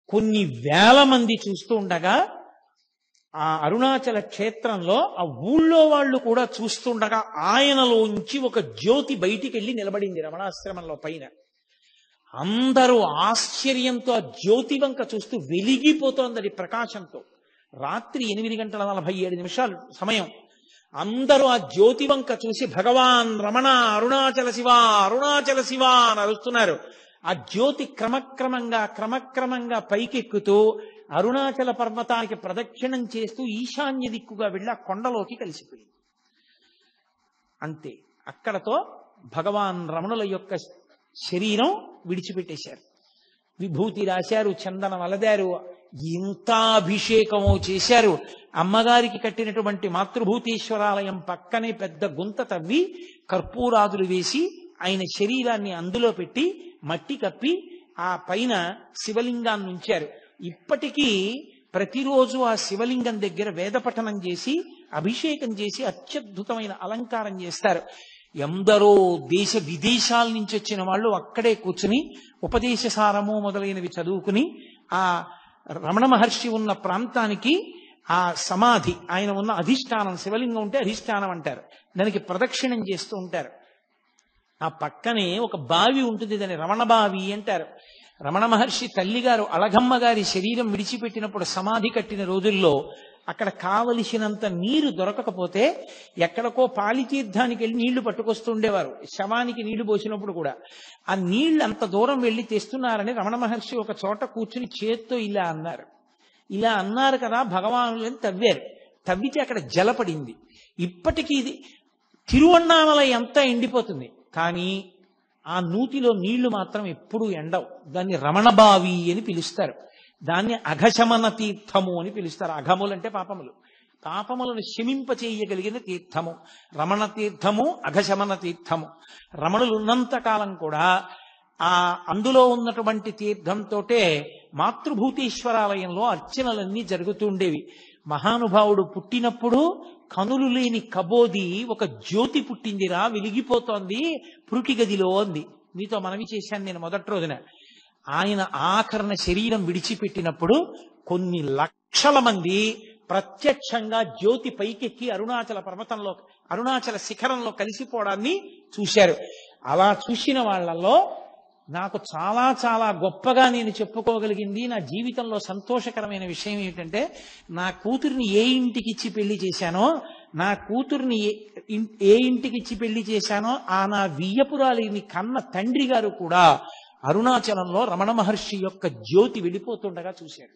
కొన్ని వేల మంది చూస్తూ ఉండగా ఆ అరుణాచల క్షేత్రంలో ఆ ఊళ్ళో వాళ్ళు కూడా చూస్తుండగా ఆయనలోంచి ఒక జ్యోతి బయటికి వెళ్ళి నిలబడింది రమణాశ్రమంలో పైన. అందరూ ఆశ్చర్యంతో ఆ జ్యోతి వంక చూస్తూ వెలిగిపోతోంది ప్రకాశంతో. రాత్రి 8:47 సమయం. అందరూ ఆ జ్యోతి వంక చూసి భగవాన్ రమణ అరుణాచల శివ అరుణాచల శివ అని అరుస్తున్నారు. ఆ జ్యోతి క్రమక్రమంగా పైకెక్కుతూ అరుణాచల పర్వతానికి ప్రదక్షిణం చేస్తూ ఈశాన్య దిక్కుగా వెళ్ళి ఆ కొండలోకి కలిసిపోయింది. అంతే, అక్కడతో భగవాన్ రమణుల యొక్క శరీరం విడిచిపెట్టేశారు. విభూతి రాశారు, చందనం అలదారు, ఇంత అభిషేకము చేశారు. అమ్మగారికి కట్టినటువంటి మాతృభూతేశ్వరాలయం పక్కనే పెద్ద గుంత తవ్వి కర్పూరాదులు వేసి ఆయన శరీరాన్ని అందులో పెట్టి మట్టి కప్పి ఆ పైన శివలింగాన్ని ఉంచారు. ఇప్పటికీ ప్రతిరోజు ఆ శివలింగం దగ్గర వేదపఠనం చేసి అభిషేకం చేసి అత్యద్భుతమైన అలంకారం చేస్తారు. ఎందరో దేశ విదేశాల నుంచి వచ్చిన వాళ్ళు అక్కడే కూర్చుని ఉపదేశ సారము మొదలైనవి చదువుకుని ఆ రమణ మహర్షి ఉన్న ప్రాంతానికి ఆ సమాధి, ఆయన ఉన్న అధిష్టానం, శివలింగం ఉంటే అధిష్టానం అంటారు, దానికి ప్రదక్షిణం చేస్తూ ఉంటారు. ఆ పక్కనే ఒక బావి ఉంటుంది, దాన్ని రమణ బావి అంటారు. రమణ మహర్షి తల్లిగారు అళగమ్మ గారి శరీరం విడిచిపెట్టినప్పుడు సమాధి కట్టిన రోజుల్లో అక్కడ కావలసినంత నీరు దొరకకపోతే ఎక్కడికో పాలితీర్థానికి వెళ్ళి నీళ్లు పట్టుకొస్తుండేవారు. శవానికి నీళ్లు పోసినప్పుడు కూడా ఆ నీళ్లు అంత దూరం వెళ్ళి తెస్తున్నారని రమణ మహర్షి ఒక చోట కూర్చుని చేత్తో ఇలా అన్నారు. ఇలా అన్నారు కదా భగవానులని తవ్వారు. తవ్వితే అక్కడ జలపడింది. ఇప్పటికీ ఇది తిరువణ్ణామలై అంతా ఎండిపోతుంది, కానీ ఆ నూతిలో నీళ్లు మాత్రం ఎప్పుడూ ఎండవు. దాన్ని రమణబావి అని పిలుస్తారు. దాన్ని అఘశమన తీర్థము అని పిలుస్తారు. అఘములంటే పాపములు, పాపములను శమింపచేయగలిగిన తీర్థము రమణ తీర్థము, అఘశమన తీర్థము. రమణులు ఉన్నంత కాలం కూడా ఆ అందులో ఉన్నటువంటి తీర్థంతోటే మాతృభూతేశ్వరాలయంలో అర్చనలన్నీ జరుగుతుండేవి. మహానుభావుడు పుట్టినప్పుడు కనులు లేని కబోది ఒక జ్యోతి పుట్టిందిరా, వెలిగిపోతోంది పురుటి గదిలో అంది. మీతో మనవి చేశాను నేను మొదటి రోజున. ఆయన ఆఖరణ శరీరం విడిచిపెట్టినప్పుడు కొన్ని లక్షల మంది ప్రత్యక్షంగా జ్యోతి పైకెక్కి అరుణాచల పర్వతంలో, అరుణాచల శిఖరంలో కలిసిపోవడాన్ని చూశారు. అలా చూసిన వాళ్ళల్లో నాకు చాలా చాలా గొప్పగా నేను చెప్పుకోగలిగింది, నా జీవితంలో సంతోషకరమైన విషయం ఏమిటంటే, నా కూతుర్ని ఏ ఇంటికి ఇచ్చి పెళ్లి చేశానో, నా కూతుర్ని ఏ ఇంటికి ఇచ్చి పెళ్లి చేశానో ఆ నా వియ్యపురాలిని కన్న తండ్రి గారు కూడా అరుణాచలంలో రమణ మహర్షి యొక్క జ్యోతి వెళ్ళిపోతుండగా చూశాడు.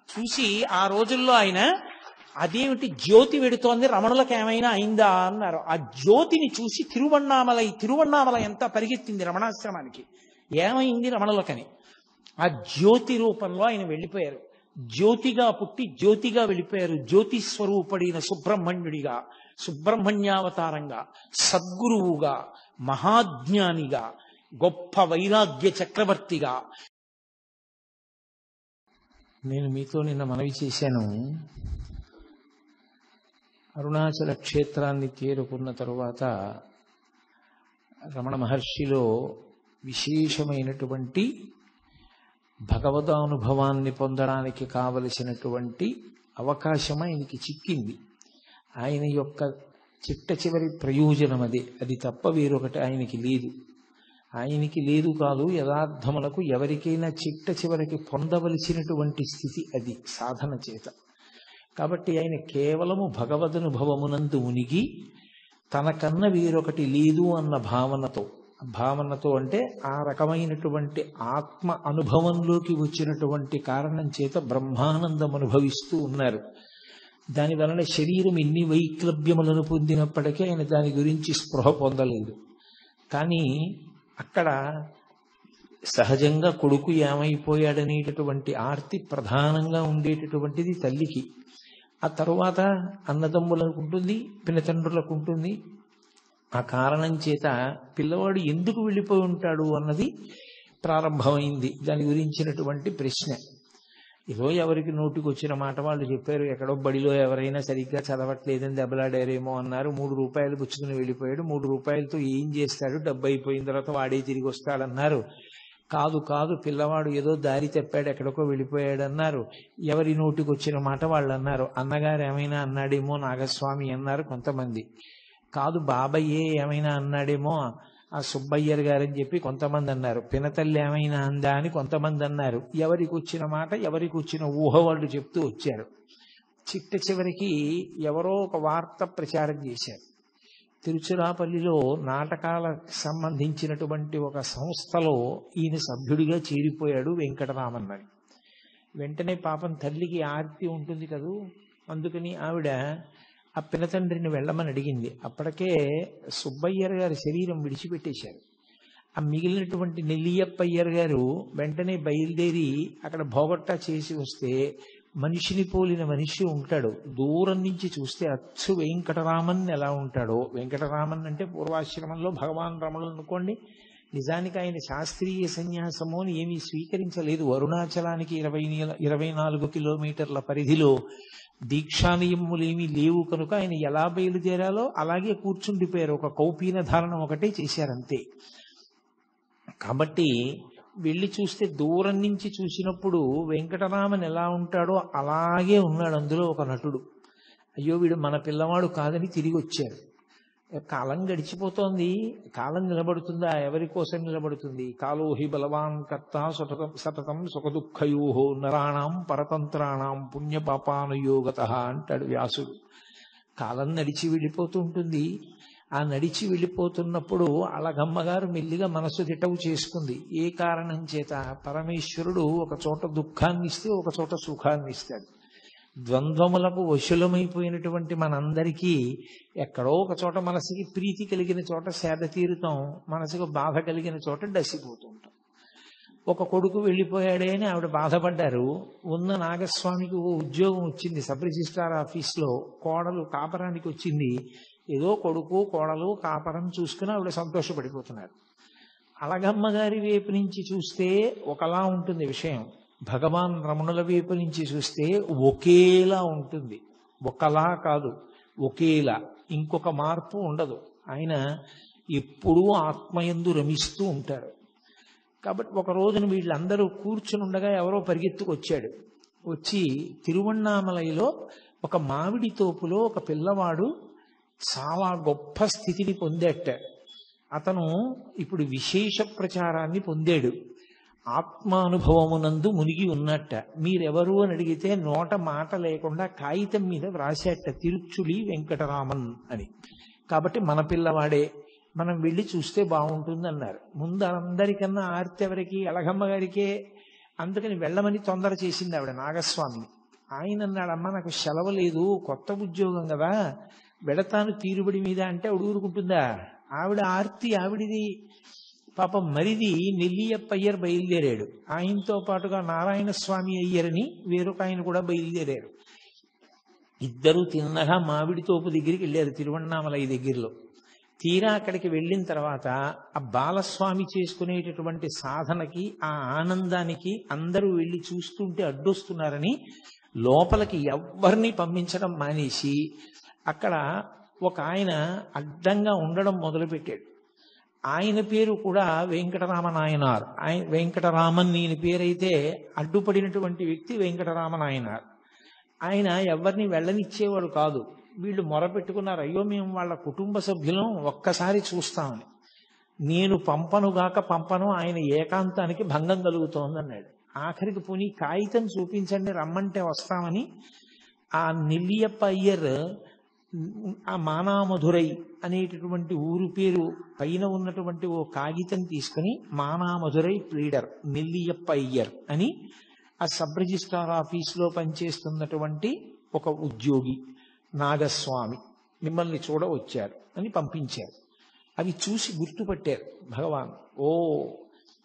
చూసి ఆ రోజుల్లో ఆయన అదేమిటి జ్యోతి వెడుతోంది, రమణులకు ఏమైనా అయిందా అన్నారు. ఆ జ్యోతిని చూసి తిరువణ్ణామలై అంతా పరిగెత్తింది రమణాశ్రమానికి. ఏమైంది రమణులకని. ఆ జ్యోతి రూపంలో ఆయన వెళ్ళిపోయారు. జ్యోతిగా పుట్టి జ్యోతిగా వెళ్ళిపోయారు. జ్యోతి స్వరూపడిన సుబ్రహ్మణ్యుడిగా, సుబ్రహ్మణ్యావతారంగా, సద్గురువుగా, మహాజ్ఞానిగా, గొప్ప వైరాగ్య చక్రవర్తిగా. నేను మీతో నిన్న మనవి చేశాను, అరుణాచల క్షేత్రాన్ని చేరుకున్న తరువాత రమణ మహర్షిలో విశేషమైనటువంటి భగవదానుభవాన్ని పొందడానికి కావలసినటువంటి అవకాశం ఆయనకి చిక్కింది. ఆయన యొక్క చిట్ట చివరి ప్రయోజనం అదే, అది తప్ప వేరొకటి ఆయనకి లేదు. ఆయనకి లేదు కాదు, యథార్థములకు ఎవరికైనా చిట్ట చివరికి పొందవలసినటువంటి స్థితి అది సాధన చేత. కాబట్టి ఆయన కేవలము భగవదనుభవమునందు ఉనిగి తనకన్నా వేరొకటి లేదు అన్న భావనతో అంటే ఆ రకమైనటువంటి ఆత్మ అనుభవంలోకి వచ్చినటువంటి కారణం చేత బ్రహ్మానందం అనుభవిస్తూ ఉన్నారు. దానివలన శరీరం ఎన్ని వైక్లభ్యములను పొందినప్పటికీ ఆయన దాని గురించి స్పృహ పొందలేదు. కానీ అక్కడ సహజంగా కొడుకు ఏమైపోయాడనేటటువంటి ఆర్తి ప్రధానంగా ఉండేటటువంటిది తల్లికి. ఆ తరువాత అన్నదమ్ములకు ఉంటుంది, పినతండ్రులకు ఉంటుంది. ఆ కారణం చేత పిల్లవాడు ఎందుకు వెళ్ళిపోయి ఉంటాడు అన్నది ప్రారంభమైంది. దాని గురించినటువంటి ప్రశ్న ఏదో ఎవరికి నోటికి వచ్చిన మాట వాళ్ళు చెప్పారు. ఎక్కడో బడిలో ఎవరైనా సరిగ్గా చదవట్లేదని దెబ్బలాడారేమో అన్నారు. 3 రూపాయలు పుచ్చుకుని వెళ్ళిపోయాడు. 3 రూపాయలతో ఏం చేస్తాడు, డబ్బు అయిపోయిన తర్వాత వాడే తిరిగి వస్తాడన్నారు. కాదు కాదు, పిల్లవాడు ఏదో దారి తప్పాడు, ఎక్కడికో వెళ్ళిపోయాడు అన్నారు. ఎవరి నోటికి వచ్చిన మాట వాళ్ళు అన్నారు. అన్నగారు ఏమైనా అన్నాడేమో నాగస్వామి అన్నారు కొంతమంది. కాదు బాబయ్యే ఏమైనా అన్నాడేమో ఆ సుబ్బయ్యర్ గారని చెప్పి కొంతమంది అన్నారు. పినతల్లి ఏమైనా అందా అని కొంతమంది అన్నారు. ఎవరికి వచ్చిన మాట, ఎవరికి వచ్చిన ఊహ వాళ్ళు చెప్తూ వచ్చారు. చిట్ట చివరికి ఎవరో ఒక వార్త ప్రచారం చేశారు. తిరుచిరాపల్లిలో నాటకాలకు సంబంధించినటువంటి ఒక సంస్థలో ఈయన సభ్యుడిగా చేరిపోయాడు వెంకటరామన్ అని. వెంటనే పాపం తల్లికి ఆర్తి ఉంటుంది కదూ, అందుకని ఆవిడ ఆ పినతండ్రిని వెళ్ళమని అడిగింది. అప్పటికే సుబ్బయ్యర్ గారి శరీరం విడిచిపెట్టేశారు. ఆ మిగిలినటువంటి నెల్లియప్పయ్యర్ గారు వెంటనే బయలుదేరి అక్కడ భోగట్టా చేసి వస్తే మనిషిని పోలిన మనిషి ఉంటాడు. దూరం నుంచి చూస్తే అచ్చు వెంకటరామన్ ఎలా ఉంటాడో, వెంకటరామన్ అంటే పూర్వాశ్రమంలో భగవాన్ రమణులు అనుకోండి. నిజానికి ఆయన శాస్త్రీయ సన్యాసము అని ఏమీ స్వీకరించలేదు. అరుణాచలానికి 24 కిలోమీటర్ల పరిధిలో దీక్షానియములేమీ లేవు కనుక ఆయన ఎలా బయలుదేరాలో అలాగే కూర్చుండిపోయారు. ఒక కౌపీన ధారణం ఒకటే చేశారంతే. కాబట్టి వెళ్ళి చూస్తే దూరం నుంచి చూసినప్పుడు వెంకటరామన్ ఎలా ఉంటాడో అలాగే ఉన్నాడు అందులో ఒక నటుడు. అయ్యో వీడు మన పిల్లవాడు కాదని తిరిగి వచ్చారు. కాలం గడిచిపోతోంది, కాలం నిలబడుతుందా? ఎవరి కోసం నిలబడుతుంది? కాలోహి బలవాన్ కర్త సతతం సుఖదుఃఖయోహో నరాణం పరతంత్రాణం పుణ్యపాపానుయోగత అంటాడు వ్యాసుడు. కాలం నడిచి వెళ్ళిపోతూ ఉంటుంది. ఆ నడిచి వెళ్ళిపోతున్నప్పుడు అలగమ్మగారు మెల్లిగా మనసు దిటవు చేసుకుంది. ఏ కారణం చేత? పరమేశ్వరుడు ఒక చోట దుఃఖాన్ని ఇస్తే ఒక చోట సుఖాన్ని ఇస్తాడు. ద్వంద్వములకు వశులమైపోయినటువంటి మనందరికీ ఎక్కడో ఒక చోట మనసుకి ప్రీతి కలిగిన చోట సేద తీరుతాం, మనసుకు బాధ కలిగిన చోట డసిపోతూ ఉంటాం. ఒక కొడుకు వెళ్ళిపోయాడే అని ఆవిడ బాధపడ్డారు. ఉన్న నాగస్వామికి ఓ ఉద్యోగం వచ్చింది సబ్ రిజిస్ట్రార్ ఆఫీస్లో. కోడలు కాపరానికి వచ్చింది. ఏదో కొడుకు కోడలు కాపరం చూసుకుని ఆవిడ సంతోషపడిపోతున్నారు. అలగమ్మ గారి వైపు నుంచి చూస్తే ఒకలా ఉంటుంది విషయం, భగవాన్ రమణుల వైపు నుంచి చూస్తే ఒకేలా ఉంటుంది. ఒకలా కాదు, ఒకేలా, ఇంకొక మార్పు ఉండదు. ఆయన ఎప్పుడూ ఆత్మయందు రమిస్తూ ఉంటారు. కాబట్టి ఒక రోజున వీళ్ళందరూ కూర్చుని ఉండగా ఎవరో పరిగెత్తుకొచ్చాడు. వచ్చి తిరువణ్ణామలైలో ఒక మామిడి తోపులో ఒక పిల్లవాడు చాలా గొప్ప స్థితిని పొందేట. అతను ఇప్పుడు విశేష ప్రచారాన్ని పొందాడు. ఆత్మానుభవమునందు మునిగి ఉన్నట్ట. మీరెవరు అని అడిగితే నోట మాట లేకుండా కాగితం మీద వ్రాసేట తిరుచులి వెంకటరామన్ అని. కాబట్టి మన పిల్లవాడే, మనం వెళ్ళి చూస్తే బాగుంటుంది అన్నారు. ముందు అందరికన్నా ఆర్తి ఎవరికి? అలగమ్మ గారికే. అందుకని వెళ్ళమని తొందర చేసింది ఆవిడ నాగస్వామిని. ఆయన అన్నాడు, అమ్మ నాకు సెలవు లేదు, కొత్త ఉద్యోగం కదా, వెడతాను తీరుబడి మీద అంటే ఆవిడ ఊరుకుంటుందా? ఆవిడ ఆర్తి ఆవిడిది. పాపం మరిది నెల్లియప్ప అయ్యర్ బయలుదేరాడు. ఆయనతో పాటుగా నారాయణ స్వామి అయ్యరని వేరొక ఆయన కూడా బయలుదేరారు. ఇద్దరు తిన్నగా మామిడి తోపు దగ్గరికి వెళ్ళారు తిరువణ్ణామలై దగ్గరలో. తీరా అక్కడికి వెళ్ళిన తర్వాత ఆ బాలస్వామి చేసుకునేటటువంటి సాధనకి, ఆ ఆనందానికి అందరూ వెళ్ళి చూస్తుంటే అడ్డొస్తున్నారని లోపలికి ఎవ్వరిని పంపించడం మానేసి అక్కడ ఒక ఆయన అడ్డంగా ఉండడం మొదలుపెట్టాడు. ఆయన పేరు కూడా వెంకటరామనాయనార్. వెంకటరామన్ ఈయన పేరైతే అడ్డుపడినటువంటి వ్యక్తి వెంకటరామనాయనార్. ఆయన ఎవరిని వెళ్ళనిచ్చేవాడు కాదు. వీళ్ళు మొరపెట్టుకున్నారు, అయ్యో మేము వాళ్ళ కుటుంబ సభ్యులం, ఒక్కసారి చూస్తామని. నేను పంపను, ఆయన ఏకాంతానికి భంగం కలుగుతోంది అన్నాడు. ఆఖరికి పోనీ కాగితం చూపించండి, రమ్మంటే వస్తామని ఆ నెల్లియప్ప అయ్యర్ ఆ మానామధురై అనేటటువంటి ఊరు పేరు పైన ఉన్నటువంటి ఓ కాగితం తీసుకుని మానామధురై ప్లీడర్ నెల్లియప్ప అయ్యర్ అని ఆ సబ్ రిజిస్ట్రార్ ఆఫీసులో పనిచేస్తున్నటువంటి ఒక ఉద్యోగి నాగస్వామి మిమ్మల్ని చూడ వచ్చారు అని పంపించారు. అవి చూసి గుర్తుపట్టారు భగవాన్. ఓ,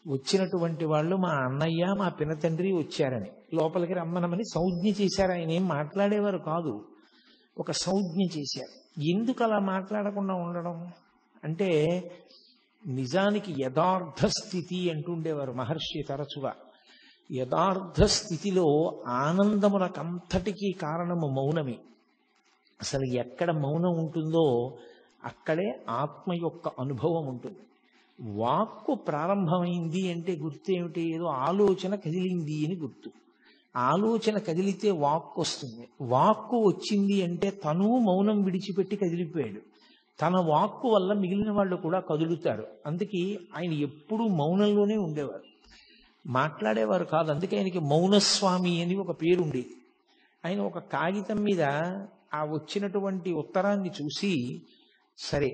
వచ్చినటువంటి వాళ్ళు మా అన్నయ్య మా పినతండ్రి వచ్చారని లోపలికి రమ్మనమని సంజ్ఞ చేశారు. ఆయన ఏం మాట్లాడేవారు కాదు, ఒక సంజ్ఞ చేశారు. ఎందుకు అలా మాట్లాడకుండా ఉండడం అంటే, నిజానికి యథార్థ స్థితి అంటుండేవారు మహర్షి తరచుగా. యథార్థ స్థితిలో ఆనందములకంతటికీ కారణము మౌనమే. అసలు ఎక్కడ మౌనం ఉంటుందో అక్కడే ఆత్మ యొక్క అనుభవం ఉంటుంది. వాక్కు ప్రారంభమైంది అంటే గుర్తు ఏమిటి? ఏదో ఆలోచన కదిలింది అని గుర్తు. ఆలోచన కదిలితే వాక్కు వస్తుంది. వాక్కు వచ్చింది అంటే తను మౌనం విడిచిపెట్టి కదిలిపోయాడు. తన వాక్కు వల్ల మిగిలిన వాళ్ళు కూడా కదులుతారు. అందుకే ఆయన ఎప్పుడూ మౌనంలోనే ఉండేవారు, మాట్లాడేవారు కాదు. అందుకే ఆయనకి మౌనస్వామి అని ఒక పేరు ఉండేది. ఆయన ఒక కాగితం మీద ఆ వచ్చినటువంటి ఉత్తరాన్ని చూసి సరే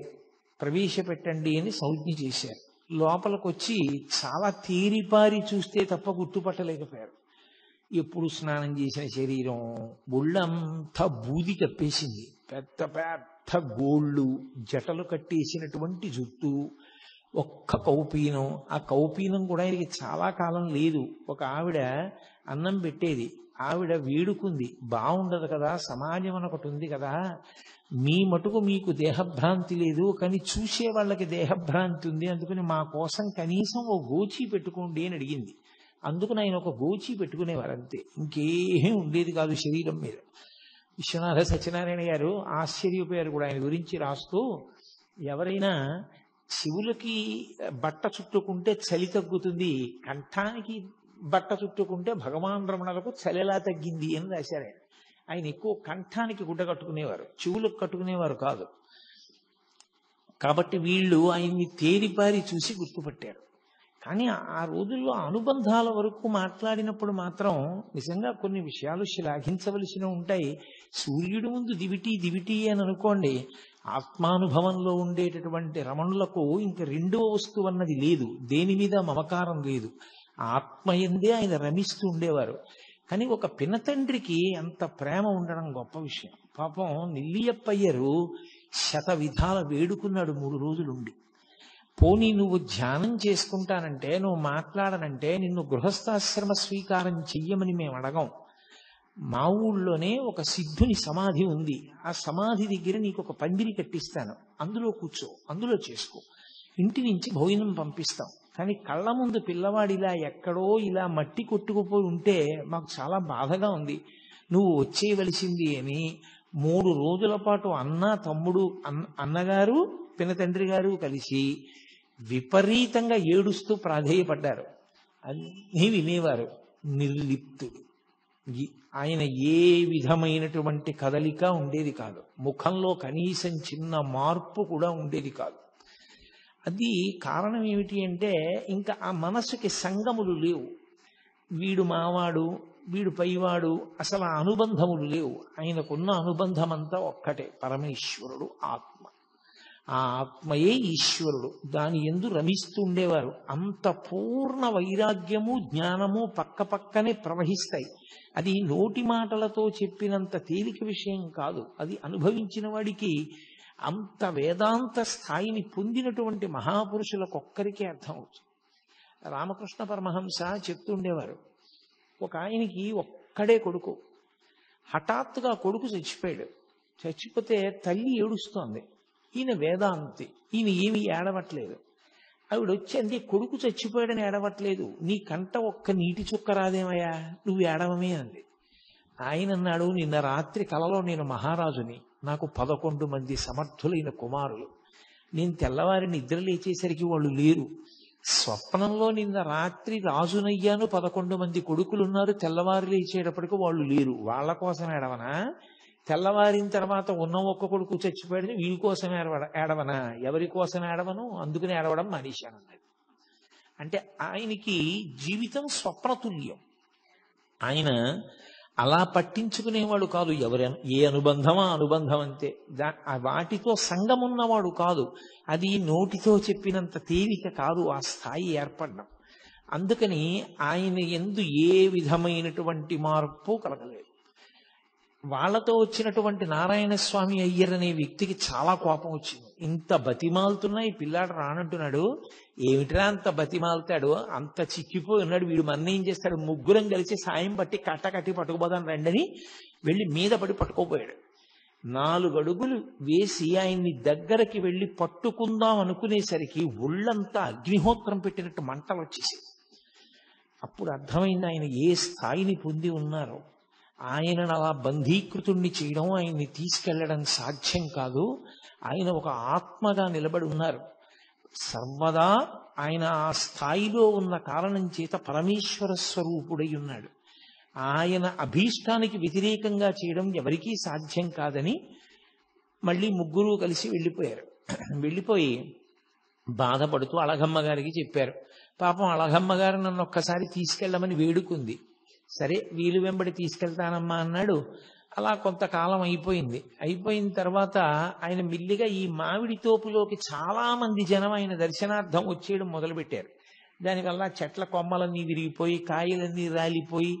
ప్రవేశపెట్టండి అని సంజ్ఞ చేశారు. లోపలికి వచ్చి చాలా తేరిపారి చూస్తే తప్ప గుర్తుపట్టలేకపోయారు. ఎప్పుడు స్నానం చేసిన శరీరం, ఒళ్ళంతా బూది కప్పేసింది, పెద్ద పెద్ద గోళ్ళు, జటలు కట్టేసినటువంటి జుట్టు, ఒక్క కౌపీనం. ఆ కౌపీనం కూడా ఆయనకి చాలా కాలం లేదు. ఒక ఆవిడ అన్నం పెట్టేది, ఆవిడ వేడుకుంది, బాగుండదు కదా, సమాజం అని ఒకటి ఉంది కదా, మీ మటుకు మీకు దేహభ్రాంతి లేదు, కానీ చూసే వాళ్ళకి దేహభ్రాంతి ఉంది, అందుకని మా కోసం కనీసం ఓ గోచి పెట్టుకోండి అని అడిగింది. అందుకని ఆయన ఒక గోచి పెట్టుకునేవారు అంతే, ఇంకేం ఉండేది కాదు శరీరం మీద. విశ్వనాథ సత్యనారాయణ గారు ఆశ్చర్యపోయారు కూడా ఆయన గురించి రాస్తూ, ఎవరైనా శివులకి బట్ట చుట్టుకుంటే చలి తగ్గుతుంది, కంఠానికి బట్ట చుట్టుకుంటే భగవాన్ రమణలకు చలి ఎలా తగ్గింది అని రాశారు ఆయన. ఆయన ఎక్కువ కంఠానికి గుడ్డ కట్టుకునేవారు, చెవులకు కట్టుకునేవారు కాదు. కాబట్టి వీళ్ళు ఆయన్ని తేరిపారి చూసి గుర్తుపట్టారు. కానీ ఆ రోజుల్లో అనుబంధాల వరకు మాట్లాడినప్పుడు మాత్రం నిజంగా కొన్ని విషయాలు శ్లాఘించవలసిన ఉంటాయి. సూర్యుడి ముందు దివిటి దివిటి అని అనుకోండి, ఆత్మానుభవంలో ఉండేటటువంటి రమణులకు ఇంక రెండవ వస్తువు అన్నది లేదు, దేని మీద మమకారం లేదు, ఆత్మయందే ఆయన రమిస్తూ ఉండేవారు. కానీ ఒక పినతండ్రికి అంత ప్రేమ ఉండడం గొప్ప విషయం. పాపం నెల్లియప్పయ్యరు శత విధాల వేడుకున్నాడు 3 రోజులుండి. పోనీ నువ్వు ధ్యానం చేసుకుంటానంటే, నువ్వు మాట్లాడనంటే నిన్ను గృహస్థాశ్రమ స్వీకారం చెయ్యమని మేము అడగం. మా ఊళ్ళోనే ఒక సిద్ధుని సమాధి ఉంది, ఆ సమాధి దగ్గర నీకు ఒక పందిరి కట్టిస్తాను, అందులో కూర్చో, అందులో చేసుకో, ఇంటి నుంచి భోజనం పంపిస్తాం. కానీ కళ్ళ ముందు పిల్లవాడు ఇలా ఎక్కడో ఇలా మట్టి కొట్టుకుపోయి ఉంటే మాకు చాలా బాధగా ఉంది, నువ్వు వచ్చేయవలసింది అని 3 రోజుల పాటు అన్న, తమ్ముడు, అన్నగారు, పినతండ్రి గారు కలిసి విపరీతంగా ఏడుస్తూ ప్రాధేయపడ్డారు. అన్నీ వినేవారు. నిర్లిప్తుడు. ఆయన ఏ విధమైనటువంటి కదలిక ఉండేది కాదు, ముఖంలో కనీసం చిన్న మార్పు కూడా ఉండేది కాదు. అది కారణం ఏమిటి అంటే, ఇంకా ఆ మనసుకి సంగములు లేవు. వీడు మావాడు, వీడు పైవాడు, అసలు ఆ అనుబంధములు లేవు. ఆయనకున్న అనుబంధం అంతా ఒక్కటే, పరమేశ్వరుడు ఆత్మ. ఆ ఆత్మయే ఈశ్వరుడు, దాని యందు రమిస్తూ ఉండేవారు. అంత పూర్ణ వైరాగ్యము జ్ఞానము పక్క పక్కనే ప్రవహిస్తాయి. అది నోటి మాటలతో చెప్పినంత తేలిక విషయం కాదు, అది అనుభవించిన వాడికి, అంత వేదాంత స్థాయిని పొందినటువంటి మహాపురుషులకొక్కరికే అర్థం అవుతుంది. రామకృష్ణ పరమహంస చెప్తుండేవారు, ఒక ఆయనకి ఒక్కడే కొడుకు, హఠాత్తుగా కొడుకు చచ్చిపోయాడు. చచ్చిపోతే తల్లి ఏడుస్తోంది. ఈయన వేదాంతి, ఈయన ఏమీ ఏడవట్లేదు. ఆవిడ వచ్చి అంది, కొడుకు చచ్చిపోయాడని ఏడవట్లేదు, నీ కంట ఒక్క నీటి చుక్క రాదేమయ్యా, నువ్వు ఏడవమే అంది. ఆయన అన్నాడు, నిన్న రాత్రి కలలో నేను మహారాజుని, నాకు 11 మంది సమర్థులైన కుమారులు, నేను తెల్లవారి నిద్ర లేచేసరికి వాళ్ళు లేరు. స్వప్నంలో నిన్న రాత్రి రాజునయ్యాను, 11 మంది కొడుకులున్నారు, తెల్లవారు లేచేటప్పటికి వాళ్ళు లేరు. వాళ్ళ కోసం ఏడవనా? తెల్లవారిన తర్వాత ఉన్న ఒక్క కొడుకు చచ్చిపోయాడని వీళ్ళ కోసం ఏడవనా? ఎవరి కోసం ఏడవను, అందుకని ఏడవడం మానేశానన్నాడు. అంటే ఆయనకి జీవితం స్వప్నతుల్యం. ఆయన అలా పట్టించుకునేవాడు కాదు. ఏ అనుబంధమా అనుబంధం అంతే, వాటితో సంగమున్నవాడు కాదు. అది నోటితో చెప్పినంత తేలిక కాదు ఆ స్థాయి ఏర్పడడం. అందుకని ఆయన యందు ఏ విధమైనటువంటి మార్పు కలగలేదు. వాళ్లతో వచ్చినటువంటి నారాయణ స్వామి అయ్యర్ అనే వ్యక్తికి చాలా కోపం వచ్చింది. ఇంత బతిమాలుతున్నా ఈ పిల్లాడు రానంటున్నాడు, ఏమిట్రా అంత బతిమాలుతాడు, అంత చిక్కిపోయి ఉన్నాడు, వీడు మన్నేం చేస్తాడు, ముగ్గురం కలిసి సాయం పట్టి కట్టి పట్టుకుపోదాం రండని వెళ్ళి మీద పడి పట్టుకోపోయాడు. 4 అడుగులు వేసి ఆయన్ని దగ్గరకి వెళ్ళి పట్టుకుందాం అనుకునేసరికి ఒళ్ళంతా అగ్నిహోత్రం పెట్టినట్టు మంటలు వచ్చేసి, అప్పుడు అర్థమైంది ఆయన ఏ స్థాయిని పొంది ఉన్నారో. ఆయనను అలా బంధీకృతుణ్ణి చేయడం, ఆయన్ని తీసుకెళ్లడం సాధ్యం కాదు. ఆయన ఒక ఆత్మగా నిలబడి ఉన్నారు. సర్వదా ఆయన ఆ స్థాయిలో ఉన్న కారణం చేత పరమేశ్వర స్వరూపుడై ఉన్నాడు. ఆయన అభీష్టానికి వ్యతిరేకంగా చేయడం ఎవరికీ సాధ్యం కాదని మళ్ళీ ముగ్గురు కలిసి వెళ్ళిపోయారు. వెళ్ళిపోయి బాధపడుతూ అళగమ్మ గారికి చెప్పారు. పాపం అళగమ్మ గారు నన్ను ఒక్కసారి తీసుకెళ్ళమని వేడుకుంది. సరే వీలు వెంబడి తీసుకెళ్తానమ్మా అన్నాడు. అలా కొంతకాలం అయిపోయింది. అయిపోయిన తర్వాత ఆయన మిల్లిగా ఈ మామిడి తోపులోకి చాలా మంది జనం ఆయన దర్శనార్థం వచ్చేయడం మొదలుపెట్టారు. దానివల్ల చెట్ల కొమ్మలన్నీ విరిగిపోయి కాయలన్నీ రాలిపోయి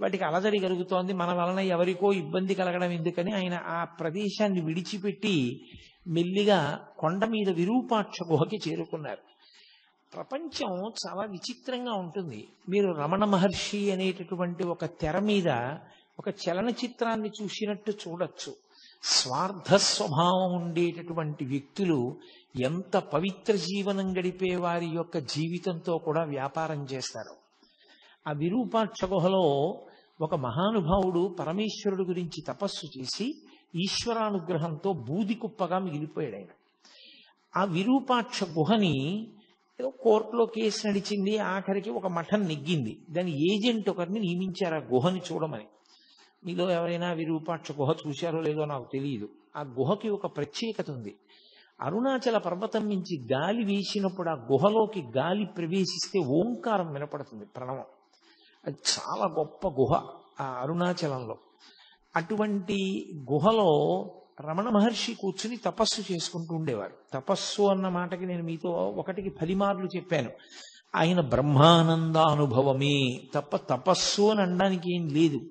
వాటికి అలజడి కలుగుతోంది. మన వలన ఎవరికో ఇబ్బంది కలగడం ఎందుకని ఆయన ఆ ప్రదేశాన్ని విడిచిపెట్టి మెల్లిగా కొండ మీద విరూపాక్ష గుహకి చేరుకున్నారు. ప్రపంచం చాలా విచిత్రంగా ఉంటుంది. మీరు రమణ మహర్షి అనేటటువంటి ఒక తెర మీద ఒక చలనచిత్రాన్ని చూసినట్టు చూడొచ్చు. స్వార్థ స్వభావం ఉండేటటువంటి వ్యక్తులు ఎంత పవిత్ర జీవనం గడిపే వారి యొక్క జీవితంతో కూడా వ్యాపారం చేస్తారు. ఆ విరూపాక్ష గుహలో ఒక మహానుభావుడు పరమేశ్వరుడు గురించి తపస్సు చేసి ఈశ్వరానుగ్రహంతో బూది కుప్పగా మిగిలిపోయాడు ఆయన. ఆ విరూపాక్ష గుహని ఏదో కోర్టులో కేసు నడిచింది. ఆఖరికి ఒక మఠం నెగ్గింది. దాని ఏజెంట్ ఒకరిని నియమించారు ఆ గుహని చూడమని. మీలో ఎవరైనా విరూపాక్ష గుహ చూశారో లేదో నాకు తెలియదు. ఆ గుహకి ఒక ప్రత్యేకత ఉంది. అరుణాచల పర్వతం నుంచి గాలి వీసినప్పుడు ఆ గుహలోకి గాలి ప్రవేశిస్తే ఓంకారం వినపడుతుంది, ప్రణవం. అది చాలా గొప్ప గుహ ఆ అరుణాచలంలో. అటువంటి గుహలో రమణ మహర్షి కూర్చుని తపస్సు చేసుకుంటూ ఉండేవారు. తపస్సు అన్న మాటకి నేను మీతో 1కి 10 మార్లు చెప్పాను. ఆయన బ్రహ్మానందానుభవమే తప్ప తపస్సు అని అనడానికి ఏం లేదు.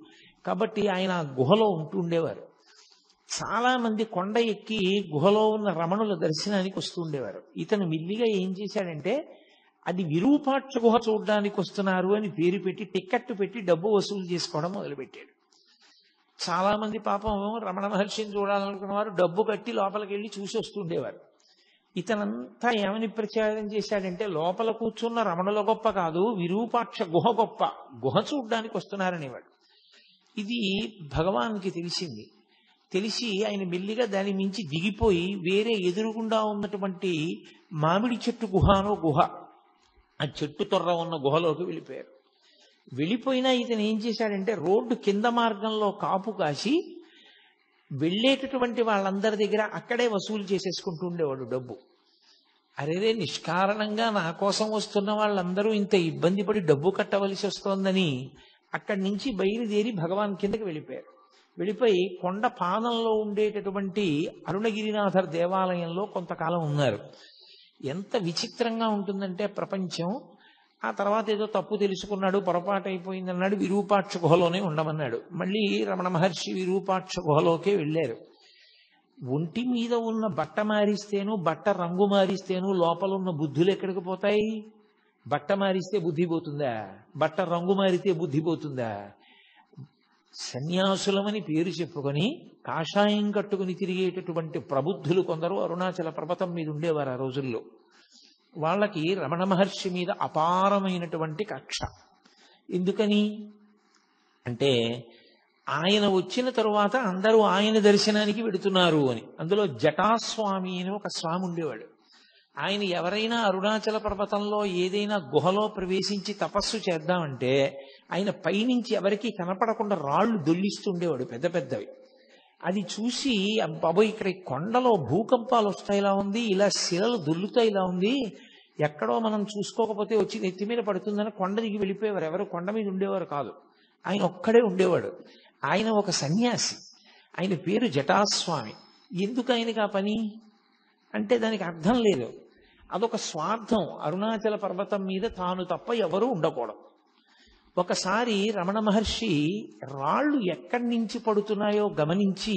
కాబట్టి ఆయన ఆ గుహలో ఉంటూ ఉండేవారు. చాలా మంది కొండ ఎక్కి గుహలో ఉన్న రమణుల దర్శనానికి వస్తూ ఉండేవారు. ఇతను మిల్లిగా ఏం చేశాడంటే అది విరూపాక్ష గుహ చూడడానికి వస్తున్నారు అని పేరు పెట్టి టికెట్ పెట్టి డబ్బు వసూలు చేసుకోవడం మొదలుపెట్టాడు. చాలా మంది పాపం రమణ మహర్షిని చూడాలనుకున్న వారు డబ్బు కట్టి లోపలికి వెళ్ళి చూసి వస్తుండేవారు. ఇతనంతా ఏమని ప్రచారం చేశాడంటే లోపల కూర్చున్న రమణుల గొప్ప కాదు, విరూపాక్ష గుహ గొప్ప, గుహ చూడడానికి వస్తున్నారనేవాడు. ఇది భగవాన్కి తెలిసింది. తెలిసి ఆయన మెల్లిగా దాని మించి దిగిపోయి వేరే ఎదురుగుండా ఉన్నటువంటి మామిడి చెట్టు గుహనో గుహ, ఆ చెట్టు తొర్ర ఉన్న గుహలోకి వెళ్ళిపోయారు. వెళ్ళిపోయినా ఇతను ఏం చేశాడంటే రోడ్డు కింద మార్గంలో కాపు కాసి వెళ్ళేటటువంటి వాళ్ళందరి దగ్గర అక్కడే వసూలు చేసేసుకుంటూ ఉండేవాడు డబ్బు. అరేరే నిష్కారణంగా నా కోసం వస్తున్న వాళ్ళందరూ ఇంత ఇబ్బంది పడి డబ్బు కట్టవలసి వస్తోందని అక్కడి నుంచి బయలుదేరి భగవాన్ కిందకి వెళ్ళిపోయారు. వెళ్ళిపోయి కొండ పాదంలో ఉండేటటువంటి అరుణగిరినాథర్ దేవాలయంలో కొంతకాలం ఉన్నారు. ఎంత విచిత్రంగా ఉంటుందంటే ప్రపంచం. ఆ తర్వాత ఏదో తప్పు తెలుసుకున్నాడు, పొరపాటు అయిపోయిందన్నాడు, విరూపాక్ష గుహలోనే ఉండమన్నాడు. మళ్ళీ రమణ మహర్షి విరూపాక్ష గుహలోకే వెళ్ళారు. ఒంటి మీద ఉన్న బట్ట మారిస్తేను బట్ట రంగు మారిస్తేను లోపల ఉన్న బుద్ధులు ఎక్కడికి పోతాయి? బట్ట మారిస్తే బుద్ధి పోతుందా? బట్ట రంగు మారితే బుద్ధి పోతుందా? సన్యాసులమని పేరు చెప్పుకొని కాషాయం కట్టుకుని తిరిగేటటువంటి ప్రబుద్ధులు కొందరు అరుణాచల పర్వతం మీద ఉండేవారు ఆ రోజుల్లో. వాళ్ళకి రమణ మహర్షి మీద అపారమైనటువంటి కక్ష. ఎందుకని అంటే ఆయన వచ్చిన తరువాత అందరూ ఆయన దర్శనానికి వెడుతున్నారు అని. అందులో జటాస్వామి అని ఒక స్వామి ఉండేవాడు. ఆయన ఎవరైనా అరుణాచల పర్వతంలో ఏదైనా గుహలో ప్రవేశించి తపస్సు చేద్దామంటే ఆయన పైనుంచి ఎవరికీ కనపడకుండా రాళ్లు దొల్లిస్తుండేవాడు పెద్ద పెద్దవి. అది చూసి బాబోయ్ ఇక్కడ ఈ కొండలో భూకంపాలు వస్తాయిలా ఉంది, ఇలా శిలలు దొల్లుతాయిలా ఉంది, ఎక్కడో మనం చూసుకోకపోతే వచ్చి నెత్తి మీద పడుతుందని కొండ దిగి వెళ్ళిపోయేవారు. ఎవరు కొండ మీద ఉండేవారు కాదు. ఆయన ఒక్కడే ఉండేవాడు. ఆయన ఒక సన్యాసి. ఆయన పేరు జటాస్వామి. ఎందుకు ఆయనకి ఆ పని అంటే దానికి అర్థం లేదు. అదొక స్వార్థం. అరుణాచల పర్వతం మీద తాను తప్ప ఎవరూ ఉండకూడదు. ఒకసారి రమణ మహర్షి రాళ్లు ఎక్కడి నుంచి పడుతున్నాయో గమనించి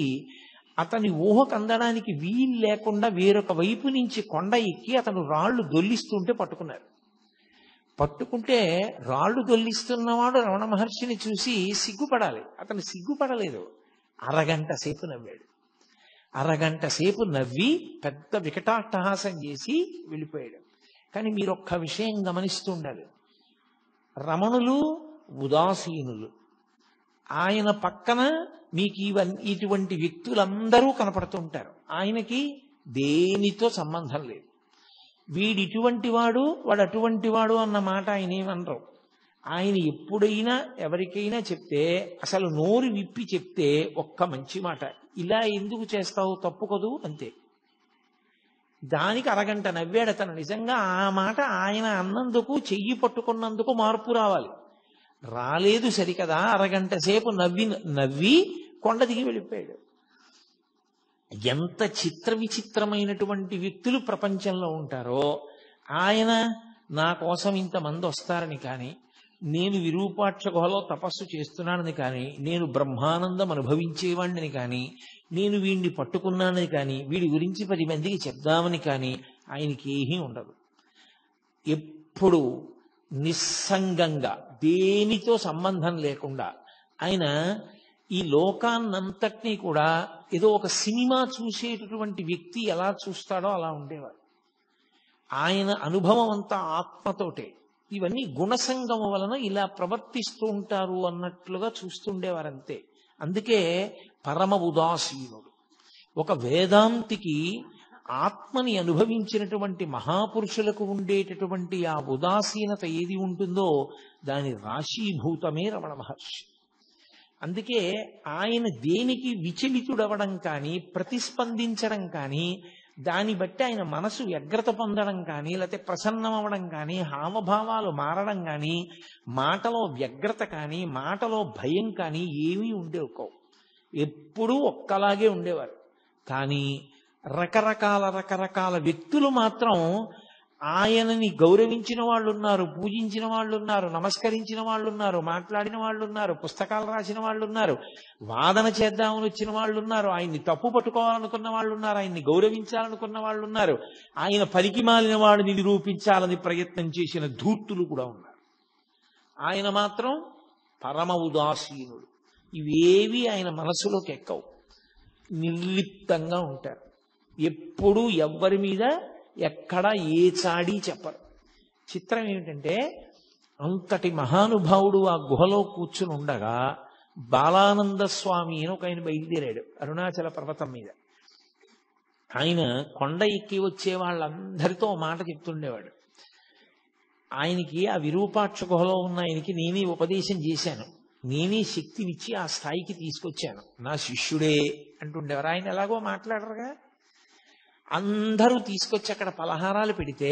అతని ఊహకు అందడానికి వీలు లేకుండా వేరొక వైపు నుంచి కొండ ఎక్కి అతను రాళ్లు దొల్లిస్తుంటే పట్టుకున్నారు. పట్టుకుంటే రాళ్లు దొల్లిస్తున్నవాడు రమణ మహర్షిని చూసి సిగ్గుపడాలి. అతను సిగ్గుపడలేదు. అరగంట సేపు నవ్వాడు. అరగంట సేపు నవ్వి పెద్ద వికటాట్టహాసం చేసి వెళ్ళిపోయాడు. కానీ మీరు ఒక్క విషయం గమనిస్తూ ఉండాలి. రమణులు ఉదాసీనులు. ఆయన పక్కన మీకు ఇటువంటి వ్యక్తులందరూ కనపడుతూ ఉంటారు. ఆయనకి దేనితో సంబంధం లేదు. వీడు ఇటువంటి వాడు వాడు అటువంటి వాడు అన్న మాట ఆయన ఏమనరు. ఆయన ఎప్పుడైనా ఎవరికైనా చెప్తే అసలు నోరు విప్పి చెప్తే ఒక్క మంచి మాట, ఇలా ఎందుకు చేస్తావు తప్పు కదూ అంతే. దానికి అరగంట నవ్వాడు అతను. నిజంగా ఆ మాట ఆయన అన్నందుకు చెయ్యి పట్టుకున్నందుకు మార్పు రావాలి. రాలేదు సరికదా, అరగంట సేపు నవ్వి కొండ దిగి వెళ్ళిపోయాడు. ఎంత చిత్ర విచిత్రమైనటువంటి వ్యక్తులు ప్రపంచంలో ఉంటారో. ఆయన నా కోసం ఇంతమంది వస్తారని కానీ, నేను విరూపాక్ష గుహలో తపస్సు చేస్తున్నానని కానీ, నేను బ్రహ్మానందం అనుభవించేవాడిని కానీ, నేను వీడిని పట్టుకున్నానని కానీ, వీడి గురించి 10 మందికి చెప్దామని కానీ ఆయనకి ఏమీ ఉండదు. ఎప్పుడు నిస్సంగంగా దేనితో సంబంధం లేకుండా ఆయన ఈ లోకాన్నంతటినీ కూడా ఏదో ఒక సినిమా చూసేటటువంటి వ్యక్తి ఎలా చూస్తాడో అలా ఉండేవాడు. ఆయన అనుభవం అంతా ఆత్మతోటే. ఇవన్నీ గుణసంగమం వలన ఇలా ప్రవర్తిస్తూ ఉంటారు అన్నట్లుగా చూస్తుండేవారంతే. అందుకే పరమ ఉదాసీనుడు. ఒక వేదాంతికి ఆత్మని అనుభవించినటువంటి మహాపురుషులకు ఉండేటటువంటి ఆ ఉదాసీనత ఏది ఉంటుందో దాని రాశీభూతమే రమణ మహర్షి. అందుకే ఆయన దేనికి విచలితుడవడం కానీ, ప్రతిస్పందించడం కానీ, దాన్ని బట్టి ఆయన మనసు వ్యగ్రత పొందడం కానీ, లేకపోతే ప్రసన్నం అవ్వడం కానీ, హావభావాలు మారడం కానీ, మాటలో వ్యగ్రత కానీ, మాటలో భయం కానీ ఏమీ ఉండేవి. ఎప్పుడూ ఒక్కలాగే ఉండేవారు. కానీ రకరకాల వ్యక్తులు మాత్రం ఆయనని గౌరవించిన వాళ్ళు ఉన్నారు, పూజించిన వాళ్ళు ఉన్నారు, నమస్కరించిన వాళ్ళు ఉన్నారు, మాట్లాడిన వాళ్ళు ఉన్నారు, పుస్తకాలు రాసిన వాళ్ళు ఉన్నారు, వాదన చేద్దామని వచ్చిన వాళ్ళు ఉన్నారు, ఆయన్ని తప్పు పట్టుకోవాలనుకున్న వాళ్ళు ఉన్నారు, ఆయన్ని గౌరవించాలనుకున్న వాళ్ళు ఉన్నారు, ఆయన పనికి మాలిన వాడిని నిరూపించాలని ప్రయత్నం చేసిన ధూర్తులు కూడా ఉన్నారు. ఆయన మాత్రం పరమ ఉదాసీనుడు. ఇవేవి ఆయన మనసులోకి ఎక్కవు. నిర్లిప్తంగా ఉంటారు. ఎప్పుడూ ఎవ్వరి మీద ఎక్కడా ఏ చాడీ చెప్పరు. చిత్రం ఏమిటంటే, అంతటి మహానుభావుడు ఆ గుహలో కూర్చుని ఉండగా బాలానంద స్వామి అని ఒక ఆయన బయలుదేరాడు అరుణాచల పర్వతం మీద. ఆయన కొండ ఎక్కి వచ్చే వాళ్ళందరితో మాట చెప్తుండేవాడు. ఆయనకి ఆ విరూపాక్ష గుహలో ఉన్న ఆయనకి నేనే ఉపదేశం చేశాను, నేనే శక్తినిచ్చి ఆ స్థాయికి తీసుకొచ్చాను, నా శిష్యుడే అంటుండేవారు. ఆయన ఎలాగో మాట్లాడరుగా. అందరూ తీసుకొచ్చి అక్కడ పలహారాలు పెడితే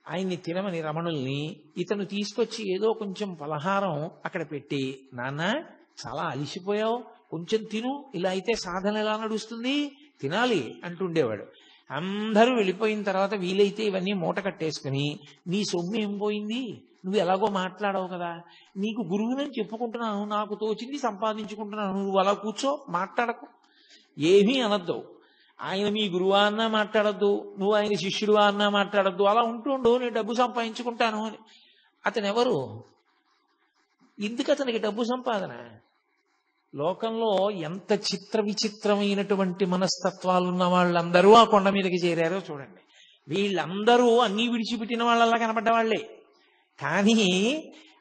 ఆయన్ని తినమని రమణుల్ని ఇతను తీసుకొచ్చి ఏదో కొంచెం పలహారం అక్కడ పెట్టి, నాన్న చాలా అలిసిపోయావు, కొంచెం తిను, ఇలా అయితే సాధన ఎలా నడుస్తుంది, తినాలి అంటుండేవాడు. అందరూ వెళ్ళిపోయిన తర్వాత వీలైతే ఇవన్నీ మూట కట్టేసుకుని, నీ సొమ్ము ఏం పోయింది, నువ్వు ఎలాగో మాట్లాడవు కదా, నీకు గురువునని చెప్పుకుంటున్నాను, నాకు తోచింది సంపాదించుకుంటున్నాను, నువ్వు అలా కూర్చో, మాట్లాడకు, ఏమీ అనద్దు. ఆయన మీ గురువా అన్నా మాట్లాడద్దు, నువ్వు ఆయన శిష్యుడువా అన్నా మాట్లాడద్దు, అలా ఉంటుండు, నేను డబ్బు సంపాదించుకుంటాను అని. అతను ఎవరు? ఎందుకు అతనికి డబ్బు సంపాదన? లోకంలో ఎంత చిత్ర విచిత్రమైనటువంటి మనస్తత్వాలు ఉన్న వాళ్ళందరూ ఆ కొండ మీదకి చేరారో చూడండి. వీళ్ళందరూ అన్నీ విడిచిపెట్టిన వాళ్ళలా కనపడ్డవాళ్లే. కానీ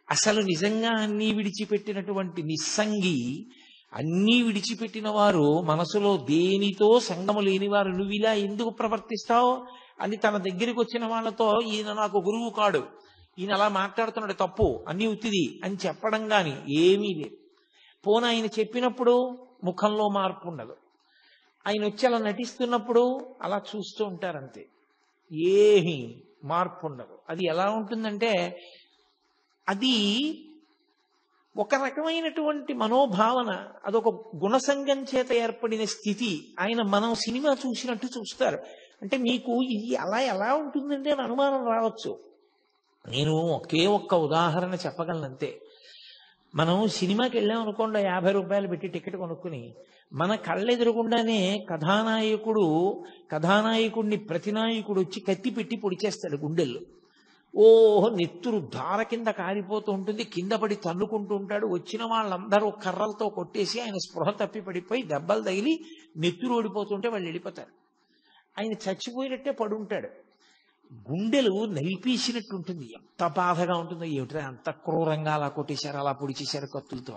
అసలు నిజంగా అన్నీ విడిచిపెట్టినటువంటి నిస్సంగి, అన్నీ విడిచిపెట్టిన వారు, మనసులో దేనితో సంగము లేని వారు, నువ్వు ఇలా ఎందుకు ప్రవర్తిస్తావు అని తన దగ్గరికి వచ్చిన వాళ్ళతో, ఈయన నాకు గురువు కాడు, ఈయన అలా మాట్లాడుతున్నాడు తప్పు, అన్నీ ఉత్తిది అని చెప్పడం కానీ ఏమీ లేదు. పోనీ ఆయన చెప్పినప్పుడు ముఖంలో మార్పు ఉండదు, ఆయన వచ్చి అలా నటిస్తున్నప్పుడు అలా చూస్తూ ఉంటారంతే, ఏమీ మార్పు ఉండదు. అది ఎలా ఉంటుందంటే, అది ఒక రకమైనటువంటి మనోభావన, అదొక గుణసంగం చేత ఏర్పడిన స్థితి. ఆయన మనం సినిమా చూసినట్టు చూస్తారు. అంటే మీకు ఇది అలా ఎలా ఉంటుందంటే అని అనుమానం రావచ్చు. నేను ఒకే ఒక్క ఉదాహరణ చెప్పగలనంతే. మనం సినిమాకి వెళ్ళాం అనుకోండి, 50 రూపాయలు పెట్టి టికెట్ కొనుక్కుని, మన కళ్ళెదురుగుండానే కథానాయకుడిని ప్రతినాయకుడు వచ్చి కత్తి పెట్టి పొడిచేస్తాడు గుండెల్లో. ఓహో నెత్తురు ధార కింద కారిపోతూ ఉంటుంది, కింద పడి తన్నుకుంటూ ఉంటాడు. వచ్చిన వాళ్ళందరూ కర్రలతో కొట్టేసి ఆయన స్పృహ తప్పి పడిపోయి దెబ్బలు తగిలి నెత్తురు ఓడిపోతుంటే వాళ్ళు వెళ్ళిపోతారు. ఆయన చచ్చిపోయినట్టే పడుంటాడు. గుండెలు నలిపేసినట్టు ఉంటుంది. ఎంత బాధగా ఉంటుందో ఏమిటో, అంత క్రూరంగా అలా కొట్టేశారు, అలా పొడిచేశారు కత్తులతో.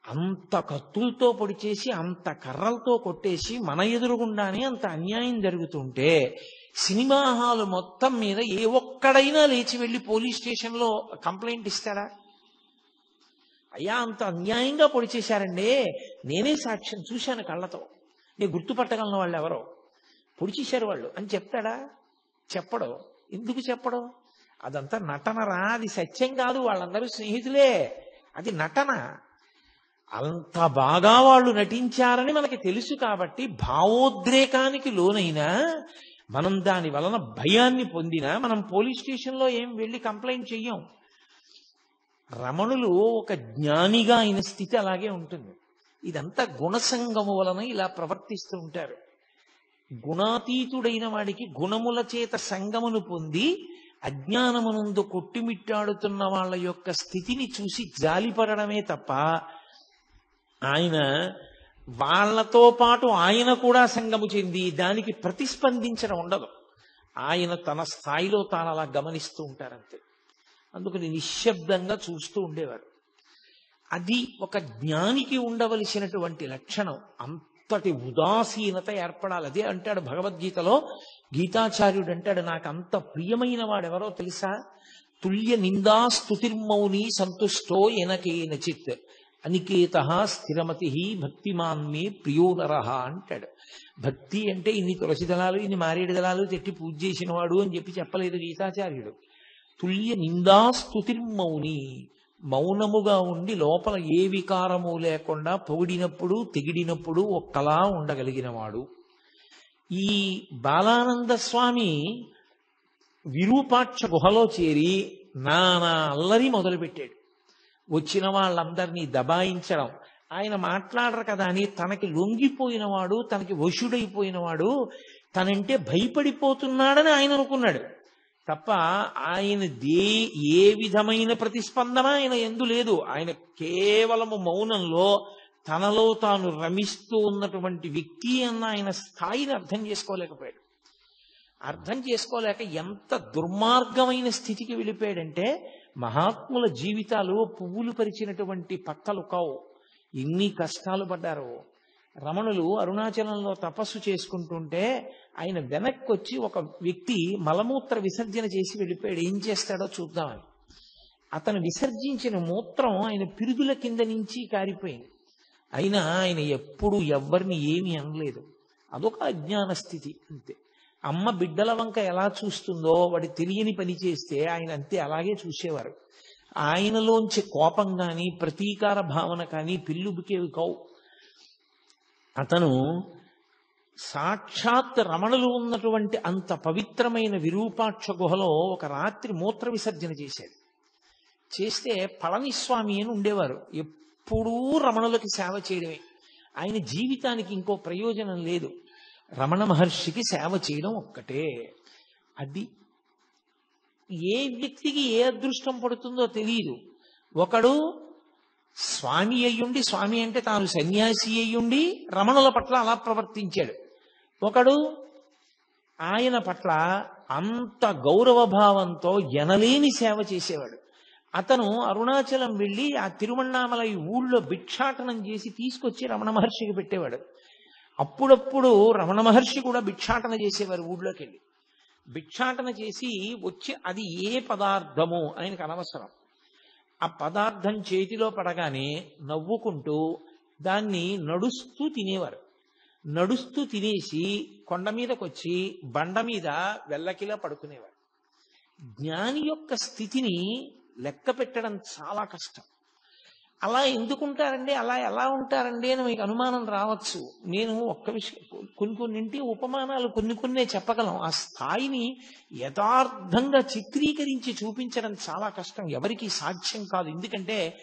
అంత కత్తులతో పొడిచేసి, అంత కర్రలతో కొట్టేసి మన ఎదురుగుండానే అంత అన్యాయం జరుగుతుంటే సినిమా హాలు మొత్తం మీద ఏ ఒక్కడైనా లేచి వెళ్ళి పోలీస్ స్టేషన్లో కంప్లైంట్ ఇస్తాడా? అయ్యా అంత అన్యాయంగా పొడి చేశారండి, నేనే సాక్ష్యం చూశాను కళ్ళతో, నేను గుర్తుపట్టగలను వాళ్ళు ఎవరో, పొడి చేశారు వాళ్ళు అని చెప్తాడా? చెప్పడు. ఎందుకు చెప్పడు? అదంతా నటనరా, అది సత్యం కాదు, వాళ్ళందరూ స్నేహితులే, అది నటన. అంత బాగా వాళ్ళు నటించారని మనకి తెలుసు కాబట్టి భావోద్రేకానికి లోనైనా మనం దాని వలన భయాన్ని పొందినా మనం పోలీస్ స్టేషన్లో ఏం వెళ్ళి కంప్లైంట్ చెయ్యం. రమణులు ఒక జ్ఞానిగా అయిన స్థితి అలాగే ఉంటుంది. ఇదంతా గుణసంగము వలన ఇలా ప్రవర్తిస్తూ ఉంటారు. గుణాతీతుడైన వాడికి గుణముల చేత సంగమును పొంది అజ్ఞానమునందు కొట్టిమిట్టాడుతున్న వాళ్ళ యొక్క స్థితిని చూసి జాలిపడమే తప్ప ఆయన వాళ్లతో పాటు ఆయన కూడా సంగము చెంది దానికి ప్రతిస్పందించడం ఉండదు. ఆయన తన స్థాయిలో తాను అలా గమనిస్తూ ఉంటారంతే. అందుకని నిశ్శబ్దంగా చూస్తూ ఉండేవారు. అది ఒక జ్ఞానికి ఉండవలసినటువంటి లక్షణం. అంతటి ఉదాసీనత ఏర్పడాలి. అదే అంటాడు భగవద్గీతలో, గీతాచార్యుడు అంటాడు, నాకు అంత ప్రియమైన వాడెవరో తెలుసా? తుల్య నిందా స్తుతిర్మౌని సంతుష్టో ఎనకేనచిత్ అనికేత స్థిరమతి భక్తిమాన్ మే ప్రియో నరః అంటాడు. భక్తి అంటే ఇన్ని తులసి దళాలు ఇన్ని మారేడు దళాలు తెట్టి పూజ చేసిన వాడు అని చెప్పలేదు గీతాచార్యుడు. తుల్య నిందా స్తుతిర్మౌని, మౌనముగా ఉండి లోపల ఏ వికారము లేకుండా పొగిడినప్పుడు తెగిడినప్పుడు ఒక్కలా ఉండగలిగిన వాడు. ఈ బాలానంద స్వామి విరూపాక్ష గుహలో చేరి నానా అల్లరి మొదలుపెట్టాడు. వచ్చిన వాళ్ళందరినీ దబాయించడం. ఆయన మాట్లాడరు కదా అని తనకి లొంగిపోయినవాడు, తనకి వశుడైపోయినవాడు, తనంటే భయపడిపోతున్నాడని ఆయన అనుకున్నాడు తప్ప ఆయన ఏ విధమైన ప్రతిస్పందన ఆయన ఎందు లేదు. ఆయన కేవలము మౌనంలో తనలో తాను రమిస్తూ ఉన్నటువంటి వ్యక్తి అన్న ఆయన స్థాయిని అర్థం చేసుకోలేకపోయాడు. అర్థం చేసుకోలేక ఎంత దుర్మార్గమైన స్థితికి వెళ్ళిపోయాడంటే, మహాత్ముల జీవితాలు పువ్వులు పరిచినటువంటి పక్కలు కావు. ఎన్ని కష్టాలు పడ్డారో. రమణులు అరుణాచలంలో తపస్సు చేసుకుంటుంటే ఆయన వెనక్కి వచ్చి ఒక వ్యక్తి మలమూత్ర విసర్జన చేసి వెళ్ళిపోయాడు. ఏం చేస్తాడో చూద్దామని అతను విసర్జించిన మూత్రం ఆయన పిరుదుల కింద నుంచి కారిపోయింది. అయినా ఆయన ఎప్పుడు ఎవ్వరిని ఏమీ అనలేదు. అదొక అజ్ఞాన స్థితి అంతే. అమ్మ బిడ్డల వంక ఎలా చూస్తుందో వాడి తెలియని పని చేస్తే ఆయన అంతే అలాగే చూసేవారు. ఆయనలోంచి కోపం కానీ ప్రతీకార భావన కానీ పిల్లుబికేవి కావు. అతను సాక్షాత్ రమణులు ఉన్నటువంటి అంత పవిత్రమైన విరూపాక్ష గుహలో ఒక రాత్రి మూత్ర విసర్జన చేశాడు. చేస్తే పళనిస్వామి అని ఉండేవారు. ఎప్పుడూ రమణులకి సేవ చేయడమే. ఆయన జీవితానికి ఇంకో ప్రయోజనం లేదు. రమణ మహర్షికి సేవ చేయడం ఒక్కటే. అది ఏ వ్యక్తికి ఏ అదృష్టం పడుతుందో తెలియదు. ఒకడు స్వామి అయ్యుండి, స్వామి అంటే తాను సన్యాసి అయ్యుండి రమణుల పట్ల అలా ప్రవర్తించాడు. ఒకడు ఆయన పట్ల అంత గౌరవభావంతో ఎనలేని సేవ చేసేవాడు. అతను అరుణాచలం వెళ్ళి ఆ తిరువణ్ణామలై ఊళ్ళో భిక్షాటనం చేసి తీసుకొచ్చి రమణ మహర్షికి పెట్టేవాడు. అప్పుడప్పుడు రమణ మహర్షి కూడా భిక్షాటన చేసేవారు. ఊళ్ళోకి వెళ్ళి భిక్షాటన చేసి వచ్చి అది ఏ పదార్థము ఆయనకు అనవసరం. ఆ పదార్థం చేతిలో పడగానే నవ్వుకుంటూ దాన్ని నడుస్తూ తినేవారు. నడుస్తూ తినేసి కొండ మీదకి వచ్చి బండ మీద వెల్లకిలా పడుకునేవారు. జ్ఞాని యొక్క స్థితిని లెక్క పెట్టడం చాలా కష్టం. అలా ఎందుకుంటారండి, అలా ఎలా ఉంటారండి అని మీకు అనుమానం రావచ్చు. నేను ఒక్క విషయం కొన్నింటి ఉపమానాలు కొన్నే చెప్పగలం. ఆ స్థాయిని యథార్థంగా చిత్రీకరించి చూపించడం చాలా కష్టం, ఎవరికీ సాధ్యం కాదు. ఎందుకంటే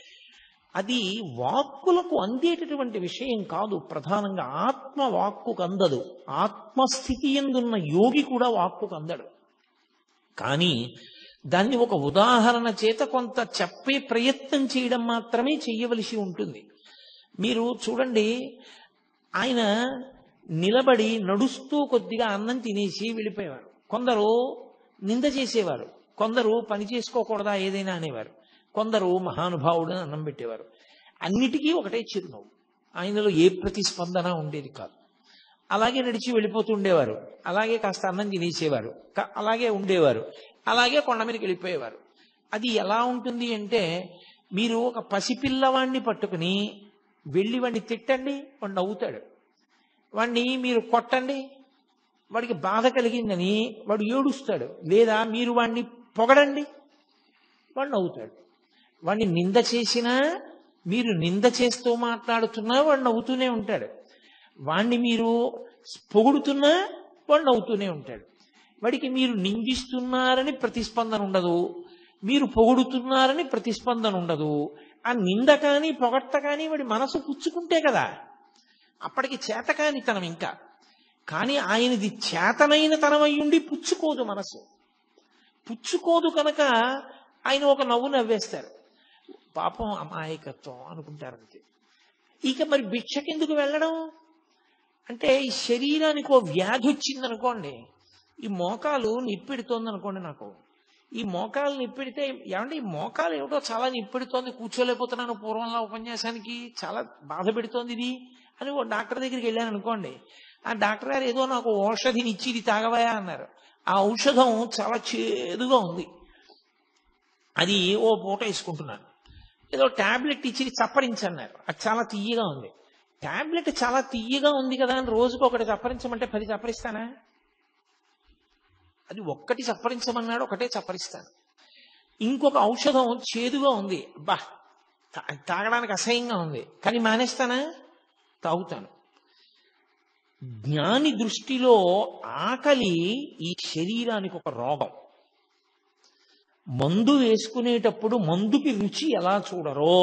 అది వాక్కులకు అందేటటువంటి విషయం కాదు. ప్రధానంగా ఆత్మ వాక్కుకు అందదు. ఆత్మస్థితి ఎందున్న యోగి కూడా వాక్కుకు అందడు. కానీ దాన్ని ఒక ఉదాహరణ చేత కొంత చెప్పే ప్రయత్నం చేయడం మాత్రమే చెయ్యవలసి ఉంటుంది. మీరు చూడండి, ఆయన నిలబడి నడుస్తూ కొద్దిగా అన్నం తినేసి వెళ్ళిపోయేవారు. కొందరు నింద చేసేవారు, కొందరు పని చేసుకోకూడదా ఏదైనా అనేవారు, కొందరు మహానుభావుడు అని అన్నం పెట్టేవారు. అన్నిటికీ ఒకటే చిరునవ్వు. ఆయనలో ఏ ప్రతిస్పందన ఉండేది కాదు. అలాగే నడిచి వెళ్ళిపోతూ ఉండేవారు, అలాగే కాస్త అన్నం తినేసేవారు, అలాగే ఉండేవారు, అలాగే కొండ మీదకి వెళ్ళిపోయేవారు. అది ఎలా ఉంటుంది అంటే, మీరు ఒక పసిపిల్లవాడిని పట్టుకుని వెళ్ళి వాడిని తిట్టండి, వాడు నవ్వుతాడు. వాడిని మీరు కొట్టండి, వాడికి బాధ కలిగిందని వాడు ఏడుస్తాడు. లేదా మీరు వాడిని పొగడండి, వాడు నవ్వుతాడు. వాడిని నింద చేసినా, మీరు నింద చేస్తూ మాట్లాడుతున్నా వాడు నవ్వుతూనే ఉంటాడు. వాణ్ణి మీరు పొగుడుతున్నా వాడు నవ్వుతూనే ఉంటాడు. వాడికి మీరు నిందిస్తున్నారని ప్రతిస్పందన ఉండదు, మీరు పొగుడుతున్నారని ప్రతిస్పందన ఉండదు. ఆ నింద కానీ పొగట్ట కానీ వాడి మనసు పుచ్చుకుంటే కదా, అప్పటికి చేతకాని తనం ఇంకా. కానీ ఆయనది చేతనైన తనం అయ్యుండి పుచ్చుకోదు, మనసు పుచ్చుకోదు కనుక ఆయన ఒక నవ్వు నవ్వేస్తారు. పాపం అమాయకత్వం అనుకుంటారంతే. ఇక మరి భిక్షకెందుకు వెళ్ళడం అంటే, ఈ శరీరానికి ఓ వ్యాధి వచ్చిందనుకోండి, ఈ మోకాలు నిప్పెడుతోంది అనుకోండి, నాకు ఈ మోకాలు నిప్పెడితే, ఏమంటే ఈ మోకాలు ఏమిటో చాలా నిప్పెడుతోంది, కూర్చోలేకపోతున్నాను పూర్వంలో ఉపన్యాసానికి, చాలా బాధ పెడుతోంది ఇది అని ఓ డాక్టర్ దగ్గరికి వెళ్ళాను అనుకోండి. ఆ డాక్టర్ గారు ఏదో నాకు ఔషధిని ఇచ్చి ఇది తాగవయా అన్నారు. ఆ ఔషధం చాలా చేదుగా ఉంది, అది ఓ పూట వేసుకుంటున్నాను. ఏదో టాబ్లెట్ ఇచ్చి చప్పరించన్నారు, అది చాలా తీయగా ఉంది. టాబ్లెట్ చాలా తీయగా ఉంది కదా అని రోజుకు ఒకటి చప్పరించమంటే 10 చప్పరిస్తానా? అది ఒక్కటి చప్పరించమన్నాడు, ఒకటే చప్పరిస్తాను. ఇంకొక ఔషధం చేదుగా ఉంది, బా తాగడానికి అసహ్యంగా ఉంది, కానీ మానేస్తానా? తాగుతాను. జ్ఞాని దృష్టిలో ఆకలి ఈ శరీరానికి ఒక రోగం. మందు వేసుకునేటప్పుడు మందుకి రుచి ఎలా చూడరో,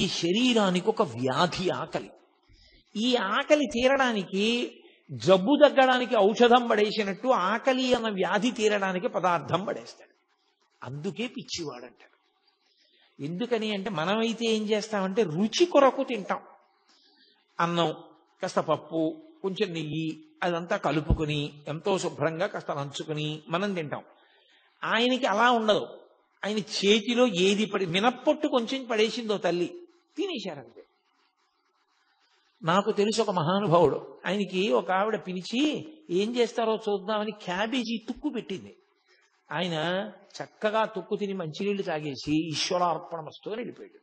ఈ శరీరానికి ఒక వ్యాధి ఆకలి. ఈ ఆకలి తీరడానికి, జబ్బు తగ్గడానికి ఔషధం పడేసినట్టు ఆకలి అన్న వ్యాధి తీరడానికి పదార్థం పడేస్తాడు. అందుకే పిచ్చివాడంటాడు. ఎందుకని అంటే, మనమైతే ఏం చేస్తామంటే రుచి కొరకు తింటాం. అన్నం, కాస్త పప్పు, కొంచెం నెయ్యి, అదంతా కలుపుకొని ఎంతో శుభ్రంగా కాస్త నంచుకుని మనం తింటాం. ఆయనకి అలా ఉండదు. ఆయన చేతిలో ఏది మినప్పొట్టు కొంచెం పడేసిందో తల్లి, తినేశారంతే. నాకు తెలిసి ఒక మహానుభావుడు, ఆయనకి ఒక ఆవిడ పిలిచి ఏం చేస్తారో చూద్దామని క్యాబేజీ తుక్కు పెట్టింది. ఆయన చక్కగా తుక్కు తిని మంచినీళ్లు తాగేసి ఈశ్వరార్పణమస్తు అని వెళ్ళిపోయాడు.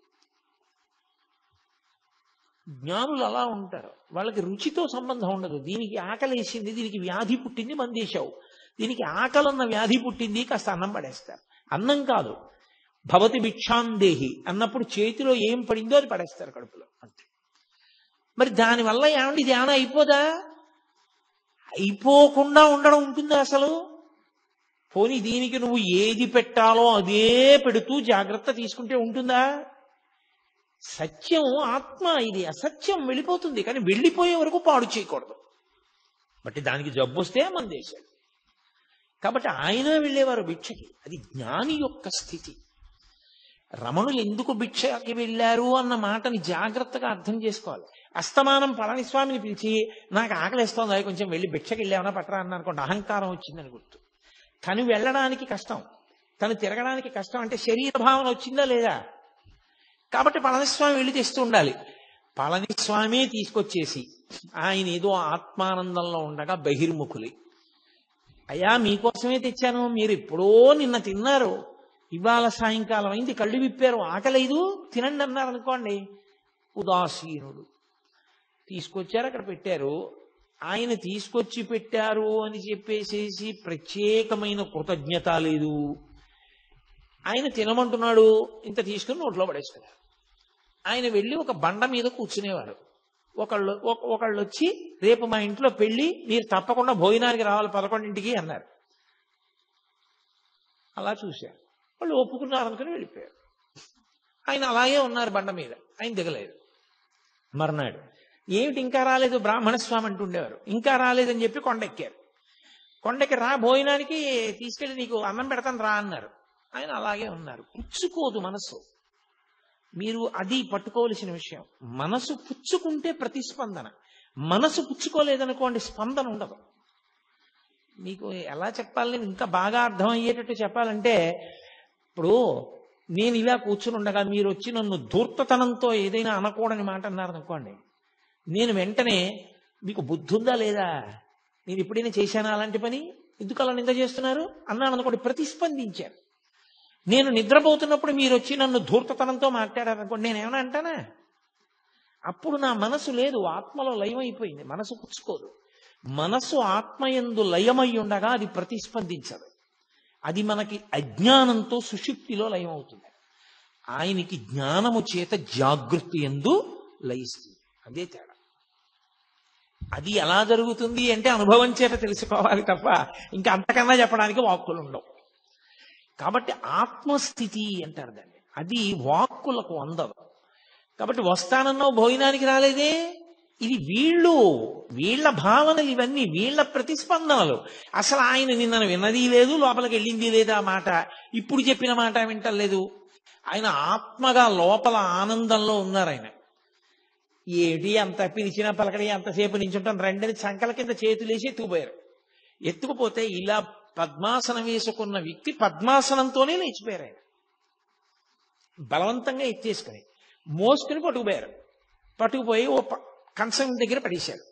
జ్ఞానులు అలా ఉంటారు, వాళ్ళకి రుచితో సంబంధం ఉండదు. దీనికి ఆకలి వేసింది, దీనికి వ్యాధి పుట్టింది, మందేశావు. దీనికి ఆకలన్న వ్యాధి పుట్టింది, కాస్త అన్నం పడేస్తారు. అన్నం కాదు, భవతి భిక్షాందేహి అన్నప్పుడు చేతిలో ఏం పడిందో అది పడేస్తారు కడుపులో, అంతే. మరి దానివల్ల ఏమండి ఇది ఏమైనా అయిపోదా? అయిపోకుండా ఉండడం ఉంటుందా అసలు? పోనీ దీనికి నువ్వు ఏది పెట్టాలో అదే పెడుతూ జాగ్రత్త తీసుకుంటే ఉంటుందా? సత్యం ఆత్మ, ఇది అసత్యం వెళ్ళిపోతుంది, కానీ వెళ్ళిపోయే వరకు పాడు చేయకూడదు. బట్టి దానికి జబ్బు వస్తే మందేశాడు. కాబట్టి ఆయన వెళ్ళేవారు భిక్షకి, అది జ్ఞాని యొక్క స్థితి. రమణులు ఎందుకు భిక్షకి వెళ్ళారు అన్న మాటని జాగ్రత్తగా అర్థం చేసుకోవాలి. అస్తమానం పళనిస్వామిని పిలిచి నాకు ఆకలిస్తోంది, అది కొంచెం వెళ్ళి భిక్షకి వెళ్ళామన్నా పట్టరా అన్న అనుకోండి, అహంకారం వచ్చిందని గుర్తు. తను వెళ్ళడానికి కష్టం, తను తిరగడానికి కష్టం, అంటే శరీర భావన వచ్చిందా లేదా? కాబట్టి పళనిస్వామి వెళ్ళి తెస్తూ ఉండాలి. పళనిస్వామే తీసుకొచ్చేసి ఆయన ఏదో ఆత్మానందంలో ఉండగా బహిర్ముఖులి, అయ్యా మీకోసమే తెచ్చాను, మీరు ఎప్పుడో నిన్న తిన్నారు, ఇవాళ సాయంకాలం అయింది, కళ్ళు విప్పారు, ఆకలేదు, తినండి అన్నారు అనుకోండి, ఉదాసీనుడు. తీసుకొచ్చారు, అక్కడ పెట్టారు, ఆయన తీసుకొచ్చి పెట్టారు అని చెప్పేసేసి ప్రత్యేకమైన కృతజ్ఞత లేదు. ఆయన తినమంటున్నాడు, ఇంత తీసుకుని నోట్లో పడేసుకున్నారు. ఆయన వెళ్ళి ఒక బండ మీద కూర్చునేవారు. ఒకళ్ళు వచ్చి రేపు మా ఇంట్లో పెళ్లి, మీరు తప్పకుండా భోజనానికి రావాలి 11ంటికి అన్నారు. అలా చూశారు, వాళ్ళు ఒప్పుకున్నారనుకుని వెళ్ళిపోయారు. ఆయన అలాగే ఉన్నారు బండ మీద, ఆయన దిగలేదు. మర్నాడు ఏమిటి ఇంకా రాలేదు, బ్రాహ్మణ స్వామి అంటుండేవారు, ఇంకా రాలేదని చెప్పి కొండెక్కారు. కొండకి రా భోజనానికి తీసుకెళ్ళి నీకు అన్నం పెడతాను రా అన్నారు. ఆయన అలాగే ఉన్నారు. పుచ్చుకోదు మనసు. మీరు అది పట్టుకోవలసిన విషయం. మనసు పుచ్చుకుంటే ప్రతిస్పందన, మనసు పుచ్చుకోలేదనుకోండి స్పందన ఉండదు. మీకు ఎలా చెప్పాలి, ఇంకా బాగా అర్థమయ్యేటట్టు చెప్పాలంటే, ఇప్పుడు నేను ఇలా కూర్చుని ఉండగా మీరు వచ్చి నన్ను ధూర్తతనంతో ఏదైనా అనకూడని మాట అన్నారనుకోండి, నేను వెంటనే మీకు బుద్ధి ఉందా లేదా? నేను ఎప్పుడైనా చేశానా అలాంటి పని? ఎందుకు అలా నింద చేస్తున్నారు అన్నాను అనుకోండి, ప్రతిస్పందించారు. నేను నిద్రపోతున్నప్పుడు మీరు వచ్చి నన్ను ధూర్తతనంతో మాట్లాడారు అనుకోండి, నేనేమైనా అంటానా? అప్పుడు నా మనసు లేదు, ఆత్మలో లయమైపోయింది. మనసు పుచ్చుకోదు. మనసు ఆత్మయందు లయమై ఉండగా అది ప్రతిస్పందించదు. అది మనకి అజ్ఞానంతో సుషుప్తిలో లయం అవుతుంది. ఆయనకి జ్ఞానము చేత జాగృతి యందు లయిస్తుంది. అదే తేడా. అది ఎలా జరుగుతుంది అంటే అనుభవం చేత తెలుసుకోవాలి తప్ప ఇంకా అంతకన్నా చెప్పడానికి వాక్కులు ఉండవు. కాబట్టి ఆత్మస్థితి అంటారు దాన్ని. అది వాక్కులకు అందదు. కాబట్టి వస్తానన్నావు, భోజనానికి రాలేదే, ఇది వీళ్ళ భావనలు, ఇవన్నీ వీళ్ళ ప్రతిస్పందనలు. అసలు ఆయన నిన్న విన్నది లేదు, లోపలికి వెళ్ళింది లేదా మాట, ఇప్పుడు చెప్పిన మాట వింటలేదు. ఆయన ఆత్మగా లోపల ఆనందంలో ఉన్నారు. ఆయన ఏమిటి అంత పిలిచినా పలకడి, అంతసేపు నించుంటాను రెండని చంకల కింద చేతులేసి ఎత్తుకుపోయారు. ఎత్తుకుపోతే ఇలా పద్మాసనం వేసుకున్న వ్యక్తి పద్మాసనంతోనే లేచిపోయారు. ఆయన బలవంతంగా ఎత్తేసుకుని మోసుకుని పట్టుకుపోయారు. పట్టుకుపోయి ఓ కంచం దగ్గర పడేశారు.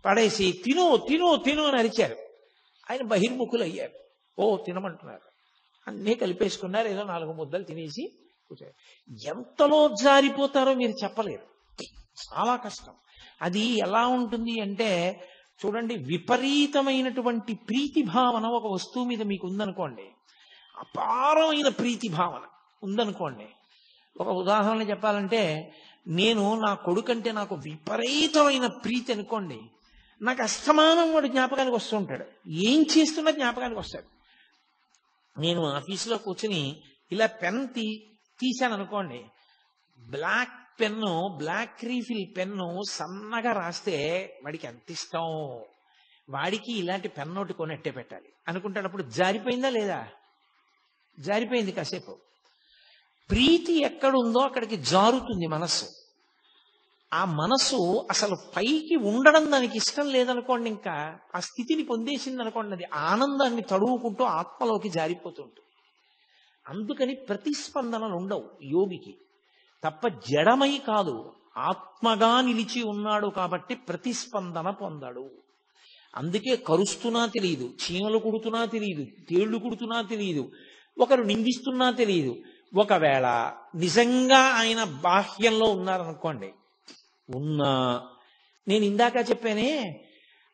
పడేసి తిను తిను తిను అని అరిచారు. ఆయన బహిర్ముఖులు అయ్యారు. ఓ తినమంటున్నారు. అన్నీ కలిపేసుకున్నారు. ఏదో 4 ముద్దలు తినేసి కూర్చోరు. ఎంతలో జారిపోతారో మీరు చెప్పలేరు. చాలా కష్టం. అది ఎలా ఉంటుంది అంటే చూడండి, విపరీతమైనటువంటి ప్రీతి భావన ఒక వస్తువు మీద మీకు ఉందనుకోండి, అపారమైన ప్రీతి భావన ఉందనుకోండి. ఒక ఉదాహరణ చెప్పాలంటే, నేను నా కొడుకంటే నాకు విపరీతమైన ప్రీతి అనుకోండి, నాకు అస్తమానం వాడు జ్ఞాపకానికి వస్తూ ఉంటాడు. ఏం చేస్తున్నా జ్ఞాపకానికి వస్తాడు. నేను ఆఫీసులో కూర్చుని ఇలా పెన్ తీశాను అనుకోండి, black pen, black refill pen సన్నగా రాస్తే వాడికి ఎంత ఇష్టం, వాడికి ఇలాంటి పెన్ను ఒకటి కొనెట్టే పెట్టాలి అనుకుంటాడు. అప్పుడు జారిపోయిందా లేదా? జారిపోయింది. కాసేపు ప్రీతి ఎక్కడుందో అక్కడికి జారుతుంది మనస్సు. ఆ మనస్సు అసలు పైకి ఉండడం దానికి ఇష్టం లేదనుకోండి, ఇంకా ఆ స్థితిని పొందేసింది అనుకోండి, అది ఆనందాన్ని తడువుకుంటూ ఆత్మలోకి జారిపోతుంటుంది. అందుకని ప్రతిస్పందనలు ఉండవు యోగికి. తప్ప జడమై కాదు, ఆత్మగా నిలిచి ఉన్నాడు కాబట్టి ప్రతిస్పందన పొందాడు. అందుకే కరుస్తున్నా తెలియదు, చీమలు కుడుతున్నా తెలియదు, తేళ్లు కుడుతున్నా తెలియదు, ఒకరు నిందిస్తున్నా తెలియదు. ఒకవేళ నిజంగా ఆయన బాహ్యంలో ఉన్నారనుకోండి, ఉన్నా నేను ఇందాక చెప్పానే,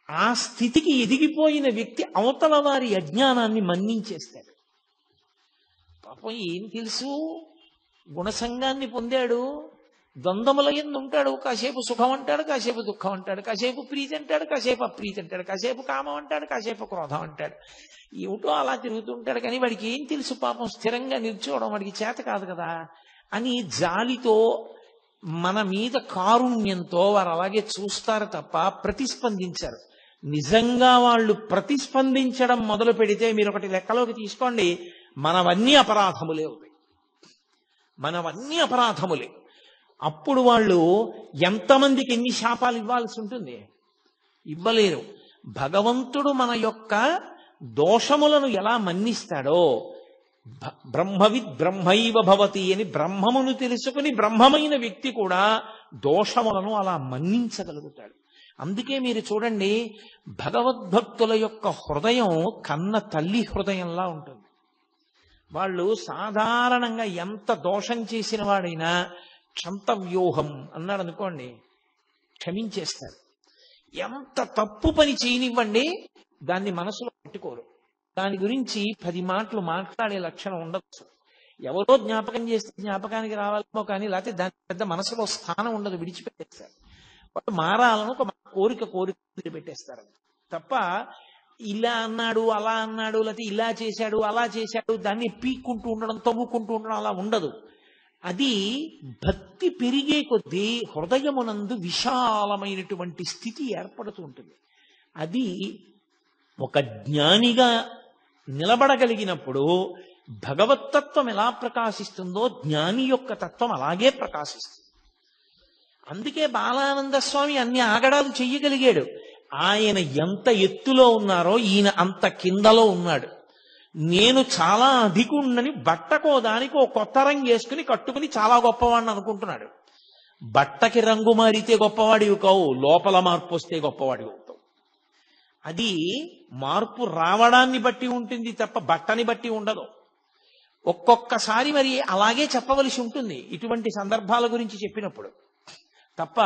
ఆ స్థితికి ఎదిగిపోయిన వ్యక్తి అవతల వారి అజ్ఞానాన్ని మన్నించేస్తాడు. పాపం ఏం తెలుసు, గుణసంగాన్ని పొందాడు, ద్వంద్వముల యందు ఉంటాడు. కాసేపు సుఖం అంటాడు, కాసేపు దుఃఖం అంటాడు, కాసేపు ప్రీతి అంటాడు, కాసేపు అప్రీతి అంటాడు, కాసేపు కామం అంటాడు, కాసేపు క్రోధం అంటాడు. ఏమిటో అలా తిరుగుతుంటాడు. కానీ వాడికి ఏం తెలుసు పాపం, స్థిరంగా నిల్చోవడం వాడికి చేత కాదు కదా అని జాలితో, మన మీద కారుణ్యంతో వారు అలాగే చూస్తారు తప్ప ప్రతిస్పందించారు. నిజంగా వాళ్ళు ప్రతిస్పందించడం మొదలు పెడితే మీరు ఒకటి లెక్కలోకి తీసుకోండి, మనవన్నీ అపరాధములే అవుతాయి. మనవన్నీ అపరాధములే. అప్పుడు వాళ్ళు ఎంతమందికి ఎన్ని శాపాలు ఇవ్వాల్సి ఉంటుంది? ఇవ్వలేరు. భగవంతుడు మన యొక్క దోషములను ఎలా మన్నిస్తాడో, బ్రహ్మవిద్ బ్రహ్మైవ భవతి అని బ్రహ్మమును తెలుసుకుని బ్రహ్మమైన వ్యక్తి కూడా దోషములను అలా మన్నించగలుగుతాడు. అందుకే మీరు చూడండి, భగవద్భక్తుల యొక్క హృదయం కన్న తల్లి హృదయంలా ఉంటుంది. వాళ్ళు సాధారణంగా ఎంత దోషం చేసిన వాడైనా క్షంతవ్యూహం అన్నాడు అనుకోండి, క్షమించేస్తారు. ఎంత తప్పు పని చేయనివ్వండి, దాన్ని మనసులో పెట్టుకోరు. దాని గురించి 10 మాటలు మాట్లాడే లక్షణం ఉండవచ్చు. ఎవరో జ్ఞాపకం చేస్తే జ్ఞాపకానికి రావాలేమో కానీ, లేకపోతే దాని పెద్ద మనసులో స్థానం ఉండదు, విడిచిపెట్టేస్తారు. వాళ్ళు మారాలను ఒక కోరిక పెట్టేస్తారు తప్ప, ఇలా అన్నాడు అలా అన్నాడు, లేకపోతే ఇలా చేశాడు అలా చేశాడు, దాన్ని పీక్కుంటూ ఉండడం, తవ్వుకుంటూ ఉండడం అలా ఉండదు. అది భక్తి పెరిగే కొద్దీ హృదయమునందు విశాలమైనటువంటి స్థితి ఏర్పడుతూ ఉంటుంది. అది ఒక జ్ఞానిగా నిలబడగలిగినప్పుడు భగవత్తత్వం ఎలా ప్రకాశిస్తుందో జ్ఞాని యొక్క తత్వం అలాగే ప్రకాశిస్తుంది. అందుకే బాలానంద స్వామి అన్ని ఆగడాలు చెయ్యగలిగాడు. ఆయన ఎంత ఎత్తులో ఉన్నారో ఈయన అంత కిందలో ఉన్నాడు. నేను చాలా అధికుణ్ణని బట్టకో దానికి ఓ కొత్త రంగు వేసుకుని కట్టుకుని చాలా గొప్పవాడిని అనుకుంటున్నాడు. బట్టకి రంగు మారితే గొప్పవాడివి కావు, లోపల మార్పు వస్తే గొప్పవాడివి అవుతావు. అది మార్పు రావడాన్ని బట్టి ఉంటుంది తప్ప బట్టని బట్టి ఉండదు. ఒక్కొక్కసారి మరి అలాగే చెప్పవలసి ఉంటుంది ఇటువంటి సందర్భాల గురించి చెప్పినప్పుడు తప్ప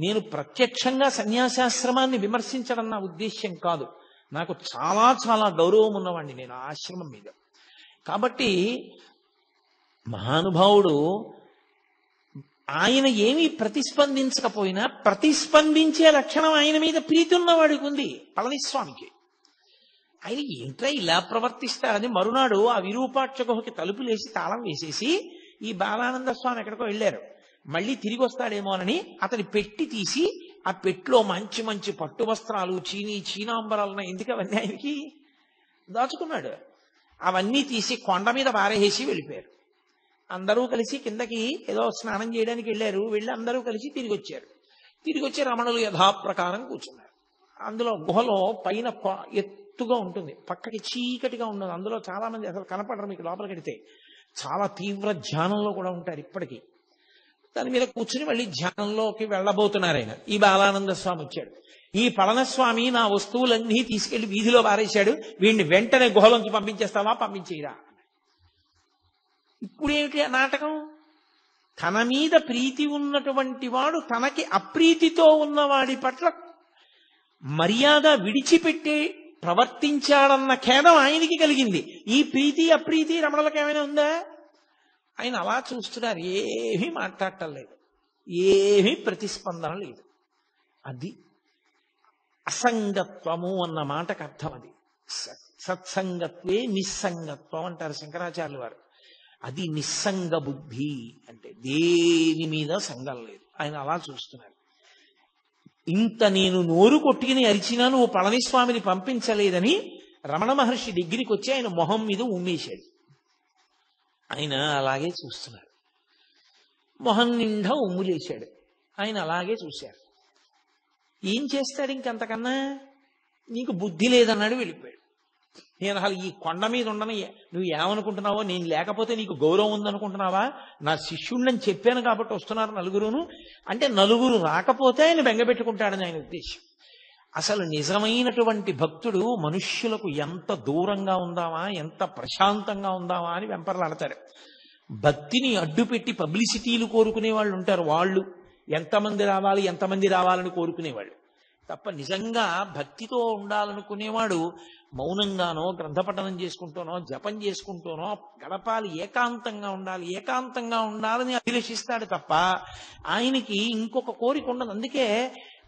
నేను ప్రత్యక్షంగా సన్యాసాశ్రమాన్ని విమర్శించడం నా ఉద్దేశ్యం కాదు. నాకు చాలా చాలా గౌరవం ఉన్నవాడిని నేను ఆ ఆశ్రమం మీద. కాబట్టి మహానుభావుడు ఆయన ఏమీ ప్రతిస్పందించకపోయినా ప్రతిస్పందించే లక్షణం ఆయన మీద ప్రీతి ఉన్నవాడికి ఉంది పళనిస్వామికి. ఆయన ఏంట్రా ఇలా ప్రవర్తిస్తారని మరునాడు ఆ విరూపాక్ష గుహకి తలుపులేసి తాళం వేసేసి ఈ బాలానంద స్వామి ఎక్కడికో వెళ్ళారు, మళ్ళీ తిరిగి వస్తాడేమోనని అతని పెట్టి తీసి ఆ పెట్టిలో మంచి మంచి పట్టు వస్త్రాలు చీనాంబరాలు ఎందుకు అవన్నీ ఆయనకి దాచుకున్నాడు. అవన్నీ తీసి కొండ మీద పారేసి వెళ్ళిపోయారు. అందరూ కలిసి కిందకి ఏదో స్నానం చేయడానికి వెళ్ళారు. వెళ్ళి అందరూ కలిసి తిరిగి వచ్చారు. తిరిగి వచ్చి రమణులు యథాప్రకారం కూర్చున్నారు. అందులో గుహలో పైన ఎత్తుగా ఉంటుంది, పక్కకి చీకటిగా ఉండదు. అందులో చాలా మంది అసలు కనపడరు మీకు లోపలికి వెడితే. చాలా తీవ్ర ధ్యానంలో కూడా ఉంటారు ఇప్పటికీ. దాని మీద కూర్చుని మళ్ళీ ధ్యానంలోకి వెళ్ళబోతున్నారు ఆయన. ఈ బాలానంద స్వామి వచ్చాడు. ఈ పళనిస్వామి నా వస్తువులన్నీ తీసుకెళ్లి వీధిలో పారేశాడు, వీడిని వెంటనే గుహలోంచి పంపించేస్తావా, పంపించేయరా. ఇప్పుడేమిటి నాటకం? తన మీద ప్రీతి ఉన్నటువంటి వాడు తనకి అప్రీతితో ఉన్నవాడి పట్ల మర్యాద విడిచిపెట్టి ప్రవర్తించాడన్న ఖేదం ఆయనకి కలిగింది. ఈ ప్రీతి అప్రీతి రమణులకు ఏమైనా ఉందా? ఆయన అలా చూస్తున్నారు, ఏమీ మాట్లాడటం లేదు, ఏమీ ప్రతిస్పందన లేదు. అది అసంగత్వము అన్న మాటకు అర్థం. అది సత్సంగత్వే నిస్సంగత్వం అంటారు శంకరాచార్యులు వారు. అది నిస్సంగ బుద్ధి అంటే దేని మీద సంగం లేదు. ఆయన అలా చూస్తున్నారు. ఇంత నేను నోరు కొట్టుకుని అరిచినా నువ్వు పళనిస్వామిని పంపించలేదని రమణ మహర్షి దగ్గరికి వచ్చి ఆయన మొహం మీద ఉమ్మేశాడు. ఆయన అలాగే చూస్తున్నారు. మొహం నిండా ఉమ్ములేశాడు. ఆయన అలాగే చూశారు. ఏం చేస్తాడు ఇంకంతకన్నా? నీకు బుద్ధి లేదన్నాడు, వెళ్ళిపోయాడు. నేను అసలు ఈ కొండ మీద ఉండను, నువ్వు ఏమనుకుంటున్నావో, నేను లేకపోతే నీకు గౌరవం ఉందనుకుంటున్నావా? నా శిష్యుణ్ణని చెప్పాను కాబట్టి వస్తున్నారు నలుగురును అంటే నలుగురు రాకపోతే ఆయన బెంగపెట్టుకుంటాడని ఆయన ఉద్దేశం. అసలు నిజమైనటువంటి భక్తుడు మనుష్యులకు ఎంత దూరంగా ఉందామా, ఎంత ప్రశాంతంగా ఉందామా అని వెంపర్లాడతారు. భక్తిని అడ్డుపెట్టి పబ్లిసిటీలు కోరుకునే వాళ్ళు ఉంటారు. వాళ్ళు ఎంతమంది రావాలని కోరుకునేవాళ్ళు తప్ప నిజంగా భక్తితో ఉండాలనుకునేవాడు మౌనంగానో గ్రంథపఠనం చేసుకుంటూనో జపం చేసుకుంటూనో గడపాలి, ఏకాంతంగా ఉండాలని అభిలషిస్తాడు తప్ప ఆయనకి ఇంకొక కోరిక ఉండదు. అందుకే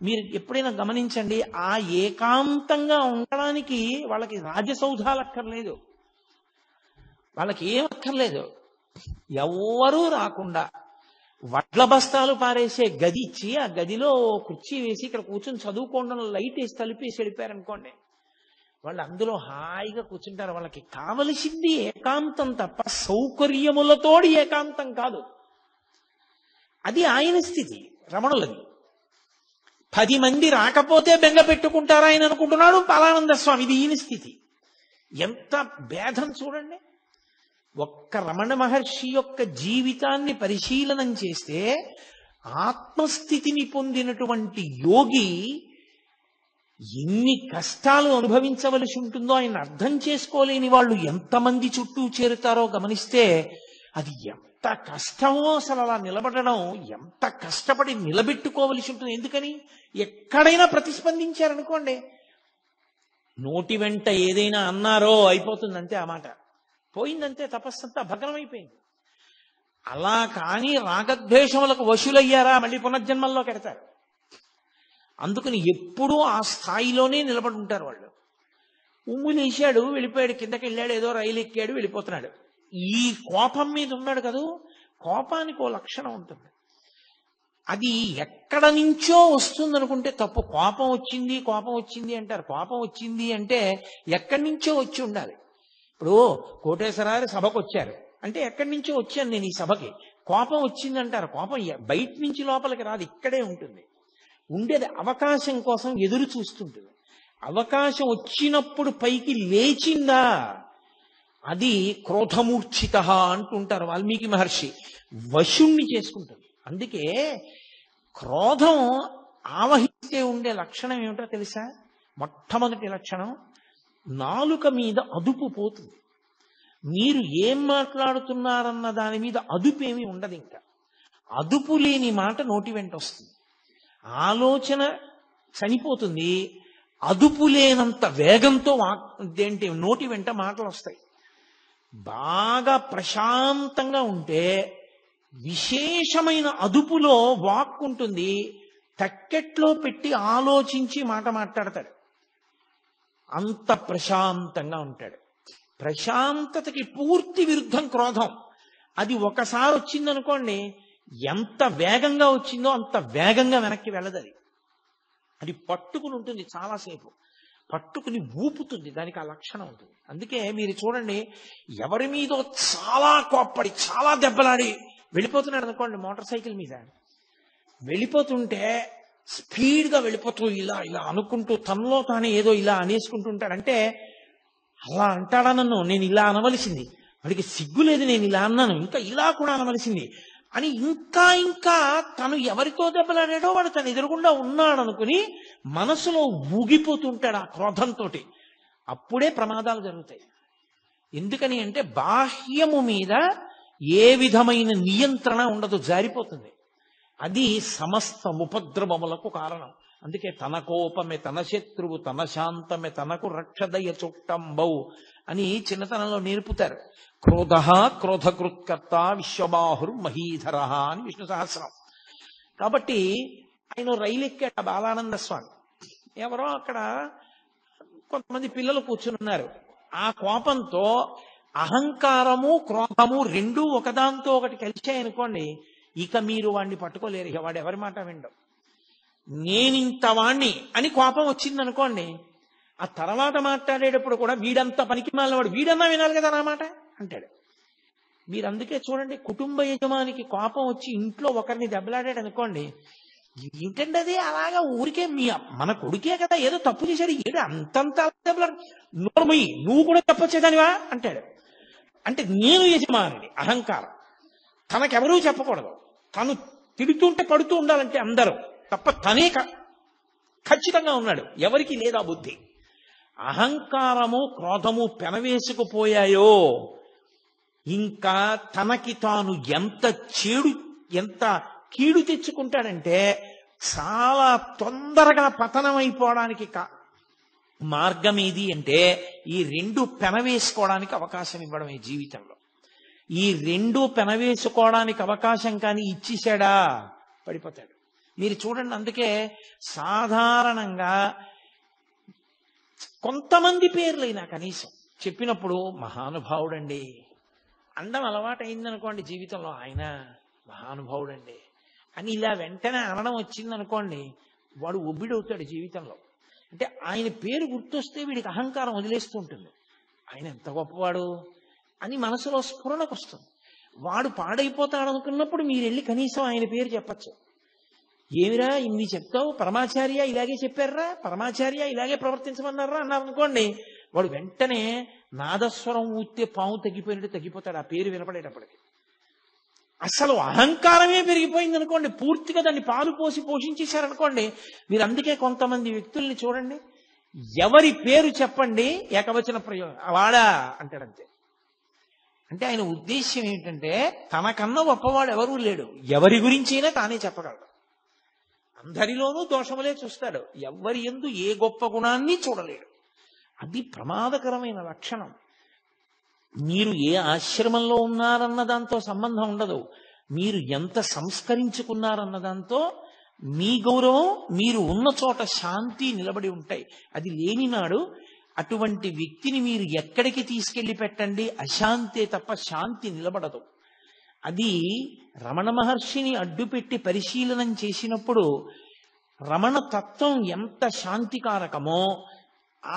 మీరు ఎప్పుడైనా గమనించండి, ఆ ఏకాంతంగా ఉండడానికి వాళ్ళకి రాజసౌధాలు అక్కర్లేదు, వాళ్ళకి ఏం అక్కర్లేదు. ఎవ్వరూ రాకుండా వడ్ల బస్తాలు పారేసే గది ఇచ్చి ఆ గదిలో కుర్చీ వేసి ఇక్కడ కూర్చొని చదువుకోవడం లైట్ వేసి తలిపేసి వెళ్ళిపోయారనుకోండి, వాళ్ళు అందులో హాయిగా కూర్చుంటారు. వాళ్ళకి కావలసింది ఏకాంతం తప్ప సౌకర్యములతోడి ఏకాంతం కాదు. అది ఆయన స్థితి, రమణులది. 10 మంది రాకపోతే బెంగ పెట్టుకుంటారా ఆయన అనుకుంటున్నాడు బాలానంద స్వామి. ఇది ఈయన స్థితి. ఎంత భేదం చూడండి. ఒక్క రమణ మహర్షి యొక్క జీవితాన్ని పరిశీలనం చేస్తే ఆత్మస్థితిని పొందినటువంటి యోగి ఎన్ని కష్టాలు అనుభవించవలసి ఉంటుందో ఆయన అర్థం చేసుకోలేని వాళ్ళు ఎంతమంది చుట్టూ చేరుతారో గమనిస్తే అది ఎంత కష్టమో. అసలు అలా నిలబడడం ఎంత కష్టపడి నిలబెట్టుకోవలసి ఉంటుంది. ఎందుకని? ఎక్కడైనా ప్రతిస్పందించారనుకోండి, నోటి వెంట ఏదైనా అన్నారో అయిపోతుందంతే, ఆ మాట పోయిందంతే, తపస్సంతా భగ్నమైపోయింది. అలా కానీ రాగద్వేషములకు వశులయ్యారా మళ్ళీ పునర్జన్మల్లోకి ఎడతారు. అందుకని ఎప్పుడూ ఆ స్థాయిలోనే నిలబడి ఉంటారు వాళ్ళు. ఉమ్ములేశాడు, వెళ్ళిపోయాడు, కిందకి వెళ్ళాడు, ఏదో రైలు ఎక్కాడు, వెళ్ళిపోతున్నాడు. ఈ కోపం మీద ఉన్నాడు కదూ, కోపానికి ఓ లక్షణం ఉంటుంది. అది ఎక్కడ నుంచో వస్తుంది అనుకుంటే తప్పు. కోపం వచ్చింది అంటారు. కోపం వచ్చింది అంటే ఎక్కడి నుంచో వచ్చి ఉండాలి. ఇప్పుడు కోటేశ్వరారు సభకు వచ్చారు అంటే ఎక్కడి నుంచో వచ్చాను నేను ఈ సభకి, కోపం వచ్చింది అంటారు. కోపం బయట నుంచి లోపలికి రాదు, ఇక్కడే ఉంటుంది. ఉండేది అవకాశం కోసం ఎదురు చూస్తుంటుంది. అవకాశం వచ్చినప్పుడు పైకి లేచిందా అది క్రోధమూర్ఛిత అంటుంటారు వాల్మీకి మహర్షి. వశుణ్ణి చేసుకుంటుంది. అందుకే క్రోధం ఆవహిస్తే ఉండే లక్షణం ఏమిటో తెలుసా? మొట్టమొదటి లక్షణం, నాలుక మీద అదుపు పోతుంది. మీరు ఏం మాట్లాడుతున్నారన్న దాని మీద అదుపు ఏమీ ఉండదు. ఇంకా అదుపు లేని మాట నోటి వెంట వస్తుంది. ఆలోచన చనిపోతుంది. అదుపు లేనంత వేగంతో ఏంటి నోటి వెంట మాటలు వస్తాయి. బాగా ప్రశాంతంగా ఉంటే విశేషమైన అదుపులో వాక్ ఉంటుంది. తక్కెట్లో పెట్టి ఆలోచించి మాట మాట్లాడతాడు. అంత ప్రశాంతంగా ఉంటాడు. ప్రశాంతతకి పూర్తి విరుద్ధం క్రోధం. అది ఒకసారి వచ్చిందనుకోండి, ఎంత వేగంగా వచ్చిందో అంత వేగంగా వెనక్కి వెళ్ళదు. అది పట్టుకుని ఉంటుంది, చాలాసేపు పట్టుకుని ఊపుతుంది. దానికి ఆ లక్షణం ఉంటుంది. అందుకే మీరు చూడండి, ఎవరి మీదో చాలా కోప్పడి చాలా దెబ్బలాడి వెళ్ళిపోతున్నాడు అనుకోండి, మోటార్ సైకిల్ మీద వెళ్ళిపోతుంటే స్పీడ్గా వెళ్ళిపోతూ ఇలా ఇలా అనుకుంటూ తనలో తానే ఏదో ఇలా అనేసుకుంటుంటాడు. అంటే అలా అంటాడా నన్ను, నేను ఇలా అనవలసింది, వాడికి సిగ్గు లేదు, నేను ఇలా అన్నాను, ఇంకా ఇలా కూడా అనవలసింది అని ఇంకా ఇంకా తను ఎవరితో దెబ్బలాడాడో వాడు తను ఎదురుగుండా ఉన్నాడు అనుకుని మనసులో ఊగిపోతుంటాడు ఆ క్రోధంతో. అప్పుడే ప్రమాదాలు జరుగుతాయి. ఎందుకని అంటే బాహ్యము మీద ఏ విధమైన నియంత్రణ ఉండదు, జారిపోతుంది. అది సమస్త ఉపద్రవములకు కారణం. అందుకే తన కోపమే తన శత్రువు, తన శాంతమే తనకు రక్షదయ చుట్టంబౌ అని చిన్నతనంలో నేర్పుతారు. క్రోధ క్రోధకృత్కర్త విశ్వబాహుర్ మహీధర అని విష్ణు సహస్రం. కాబట్టి ఆయన రైలు ఎక్కాడు బాలానంద స్వామి. ఎవరో అక్కడ కొంతమంది పిల్లలు కూర్చుని ఉన్నారు. ఆ కోపంతో అహంకారము క్రోధము రెండూ ఒకదాంతో ఒకటి కలిశాయనుకోండి, ఇక మీరు వాడిని పట్టుకోలేరు. ఇక వాడు ఎవరి మాట వినడం. నేనింత వాణ్ణి అని కోపం వచ్చిందనుకోండి, ఆ తర్వాత మాట్లాడేటప్పుడు కూడా వీడంతా పనికి మాలినవాడు, వీడన్నా వినాలి కదా నా మాట అంటాడు. మీరు అందుకే చూడండి, కుటుంబ యజమానికి కోపం వచ్చి ఇంట్లో ఒకరిని దెబ్బలాడాడు అనుకోండి, ఏంటండి అది అలాగా ఊరికే మన కొడుకే కదా ఏదో తప్పు చేశాడు, ఏడు అంతంత దెబ్బలాడు, నోర్మయ్యి నువ్వు కూడా తప్పొచ్చేదానివా అంటాడు. అంటే నేను యజమానిని, అహంకారం. తనకెవరూ చెప్పకూడదు, తను తిడుతుంటే పడుతూ ఉండాలంటే అందరూ తప్ప తనే ఖచ్చితంగా ఉన్నాడు, ఎవరికి లేదా బుద్ధి. అహంకారము క్రోధము పెనవేసుకుపోయాయో ఇంకా తనకి తాను ఎంత కీడు తెచ్చుకుంటాడంటే చాలా తొందరగా పతనమైపోవడానికి మార్గం ఏది అంటే ఈ రెండు పెనవేసుకోవడానికి అవకాశం ఇవ్వడమే జీవితంలో. ఈ రెండు పెనవేసుకోవడానికి అవకాశం కానీ ఇచ్చేశాడా పడిపోతాడు. మీరు చూడండి, అందుకే సాధారణంగా కొంతమంది పేర్లైనా కనీసం చెప్పినప్పుడు మహానుభావుడండి అండం అలవాటైందనుకోండి జీవితంలో, ఆయన మహానుభావుడండి అని ఇలా వెంటనే అనడం వచ్చిందనుకోండి, వాడు ఒబ్బిడవుతాడు జీవితంలో. అంటే ఆయన పేరు గుర్తొస్తే వీడికి అహంకారం వదిలేస్తూ ఉంటుంది. ఆయన ఎంత గొప్పవాడు అని మనసులో స్ఫురణకు వస్తుంది. వాడు పాడైపోతాడు అనుకున్నప్పుడు మీరు వెళ్ళి కనీసం ఆయన పేరు చెప్పచ్చు. ఏమిరా ఇన్ని చెప్తావు, పరమాచార్య ఇలాగే చెప్పారా, పరమాచార్య ఇలాగే ప్రవర్తించమన్నారా అన్నారు అనుకోండి, వాడు వెంటనే నాదస్వరం ఊస్తే పాము తగ్గిపోయినట్టు తగ్గిపోతాడు ఆ పేరు వినపడేటప్పటికి. అసలు అహంకారమే పెరిగిపోయింది అనుకోండి, పూర్తిగా దాన్ని పాలు పోసి పోషించేశారనుకోండి. మీరు అందుకే కొంతమంది వ్యక్తుల్ని చూడండి, ఎవరి పేరు చెప్పండి ఏకవచన ప్రయోగం వాడా అంటాడంతే. అంటే ఆయన ఉద్దేశ్యం ఏంటంటే తనకన్నా గొప్పవాడు ఎవరూ లేడు, ఎవరి గురించైనా తానే చెప్పగలడు. అందరిలోనూ దోషములే చూస్తాడు, ఎవరి యందు ఏ గొప్ప గుణాన్ని చూడలేడు. అది ప్రమాదకరమైన లక్షణం. మీరు ఏ ఆశ్రమంలో ఉన్నారన్న దాంతో సంబంధం ఉండదు, మీరు ఎంత సంస్కరించుకున్నారన్న దాంతో మీ గౌరవం, మీరు ఉన్న చోట శాంతి నిలబడి ఉంటాయి. అది లేనినాడు అటువంటి వ్యక్తిని మీరు ఎక్కడికి తీసుకెళ్లి పెట్టండి, అశాంతే తప్ప శాంతి నిలబడదు. అది రమణ మహర్షిని అడ్డుపెట్టి పరిశీలనం చేసినప్పుడు రమణ తత్వం ఎంత శాంతికారకమో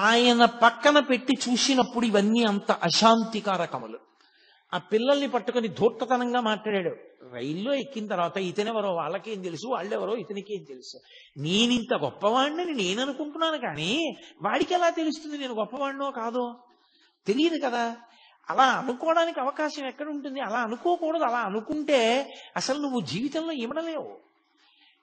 ఆయన పక్కన పెట్టి చూసినప్పుడు ఇవన్నీ అంత అశాంతికారకములు. ఆ పిల్లల్ని పట్టుకొని ధూర్తతనంగా మాట్లాడాడు. రైల్లో ఎక్కిన తర్వాత ఇతనెవరో వాళ్ళకేం తెలుసు, వాళ్ళెవరో ఇతనికేం తెలుసు, నేనింత గొప్పవాడిని నేను అనుకుంటున్నాను కానీ వాడికి ఎలా తెలుస్తుంది నేను గొప్పవాడినో కాదో, తెలియదు కదా. అలా అనుకోవడానికి అవకాశం ఎక్కడ ఉంటుంది? అలా అనుకోకూడదు. అలా అనుకుంటే అసలు నువ్వు జీవితంలో ఇవ్వడలేవు.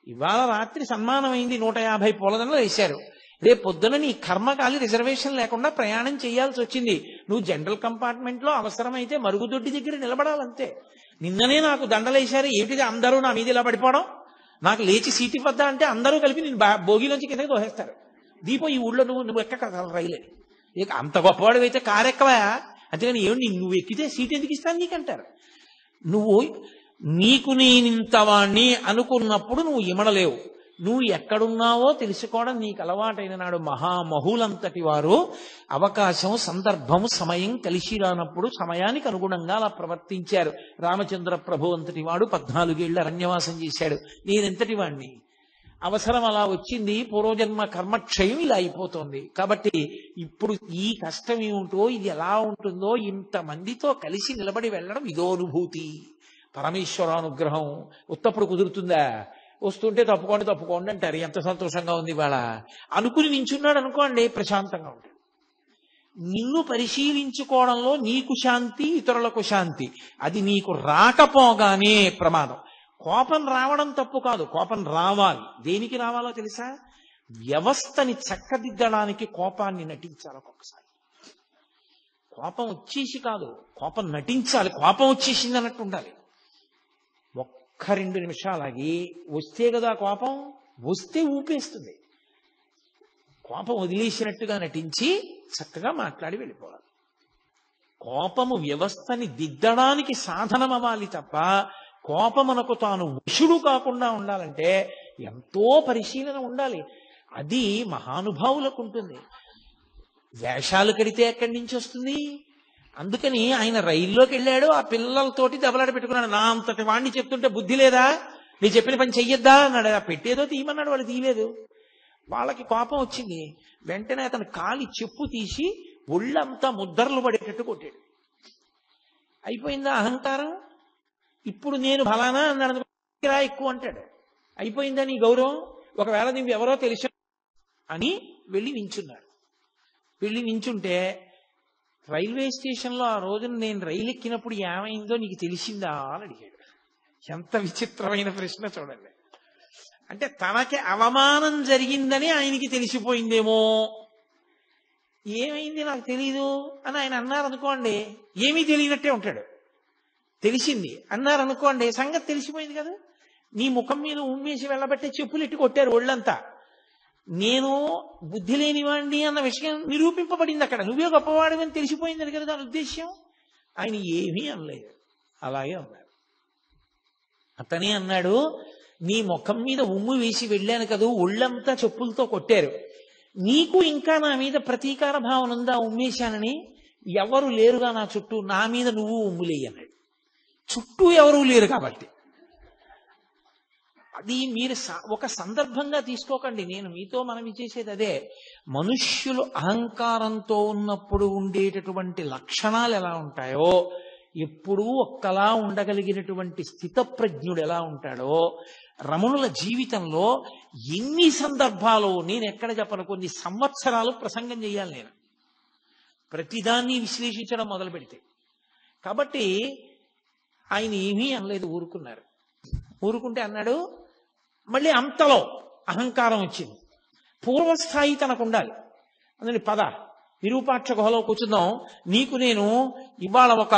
ఇవాళ రాత్రి సన్మానం అయింది, 150 పూలదండలు వేశారు. రేపు పొద్దున నీ కర్మకాలి రిజర్వేషన్ లేకుండా ప్రయాణం చేయాల్సి వచ్చింది. నువ్వు జనరల్ కంపార్ట్మెంట్ లో అవసరమైతే మరుగుదొడ్డి దగ్గర నిలబడాలంతే. నిన్ననే నాకు దండలేశారు, ఏమిటిది అందరూ నా మీద ఇలా పడిపోవడం, నాకు లేచి సీటు ఇవ్వద్దా అంటే అందరూ కలిపి నేను భోగిలోంచి కిందకి దోహేస్తారు. దీపం ఈ ఊళ్ళో నువ్వు ఎక్క రైలే, ఇక అంత గొప్పవాడు అయితే కారు ఎక్కవా, అంతేగాని ఏమిటి నువ్వు ఎక్కితే సీట్ ఎందుకు ఇస్తాను నీకంటారు. నువ్వు నీకు నేనింతవాణ్ణి అనుకున్నప్పుడు నువ్వు ఇమడలేవు. నువ్వు ఎక్కడున్నావో తెలుసుకోవడం నీకు అలవాటైన నాడు మహామహులంతటి వారు అవకాశం, సందర్భము, సమయం కలిసి రానప్పుడు సమయానికి అనుగుణంగా అలా ప్రవర్తించారు. రామచంద్ర ప్రభు అంతటి వాడు 14 ఏళ్ళు అరణ్యవాసం చేశాడు. నేనెంతటి వాణ్ణి? అవసరం అలా వచ్చింది, పూర్వజన్మ కర్మక్షయం ఇలా అయిపోతుంది. కాబట్టి ఇప్పుడు ఈ కష్టం ఏమిటో, ఇది ఎలా ఉంటుందో, ఇంతమందితో కలిసి నిలబడి వెళ్ళడం ఇదో అనుభూతి. పరమేశ్వరానుగ్రహం ఉత్తప్పుడు కుదురుతుందా? వస్తుంటే తప్పుకోండి అంటారు. ఎంత సంతోషంగా ఉంది ఇవాళ అనుకుని నించున్నాడు అనుకోండి, ప్రశాంతంగా ఉంటుంది. నిన్ను పరిశీలించుకోవడంలో నీకు శాంతి, ఇతరులకు శాంతి. అది నీకు రాకపోగానే ప్రమాదం. కోపం రావడం తప్పు కాదు, కోపం రావాలి. దేనికి రావాలో తెలుసా? వ్యవస్థని చక్కదిద్దడానికి కోపాన్ని నటించాలి. ఒక్కొక్కసారి కోపం వచ్చేసి కాదు, కోపం నటించాలి. కోపం వచ్చేసింది అన్నట్టు ఉండాలి. 1-2 నిమిషాలకి వస్తే కదా కోపం, వస్తే ఊపేస్తుంది. కోపం వదిలేసినట్టుగా నటించి చక్కగా మాట్లాడి వెళ్ళిపోవాలి. కోపము వ్యవస్థని దిద్దడానికి సాధనం అవ్వాలి తప్ప కోపమునకు తాను వశుడు కాకుండా ఉండాలంటే ఎంతో పరిశీలన ఉండాలి. అది మహానుభావులకు ఉంటుంది. వేషాలు కడితే ఎక్కడి నుంచి వస్తుంది? అందుకని ఆయన రైల్లోకి వెళ్ళాడు, ఆ పిల్లలతోటి దెబ్బలాట పెట్టుకున్నాడు. నా అంతటి వాడిని చెప్తుంటే బుద్ధి లేదా, నీ చెప్పిన పని చెయ్యొద్దా అన్నాడు. ఆ పెట్టేదో తీయమన్నాడు, వాళ్ళు తీయలేదు. వాళ్ళకి కోపం వచ్చింది. వెంటనే అతను కాలి చెప్పు తీసి ఒళ్ళంతా ముద్దర్లు పడేటట్టు కొట్టాడు. అయిపోయిందా అహంకారం? ఇప్పుడు నేను ఫలానా అన్నాడు, ఎక్కువ అంటాడు. అయిపోయిందా నీ గౌరవం? ఒకవేళ నువ్వు ఎవరో తెలుసు అని వెళ్ళి నించున్నాడు. వెళ్ళి నించుంటే రైల్వే స్టేషన్లో ఆ రోజున నేను రైలు ఎక్కినప్పుడు ఏమైందో నీకు తెలిసిందా అని అడిగాడు. ఎంత విచిత్రమైన ప్రశ్న చూడండి. అంటే తనకి అవమానం జరిగిందని ఆయనకి తెలిసిపోయిందేమో. ఏమైంది నాకు తెలీదు అని ఆయన అన్నారనుకోండి, ఏమీ తెలియనట్టే ఉంటాడు. తెలిసింది అన్నారనుకోండి, సంగతి తెలిసిపోయింది కదా. నీ ముఖం మీద ఉమ్మేసి వెళ్ళబట్టే చెప్పులు ఎట్టి కొట్టారు ఒళ్ళంతా. నేను బుద్ధి లేనివాడిని అన్న విషయం నిరూపింపబడింది అక్కడ. నువ్వే గొప్పవాడివని తెలిసిపోయింది కదా దాని ఉద్దేశ్యం. ఆయన ఏమీ అనలేదు, అలాగే అన్నారు. అతనే అన్నాడు, నీ ముఖం మీద ఉమ్ము వేసి వెళ్ళాను కదా, ఒళ్ళంతా చెప్పులతో కొట్టారు. నీకు ఇంకా నా మీద ప్రతీకార భావన ఉందా ఉమ్మేశానని? ఎవరు లేరుగా నా చుట్టూ, నా మీద నువ్వు ఉమ్ములేయి అన్నాడు. చుట్టూ ఎవరూ లేరు కాబట్టి. అది మీరు ఒక సందర్భంగా తీసుకోకండి. నేను మీతో మనవి చేసేది అదే. మనుష్యులు అహంకారంతో ఉన్నప్పుడు ఉండేటటువంటి లక్షణాలు ఎలా ఉంటాయో, ఎప్పుడూ ఒక్కలా ఉండగలిగినటువంటి స్థితప్రజ్ఞుడు ఎలా ఉంటాడో, రమణుల జీవితంలో ఎన్ని సందర్భాలు, నేను ఎక్కడ చెప్పను, కొన్ని సంవత్సరాలు ప్రసంగం చేయాలి నేను ప్రతిదాన్ని విశ్లేషించడం మొదలు పెడితే. కాబట్టి ఆయన ఏమీ అనలేదు, ఊరుకున్నారు. ఊరుకుంటే అన్నాడు, మళ్ళీ అంతలో అహంకారం వచ్చింది. పూర్వస్థాయి తనకు ఉండాలి. అందుకని పద విరూపాక్ష గుహలో కూర్చుందాం, నీకు నేను ఇవాళ ఒక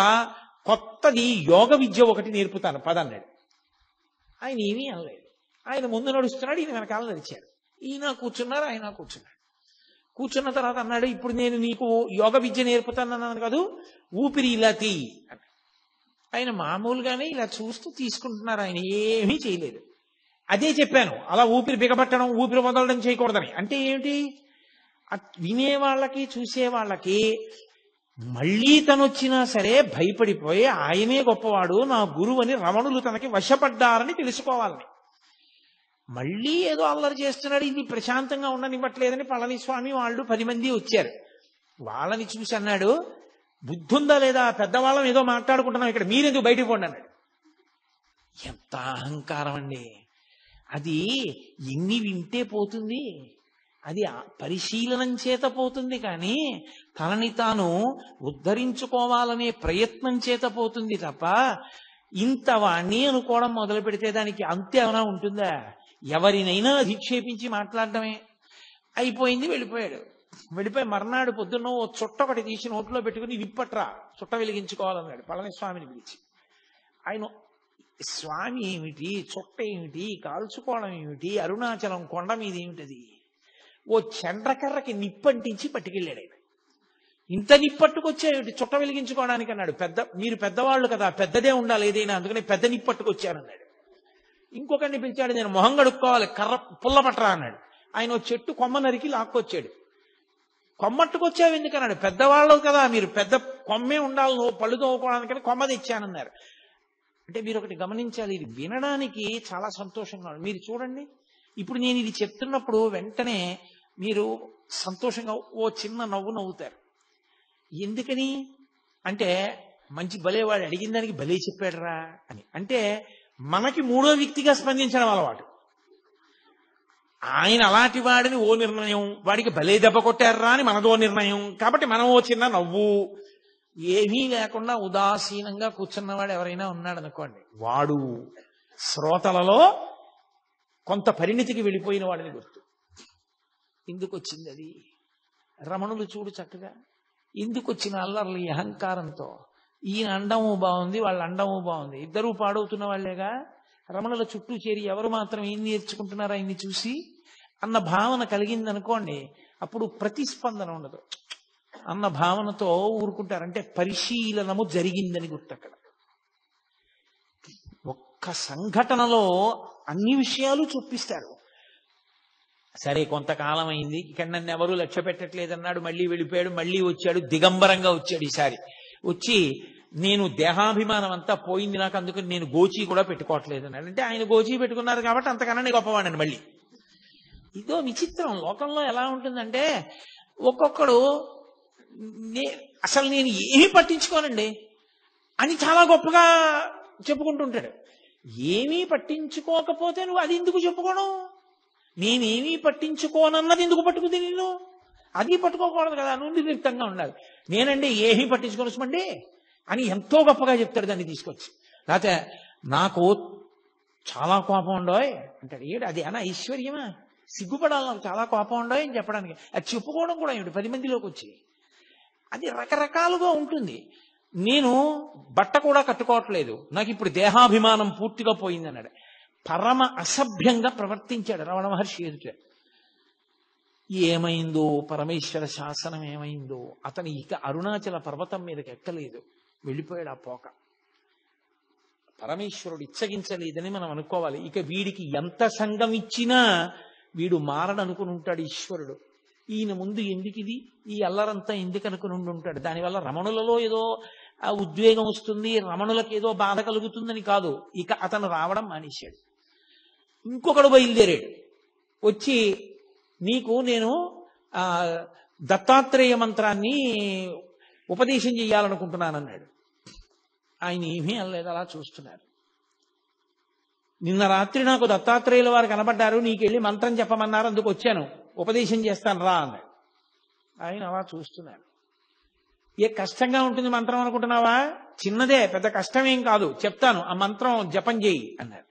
కొత్తది యోగ విద్య ఒకటి నేర్పుతాను పద అన్నాడు. ఆయన ఏమీ అనలేదు. ఆయన ముందు నడుస్తున్నాడు, ఈయన వెనకాల నడిచాడు. ఈయన కూర్చున్నారు, ఆయన కూర్చున్నాడు. కూర్చున్న తర్వాత అన్నాడు, ఇప్పుడు నేను నీకు యోగ విద్య నేర్పుతానన్నాను కాదు, ఊపిరి ఇలా తీ అన్నాడు. ఆయన మామూలుగానే ఇలా చూస్తూ తీసుకుంటున్నారు, ఆయన ఏమీ చేయలేదు. అదే చెప్పాను, అలా ఊపిరి బిగబట్టడం, ఊపిరి వదలడం చేయకూడదని. అంటే ఏమిటి? వినేవాళ్ళకి చూసేవాళ్ళకి మళ్ళీ తనొచ్చినా సరే భయపడిపోయి ఆయనే గొప్పవాడు, నా గురువు అని రమణులు తనకి వశపడ్డారని తెలుసుకోవాలని. మళ్ళీ ఏదో అల్లరి చేస్తున్నాడు, ఇది ప్రశాంతంగా ఉండనివ్వట్లేదని పళనిస్వామి వాళ్ళు 10 మంది వచ్చారు. వాళ్ళని చూసి అన్నాడు, బుద్ధుందా లేదా, పెద్దవాళ్ళం ఏదో మాట్లాడుకుంటున్నాం ఇక్కడ, మీరెందుకు బయటకు పోండి అన్నాడు. ఎంత అహంకారం అండి అది! ఎన్ని వింటే పోతుంది? అది పరిశీలనం చేత పోతుంది కానీ తనని తాను ఉద్ధరించుకోవాలనే ప్రయత్నం చేత పోతుంది తప్ప ఇంత వాణ్ణి అనుకోవడం మొదలు పెడితే దానికి అంతే ఏమైనా ఉంటుందా? ఎవరినైనా అధిక్షేపించి మాట్లాడటమే. అయిపోయింది, వెళ్ళిపోయాడు. వెళ్ళిపోయి మర్నాడు పొద్దున్న ఓ చుట్ట ఒకటి తీసి నోట్లో పెట్టుకుని విప్పట్రా చుట్ట వెలిగించుకోవాలన్నాడు పళనిస్వామిని పిలిచి. ఆయన స్వామి ఏమిటి, చుట్ట ఏమిటి, కాల్చుకోవడం ఏమిటి, అరుణాచలం కొండ మీద ఏమిటది? ఓ చండ్రకర్రకి నిప్పంటించి పట్టుకెళ్ళాడు ఆయన. ఇంత నిప్పట్టుకొచ్చేమిటి చుట్ట వెలిగించుకోవడానికి అన్నాడు. మీరు పెద్దవాళ్ళు కదా, పెద్దదే ఉండాలి ఏదైనా, అందుకని పెద్ద నిప్పట్టుకొచ్చానన్నాడు. ఇంకొకరిని పిలిచాడు, నేను మొహం కడుక్కోవాలి, కర్ర పుల్ల పట్టరా అన్నాడు. ఆయన ఓ చెట్టు కొమ్మ నరికి లాక్కొచ్చాడు. కొమ్మట్టుకొచ్చావు ఎందుకన్నాడు. పెద్దవాళ్ళు కదా మీరు, పెద్ద కొమ్మే ఉండాలి నువ్వు పళ్ళు తోముకోవడానికని కొమ్మ తెచ్చానన్నారు. అంటే మీరు ఒకటి గమనించాలి, ఇది వినడానికి చాలా సంతోషంగా ఉంది. మీరు చూడండి, ఇప్పుడు నేను ఇది చెప్తున్నప్పుడు వెంటనే మీరు సంతోషంగా ఓ చిన్న నవ్వు నవ్వుతారు. ఎందుకని అంటే మంచి భలేవాడు అడిగిన దానికి భలే చెప్పాడురా అని. అంటే మనకి మూడో వ్యక్తిగా స్పందించడం అలవాటు. ఆయన అలాంటి వాడిని ఓ నిర్ణయం, వాడికి భలే దెబ్బ కొట్టారా అని మనదో నిర్ణయం. కాబట్టి మనం ఓ చిన్న నవ్వు, ఏమీ లేకుండా ఉదాసీనంగా కూర్చున్నవాడు ఎవరైనా ఉన్నాడు అనుకోండి, వాడు శ్రోతలలో కొంత పరిణితికి వెళ్ళిపోయిన వాడిని గుర్తు. ఎందుకు వచ్చింది అది? రమణులు చూడు చక్కగా ఎందుకు వచ్చిన అల్లర్లు ఈ అహంకారంతో. ఈయన అండము బాగుంది, వాళ్ళ అండము బాగుంది, ఇద్దరూ పాడవుతున్న వాళ్లేగా. రమణుల చుట్టూ చేరి ఎవరు మాత్రం ఏం నేర్చుకుంటున్నారో ఆయన్ని చూసి అన్న భావన కలిగింది అనుకోండి, అప్పుడు ప్రతిస్పందన ఉండదు. అన్న భావనతో ఊరుకుంటారంటే పరిశీలనము జరిగిందని గుర్తు. అక్కడ ఒక్క సంఘటనలో అన్ని విషయాలు చూపిస్తారు. సరే కొంతకాలం అయింది, ఇక్కడ నన్ను ఎవరూ లక్ష్య పెట్టట్లేదన్నాడు, మళ్ళీ వెళ్ళిపోయాడు, మళ్ళీ వచ్చాడు, దిగంబరంగా వచ్చాడు. ఈసారి వచ్చి నేను దేహాభిమానం అంతా పోయింది నాకు, అందుకని నేను గోచీ కూడా పెట్టుకోవట్లేదు అన్నాడు. అంటే ఆయన గోచీ పెట్టుకున్నారు కాబట్టి అంతకన్నా గొప్పవాడని మళ్ళీ. ఇదో విచిత్రం లోకంలో ఎలా ఉంటుందంటే, ఒక్కొక్కడు అసలు నేను ఏమీ పట్టించుకోనండి అని చాలా గొప్పగా చెప్పుకుంటుంటాడు. ఏమీ పట్టించుకోకపోతే నువ్వు అది ఎందుకు చెప్పుకోను? నేనేమీ పట్టించుకోనన్నది ఎందుకు పట్టుకుంది నేను? అది పట్టుకోకూడదు కదా, నువ్వు నిర్లిప్తంగా ఉండాలి. నేనండి ఏమీ పట్టించుకోనమండి అని ఎంతో గొప్పగా చెప్తాడు దాన్ని తీసుకొచ్చి. లేకపోతే నాకు చాలా కోపం ఉండోయ్ అంటాడు. ఏడు అది అనా ఐశ్వర్యమా? సిగ్గుపడాలి నాకు చాలా కోపం ఉండోయ్ అని చెప్పడానికి. అది చెప్పుకోవడం కూడా ఏమిటి 10 మందిలోకి వచ్చి. అది రకరకాలుగా ఉంటుంది. నేను బట్ట కూడా కట్టుకోవట్లేదు, నాకు ఇప్పుడు దేహాభిమానం పూర్తిగా పోయింది అన్నాడు. పరమ అసభ్యంగా ప్రవర్తించాడు రమణ మహర్షి ఎదుట. ఏమైందో పరమేశ్వర శాసనం ఏమైందో, అతను ఇక అరుణాచల పర్వతం మీదకి ఎక్కలేదు, వెళ్ళిపోయాడు ఆ పోక. పరమేశ్వరుడు ఇచ్చగించలేదని మనం అనుకోవాలి. ఇక వీడికి ఎంత సంఘం ఇచ్చినా వీడు మారడనుకుని ఉంటాడు ఈశ్వరుడు. ఈయన ముందు ఎందుకు ఇది, ఈ అల్లరంతా ఎందుకు అనుకుని ఉంటాడు. దానివల్ల రమణులలో ఏదో ఉద్వేగం వస్తుంది, రమణులకు ఏదో బాధ కలుగుతుందని కాదు, ఇక అతను రావడం మానేశాడు. ఇంకొకడు బయలుదేరాడు, వచ్చి నీకు నేను దత్తాత్రేయ మంత్రాన్ని ఉపదేశం చెయ్యాలనుకుంటున్నానన్నాడు. ఆయన ఏమీ అనలేదు, అలా చూస్తున్నారు. నిన్న రాత్రి నాకు దత్తాత్రేయుల వారు కనబడ్డారు, నీకెళ్ళి మంత్రం చెప్పమన్నారు, అందుకు వచ్చాను, ఉపదేశం చేస్తాను రా అన్నాడు. ఆయన అలా చూస్తున్నారు. ఏ కష్టంగా ఉంటుంది మంత్రం అనుకుంటున్నావా? చిన్నదే, పెద్ద కష్టమేం కాదు, చెప్తాను, ఆ మంత్రం జపం చేయి అన్నారు.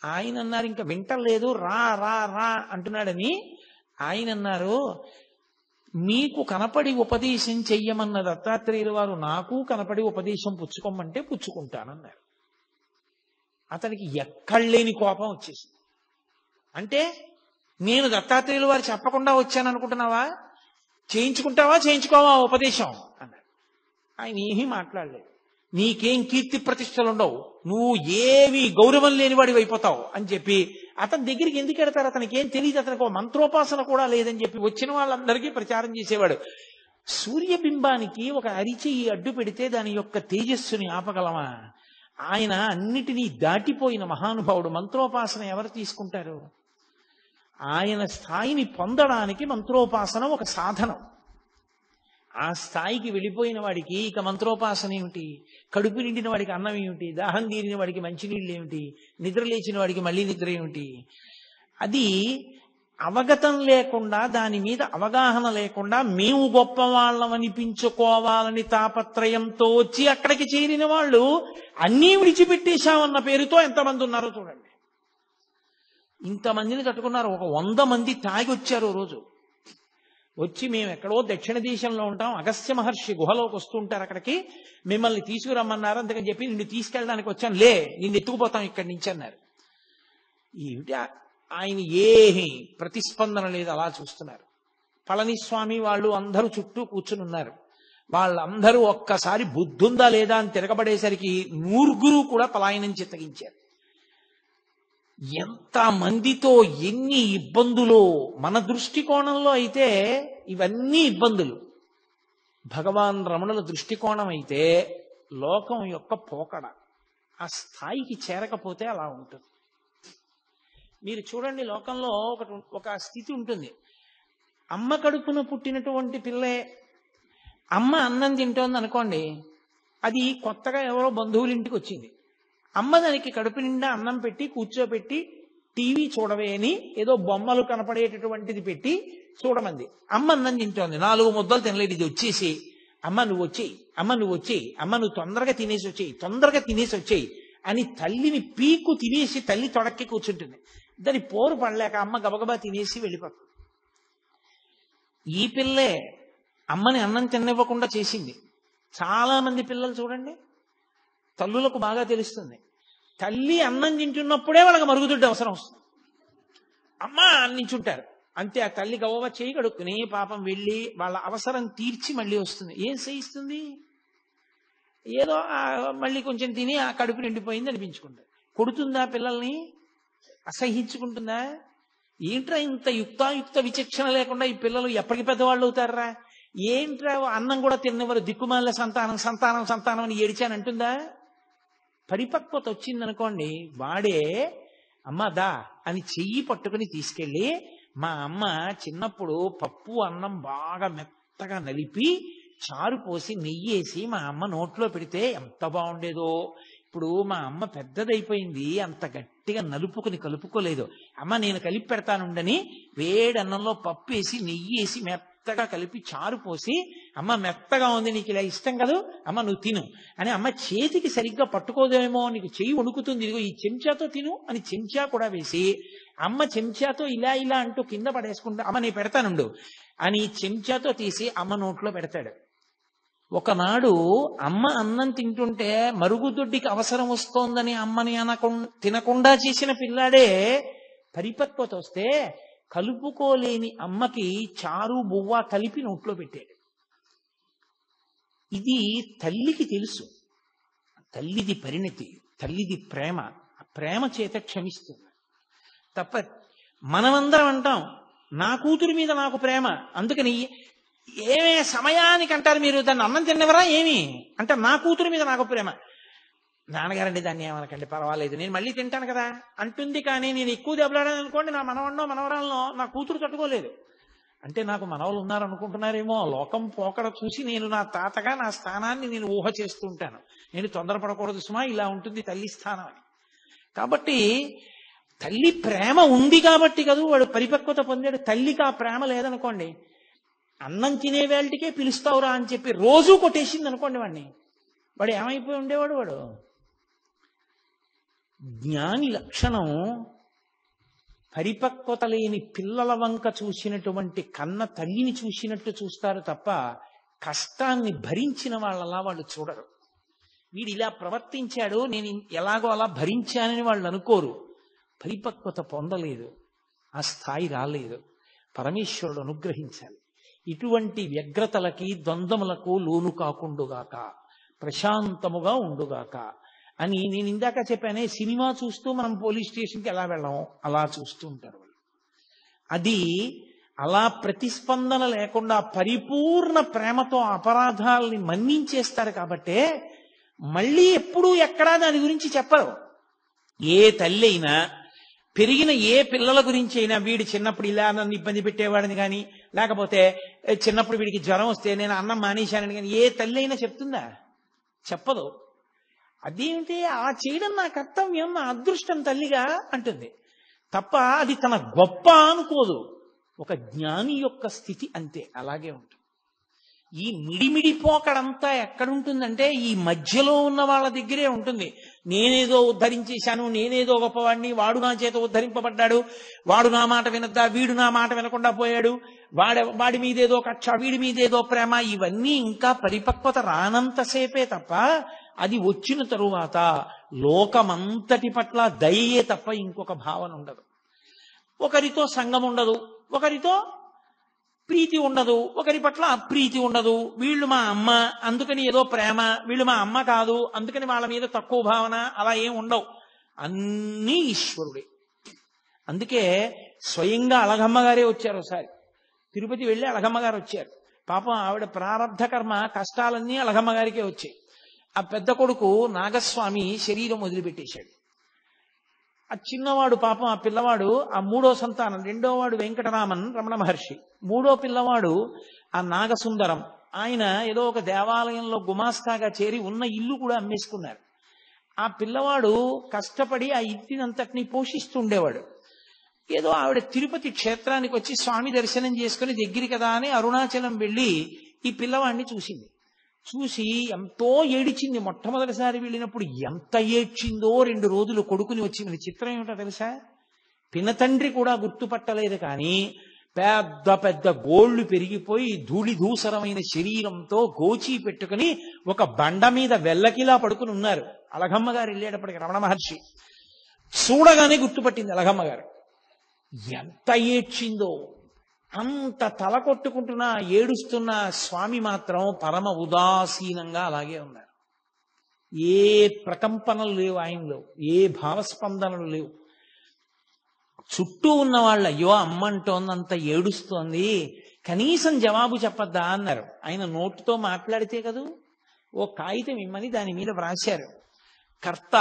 ఆయన అన్నారు ఇంకా వింటలేదు, రా రా రా అంటున్నాడని. ఆయన అన్నారు, మీకు కనపడి ఉపదేశం చెయ్యమన్న దత్తాత్రేయుల వారు నాకు కనపడి ఉపదేశం పుచ్చుకోమంటే పుచ్చుకుంటానన్నారు. అతనికి ఎక్కడలేని కోపం వచ్చేసింది. అంటే నేను దత్తాత్రేయుల వారు చెప్పకుండా వచ్చాను అనుకుంటున్నావా? చేయించుకుంటావా చేయించుకోవా ఉపదేశం అన్నాడు. ఆయన ఏమీ మాట్లాడలేదు. నీకేం కీర్తి ప్రతిష్టలు ఉండవు, నువ్వు ఏమీ గౌరవం లేనివాడివి అయిపోతావు అని చెప్పి అతని దగ్గరికి ఎందుకు వెడతారు? అతనికి ఏం తెలియదు, అతనికి మంత్రోపాసన కూడా లేదని చెప్పి వచ్చిన వాళ్ళందరికీ ప్రచారం చేసేవాడు. సూర్యబింబానికి ఒక అరిచెయ్యి అడ్డు పెడితే దాని యొక్క తేజస్సుని ఆపగలమా? ఆయన అన్నిటినీ దాటిపోయిన మహానుభావుడు. మంత్రోపాసన ఎవరు తీసుకుంటారు? ఆయన స్థాయిని పొందడానికి మంత్రోపాసన ఒక సాధనం. ఆ స్థాయికి వెళ్ళిపోయిన వాడికి ఇక మంత్రోపాసన ఏమిటి? కడుపు నిండిన వాడికి అన్నం ఏమిటి? దాహం తీరిన వాడికి మంచినీళ్ళు ఏమిటి? నిద్ర లేచిన వాడికి మళ్ళీ నిద్ర ఏమిటి? అది అవగతం లేకుండా, దాని మీద అవగాహన లేకుండా మేము గొప్పవాళ్ళం అనిపించుకోవాలని తాపత్రయంతో వచ్చి అక్కడికి చేరిన వాళ్ళు అన్నీ విడిచిపెట్టేశామన్న పేరుతో ఎంతమంది ఉన్నారో చూడండి. ఇంతమందిని తట్టుకున్నారు. ఒక 100 మంది తాగి వచ్చారు రోజు. వచ్చి మేము ఎక్కడో దక్షిణ దేశంలో ఉంటాం, అగస్త్య మహర్షి గుహలోకి వస్తుంటారు, అక్కడికి మిమ్మల్ని తీసుకురమ్మన్నారు, అందుకని చెప్పి నిన్ను తీసుకెళ్ళడానికి వచ్చాను, లే నిన్ను ఎత్తుకుపోతాం ఇక్కడి నుంచి అన్నారు. ఏమిటి ఆయన ఏమీ ప్రతిస్పందన లేదు, అలా చూస్తున్నారు. పళనిస్వామి వాళ్ళు అందరూ చుట్టూ కూర్చుని ఉన్నారు. వాళ్ళందరూ ఒక్కసారి బుద్ధుందా లేదా అని తిరగబడేసరికి 100 కూడా పలాయనం చిత్తగించారు. ఎంత మందితో ఎన్ని ఇబ్బందులు! మన దృష్టికోణంలో అయితే ఇవన్నీ ఇబ్బందులు. భగవాన్ రమణుల దృష్టికోణం అయితే లోకం యొక్క పోకడ. ఆ స్థాయికి చేరకపోతే అలా ఉంటుంది. మీరు చూడండి, లోకంలో ఒక స్థితి ఉంటుంది. అమ్మ కడుపున పుట్టినటువంటి పిల్లే అమ్మ అన్నం తింటోంది అనుకోండి, అది కొత్తగా ఎవరో బంధువుల ఇంటికి వచ్చింది. అమ్మ దానికి కడుపు నిండా అన్నం పెట్టి కూర్చోబెట్టి టీవీ చూడవే అని ఏదో బొమ్మలు కనపడేటటువంటిది పెట్టి చూడమంది. అమ్మ అన్నం తింటోంది, 4 ముద్దలు తినలేదు. ఇది వచ్చేసి అమ్మ నువ్వు వచ్చేయి, అమ్మ నువ్వు వచ్చేయి, అమ్మ నువ్వు తొందరగా తినేసి వచ్చేయి, తొందరగా తినేసి వచ్చేయి అని తల్లిని పీకు తినేసి తల్లి తొడక్కి కూర్చుంటుంది. దాని పోరు పడలేక అమ్మ గబగబా తినేసి వెళ్ళిపోతుంది. ఈ పిల్లే అమ్మని అన్నం తినివ్వకుండా చేసింది. చాలా మంది పిల్లలు చూడండి, తల్లులకు బాగా తెలుస్తుంది. తల్లి అన్నం తింటున్నప్పుడే వాళ్ళకి మరుగుదొడ్డి అవసరం వస్తుంది. అమ్మ అన్నించుంటారు అంతే. ఆ తల్లి గవ్వ చేయి కడుక్కుని పాపం వెళ్ళి వాళ్ళ అవసరం తీర్చి మళ్ళీ వస్తుంది. ఏం చేయిస్తుంది? ఏదో మళ్ళీ కొంచెం తిని ఆ కడుపు నిండిపోయింది అనిపించుకుంటారు. కొడుతుందా పిల్లల్ని? అసహించుకుంటుందా? ఏంట్రా ఇంత యుక్తాయుక్త విచక్షణ లేకుండా ఈ పిల్లలు ఎప్పటికి పెద్దవాళ్ళు అవుతారా? ఏంట్రా అన్నం కూడా తిన్నవారు దిక్కుమాల సంతానం సంతానం సంతానం అని ఏడిచానంటుందా? పరిపక్వత వచ్చిందనుకోండి, వాడే అమ్మ దా అని చెయ్యి పట్టుకుని తీసుకెళ్ళి, మా అమ్మ చిన్నప్పుడు పప్పు అన్నం బాగా మెత్తగా నలిపి చారు పోసి నెయ్యేసి మా అమ్మ నోట్లో పెడితే ఎంత బాగుండేదో. ఇప్పుడు మా అమ్మ పెద్దదైపోయింది, అంత గట్టిగా నలుపుకుని కలుపుకోలేదు. అమ్మ నేను కలిపి పెడతానుండని వేడి అన్నంలో పప్పు వేసి నెయ్యేసి మెత్తగా కలిపి చారు పోసి, అమ్మ మెత్తగా ఉంది, నీకు ఇలా ఇష్టం కదా, అమ్మ నువ్వు తిను అని అమ్మ చేతికి సరిగ్గా పట్టుకోదేమో, నీకు చెయ్యి వణుకుతుంది, ఇదిగో ఈ చెంచాతో తిను అని చెంచా కూడా వేసి, అమ్మ చెంచాతో ఇలా ఇలా అంటూ కింద పడేసుకుంటా, అమ్మ నేను పెడతానుండు అని చెంచాతో తీసి అమ్మ నోట్లో పెడతాడు. ఒకనాడు అమ్మ అన్నం తింటుంటే మరుగుదొడ్డికి అవసరం వస్తోందని అమ్మని తినకుండా చేసిన పిల్లాడే పరిపక్వత వస్తే కలుపుకోలేని అమ్మకి చారు బువ్వ కలిపి నోట్లో పెట్టాడు. ఇది తల్లికి తెలుసు. తల్లిది పరిణతి, తల్లిది ప్రేమ. ఆ ప్రేమ చేత క్షమిస్తుంది తప్ప మనమందరం అంటాం నా కూతురి మీద నాకు ప్రేమ, అందుకని ఏమే సమయానికి అంటారు మీరు దాన్ని అన్నం తిన్నవరా ఏమి అంటే నా కూతురి మీద నాకు ప్రేమ. నాన్నగారండి దాన్ని ఏమనకండి పర్వాలేదు నేను మళ్ళీ తింటాను కదా అంటుంది. కానీ నేను ఎక్కువ దెబ్బలాడాను అనుకోండి, నా మనవన్నో మనవరాలనో నా కూతురు తట్టుకోలేదు. అంటే నాకు మనవలు ఉన్నారనుకుంటున్నారేమో. లోకం పోకడ చూసి నేను నా తాతగా నా స్థానాన్ని నేను ఊహ చేస్తూ ఉంటాను. నేను తొందరపడకూడదు సుమా, ఇలా ఉంటుంది తల్లి స్థానం అని. కాబట్టి తల్లి ప్రేమ ఉంది కాబట్టి కదా వాడు పరిపక్వత పొందాడు. తల్లికి ఆ ప్రేమ లేదనుకోండి, అన్నం తినే వేళటికే పిలుస్తావురా అని చెప్పి రోజూ కొట్టేసింది అనుకోండి వాడిని, వాడు ఏమైపోయి ఉండేవాడు? వాడు జ్ఞాని లక్షణం పరిపక్వత లేని పిల్లల వంక చూసినటువంటి కన్న తల్లిని చూసినట్టు చూస్తారు తప్ప కష్టాన్ని భరించిన వాళ్ళలా వాళ్ళు చూడరు. వీడు ఇలా ప్రవర్తించాడు, నేను ఎలాగో అలా భరించానని వాళ్ళు అనుకోరు. పరిపక్వత పొందలేదు, ఆ స్థాయి రాలేదు. పరమేశ్వరుడు అనుగ్రహించాలి. ఇటువంటి వ్యగ్రతలకి ద్వంద్వములకు లోను కాకుండుగాక, ప్రశాంతముగా ఉండుగాక అని నేను ఇందాక చెప్పానే. సినిమా చూస్తూ మనం పోలీస్ స్టేషన్కి ఎలా వెళ్ళాము అలా చూస్తూ ఉంటారు వాళ్ళు. అది అలా ప్రతిస్పందన లేకుండా పరిపూర్ణ ప్రేమతో అపరాధాలని మన్నించేస్తారు. కాబట్టే మళ్ళీ ఎప్పుడూ ఎక్కడా దాని గురించి చెప్పరు. ఏ తల్లి అయినా పెరిగిన ఏ పిల్లల గురించి అయినా వీడు చిన్నప్పుడు ఇలా నన్ను ఇబ్బంది పెట్టేవాడని కానీ, లేకపోతే చిన్నప్పుడు వీడికి జ్వరం వస్తే నేను అన్నం మానేశానని కానీ ఏ తల్లి అయినా చెప్తుందా? చెప్పదు. అదేమిటి అలా చేయడం నా కర్తవ్యం, నా అదృష్టం తల్లిగా అంటుంది. తప్ప అది తన గొప్ప అనుకోదు. ఒక జ్ఞాని యొక్క స్థితి అంతే, అలాగే ఉంటుంది. ఈ మిడిమిడి పోకడంతా ఎక్కడుంటుందంటే ఈ మధ్యలో ఉన్న వాళ్ళ దగ్గరే ఉంటుంది. నేనేదో ఉద్ధరించేశాను, నేనేదో గొప్పవాడిని, వాడు నా చేత ఉద్ధరింపబడ్డాడు, వాడు నా మాట వినద్దా, వీడు నా మాట వినకుండా పోయాడు, వాడి మీదేదో కక్ష, వీడి మీదేదో ప్రేమ, ఇవన్నీ ఇంకా పరిపక్వత రానంతసేపే తప్ప అది వచ్చిన తరువాత లోకమంతటి పట్ల దయయే తప్ప ఇంకొక భావన ఉండదు. ఒకరితో సంగం ఉండదు, ఒకరితో ప్రీతి ఉండదు, ఒకరి పట్ల అప్రీతి ఉండదు. వీళ్ళు మా అమ్మ అందుకని ఏదో ప్రేమ, వీళ్ళు మా అమ్మ కాదు అందుకని వాళ్ళ మీద తక్కువ భావన, అలా ఏం ఉండవు. అన్నీ ఈశ్వరుడే. అందుకే స్వయంగా అలగమ్మ గారే వచ్చారు. ఒకసారి తిరుపతి వెళ్ళి అలగమ్మ గారు వచ్చారు. పాపం ఆవిడ ప్రారంధ కర్మ కష్టాలన్నీ అలగమ్మ గారికే వచ్చాయి. ఆ పెద్ద కొడుకు నాగస్వామి శరీరం వదిలిపెట్టేశాడు. ఆ చిన్నవాడు పాపం, ఆ పిల్లవాడు, ఆ మూడో సంతానం, రెండో వాడు వెంకటరామన్ రమణ మహర్షి, మూడో పిల్లవాడు ఆ నాగసుందరం. ఆయన ఏదో ఒక దేవాలయంలో గుమాస్తాగా చేరి ఉన్న ఇల్లు కూడా అమ్మేసుకున్నారు. ఆ పిల్లవాడు కష్టపడి ఆ ఇంటినంతటినీ పోషిస్తుండేవాడు. ఏదో ఆవిడ తిరుపతి క్షేత్రానికి వచ్చి స్వామి దర్శనం చేసుకుని దగ్గర కదా అని అరుణాచలం వెళ్ళి ఈ పిల్లవాడిని చూసింది. చూసి ఎంతో ఏడిచింది. మొట్టమొదటిసారి వెళ్ళినప్పుడు ఎంత ఏడ్చిందో 2 రోజులు కొడుకుని వచ్చింది. చిత్రం ఏమిటో తెలుసా, పినతండ్రి కూడా గుర్తుపట్టలేదు. కానీ పెద్ద పెద్ద గోళ్లు పెరిగిపోయి ధూళి ధూసరమైన శరీరంతో గోచి పెట్టుకుని ఒక బండ మీద వెల్లకిలా పడుకుని ఉన్నారు. అలగమ్మ గారు వెళ్ళేటప్పటికి రమణ మహర్షి చూడగానే గుర్తుపట్టింది అలగమ్మ గారు. ఎంత ఏడ్చిందో, అంత తల కొట్టుకుంటున్నా ఏడుస్తున్న స్వామి మాత్రం పరమ ఉదాసీనంగా అలాగే ఉన్నారు. ఏ ప్రకంపనలు లేవు ఆయనలో, ఏ భావస్పందనలు లేవు. చుట్టూ ఉన్న వాళ్ళు అయ్యో అమ్మంటోందంత ఏడుస్తోంది, కనీసం జవాబు చెప్పద్దా అన్నారు. ఆయన నోటితో మాట్లాడితే కదూ, ఓ కాగితం ఇమ్మని దాని మీద వ్రాశారు. కర్త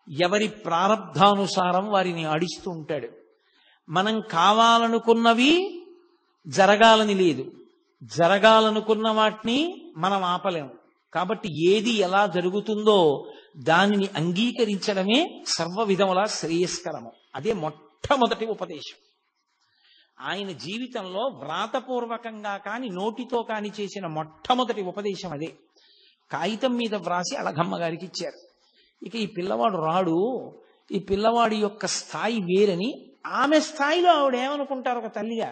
ఎవరి ప్రారబ్ధానుసారం వారిని ఆడిస్తూ ఉంటాడు. మనం కావాలనుకున్నవి జరగాలని లేదు, జరగాలనుకున్న వాటిని మనం ఆపలేము. కాబట్టి ఏది ఎలా జరుగుతుందో దానిని అంగీకరించడమే సర్వ విధముల శ్రేయస్కరము. అదే మొట్టమొదటి ఉపదేశం. ఆయన జీవితంలో వ్రాతపూర్వకంగా కాని నోటితో కాని చేసిన మొట్టమొదటి ఉపదేశం అదే. కాగితం మీద వ్రాసి అలగమ్మ గారికి ఇచ్చారు. ఇక ఈ పిల్లవాడు రాడు, ఈ పిల్లవాడి యొక్క స్థాయి వేరని ఆమె స్థాయిలో ఆవిడ ఏమనుకుంటారు ఒక తల్లిగా,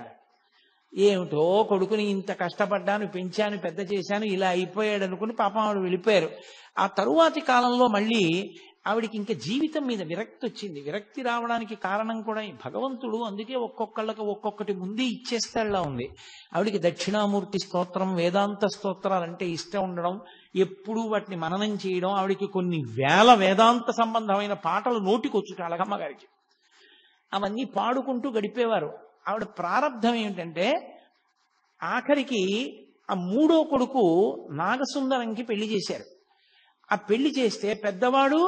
ఏమిటో కొడుకుని ఇంత కష్టపడ్డాను, పెంచాను, పెద్ద చేశాను, ఇలా అయిపోయాడు అనుకుని పాపం ఆవిడ వెళ్ళిపోయారు. ఆ తరువాతి కాలంలో మళ్ళీ ఆవిడికి ఇంకా జీవితం మీద విరక్తి వచ్చింది. విరక్తి రావడానికి కారణం కూడా భగవంతుడు అందుకే ఒక్కొక్కళ్ళకి ఒక్కొక్కటి ముందే ఇచ్చేస్తాడులా ఉంది. ఆవిడికి దక్షిణామూర్తి స్తోత్రం, వేదాంత స్తోత్రాలంటే ఇష్టం ఉండడం, ఎప్పుడూ వాటిని మననం చేయడం, ఆవిడికి కొన్ని వేల వేదాంత సంబంధమైన పాటలు నోటికొచ్చుట అలగమ్మ గారికి. అవన్నీ పాడుకుంటూ గడిపేవారు. ఆవిడ ప్రారంధం ఏమిటంటే ఆఖరికి ఆ మూడో కొడుకు నాగసుందరంకి పెళ్లి చేశారు. ఆ పెళ్లి చేస్తే పెద్దవాడు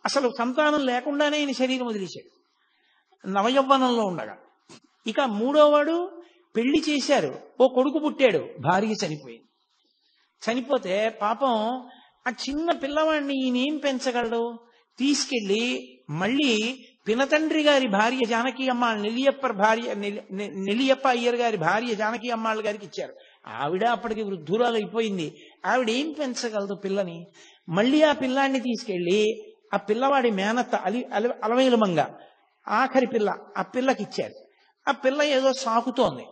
అసలు సంతానం లేకుండానే ఆయన శరీరం వదిలేశాడు నవయవ్వనంలో ఉండగా. ఇక మూడోవాడు పెళ్లి చేశారు, ఓ కొడుకు పుట్టాడు, భార్య చనిపోయింది. చనిపోతే పాపం ఆ చిన్న పిల్లవాడిని ఈయనేం పెంచగలడు, తీసుకెళ్లి మళ్ళీ పినతండ్రి గారి భార్య జానకి అమ్మాள் నెల్లియప్ప అయ్యర్ గారి భార్య జానకి అమ్మాళ్ళ గారికి ఇచ్చారు. ఆవిడ అప్పటికి వృద్ధురాలు అయిపోయింది. ఆవిడ ఏం పెంచగలదు పిల్లని. మళ్ళీ ఆ పిల్లాన్ని తీసుకెళ్లి ఆ పిల్లవాడి మేనత్త అలవేలుమంగ ఆఖరి పిల్ల, ఆ పిల్లకి ఇచ్చారు. ఆ పిల్ల ఏదో సాకుతోంది.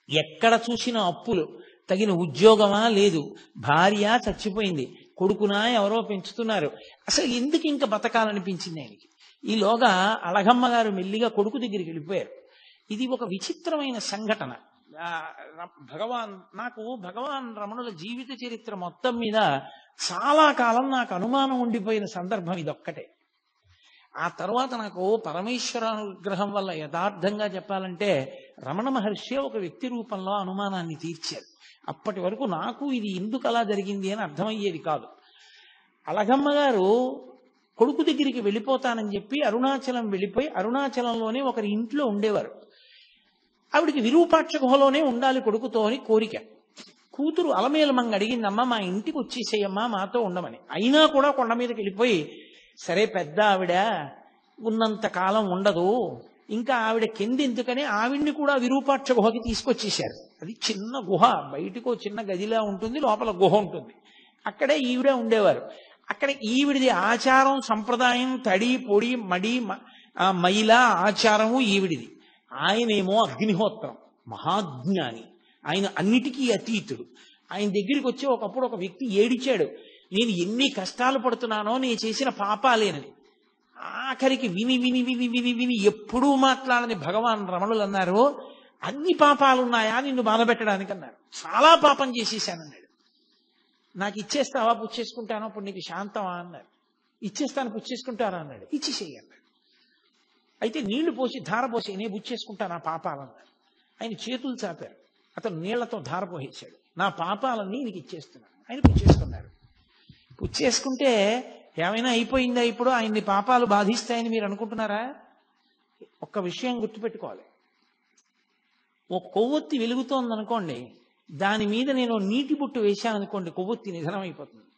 ఎక్కడ చూసినా అప్పులు, తగిన ఉద్యోగమా లేదు, భార్య చచ్చిపోయింది, కొడుకునా ఎవరో పెంచుతున్నారు. అసలు ఎందుకు ఇంకా బతకాలనిపించింది ఆయనకి. ఈలోగా అలగమ్మ గారు మెల్లిగా కొడుకు దగ్గరికి వెళ్ళిపోయారు. ఇది ఒక విచిత్రమైన సంఘటన. భగవాన్ రమణుల జీవిత చరిత్ర మొత్తం మీద చాలా కాలం నాకు అనుమానం ఉండిపోయిన సందర్భం ఇదొక్కటే. ఆ తర్వాత నాకు పరమేశ్వరానుగ్రహం వల్ల యథార్థంగా చెప్పాలంటే రమణ మహర్షి ఒక వ్యక్తి రూపంలో అనుమానాన్ని తీర్చారు. అప్పటి వరకు నాకు ఇది ఎందుకు అలా జరిగింది అని అర్థమయ్యేది కాదు. అలగమ్మ గారు కొడుకు దగ్గరికి వెళ్ళిపోతానని చెప్పి అరుణాచలం వెళ్ళిపోయి అరుణాచలంలోనే ఒకరి ఇంట్లో ఉండేవారు. ఆవిడికి విరూపాక్ష గుహలోనే ఉండాలి కొడుకుతో అని కోరిక. కూతురు అలమేలమంగ అడిగిందమ్మ, మా ఇంటికి వచ్చేసేయమ్మా, మాతో ఉండమని. అయినా కూడా కొండ మీదకి వెళ్ళిపోయి, సరే పెద్ద ఆవిడ ఉన్నంత కాలం ఉండదు, ఇంకా ఆవిడ కిందెందుకని ఆవిడ్ని కూడా విరూపాక్ష గుహకి తీసుకొచ్చేశారు. అది చిన్న గుహ, బయటకు చిన్న గదిలా ఉంటుంది, లోపల గుహ ఉంటుంది. అక్కడే ఈవిడే ఉండేవారు. అక్కడ ఈవిడిది ఆచారం సంప్రదాయం, తడి పొడి మడి మైల ఆచారము ఈవిడిది. ఆయనేమో అగ్నిహోత్రం, మహాజ్ఞాని, ఆయన అన్నిటికీ అతీతుడు. ఆయన దగ్గరికి వచ్చి ఒకప్పుడు ఒక వ్యక్తి ఏడిచాడు, నేను ఎన్ని కష్టాలు పడుతున్నానో నేను చేసిన పాపాలేనని. ఆఖరికి విని విని విని విని విని ఎప్పుడూ మాట్లాడని భగవాన్ రమణులు అన్నారు, అన్ని పాపాలున్నాయా నిన్ను బాధపెట్టడానికి అన్నారు. చాలా పాపం చేసేసానన్నాడు. నాకు ఇచ్చేస్తావా, పుచ్చేసుకుంటానో, అప్పుడు నీకు శాంతమా అన్నారు. ఇచ్చేస్తాను, పుచ్చేసుకుంటారా అన్నాడు. ఇచ్చేసేయి అన్నాడు. అయితే నీళ్లు పోసి ధార పోసి నేను పుచ్చేసుకుంటాను ఆ పాపాలన్నారు. ఆయన చేతులు చాపారు, అతను నీళ్లతో ధార పోసేశాడు. నా పాపాలన్నీ నీకు ఇచ్చేస్తున్నాను. ఆయన పుచ్చేసుకున్నారు. పుచ్చేసుకుంటే ఏమైనా అయిపోయిందా? ఇప్పుడు ఆయన్ని పాపాలు బాధిస్తాయని మీరు అనుకుంటున్నారా? ఒక్క విషయం గుర్తుపెట్టుకోవాలి. ఒక కొవ్వొత్తి వెలుగుతోందనుకోండి, దాని మీద నేను నీటి బుట్టు వేశాననుకోండి, కొవ్వొత్తి నిధనం అయిపోతుంది.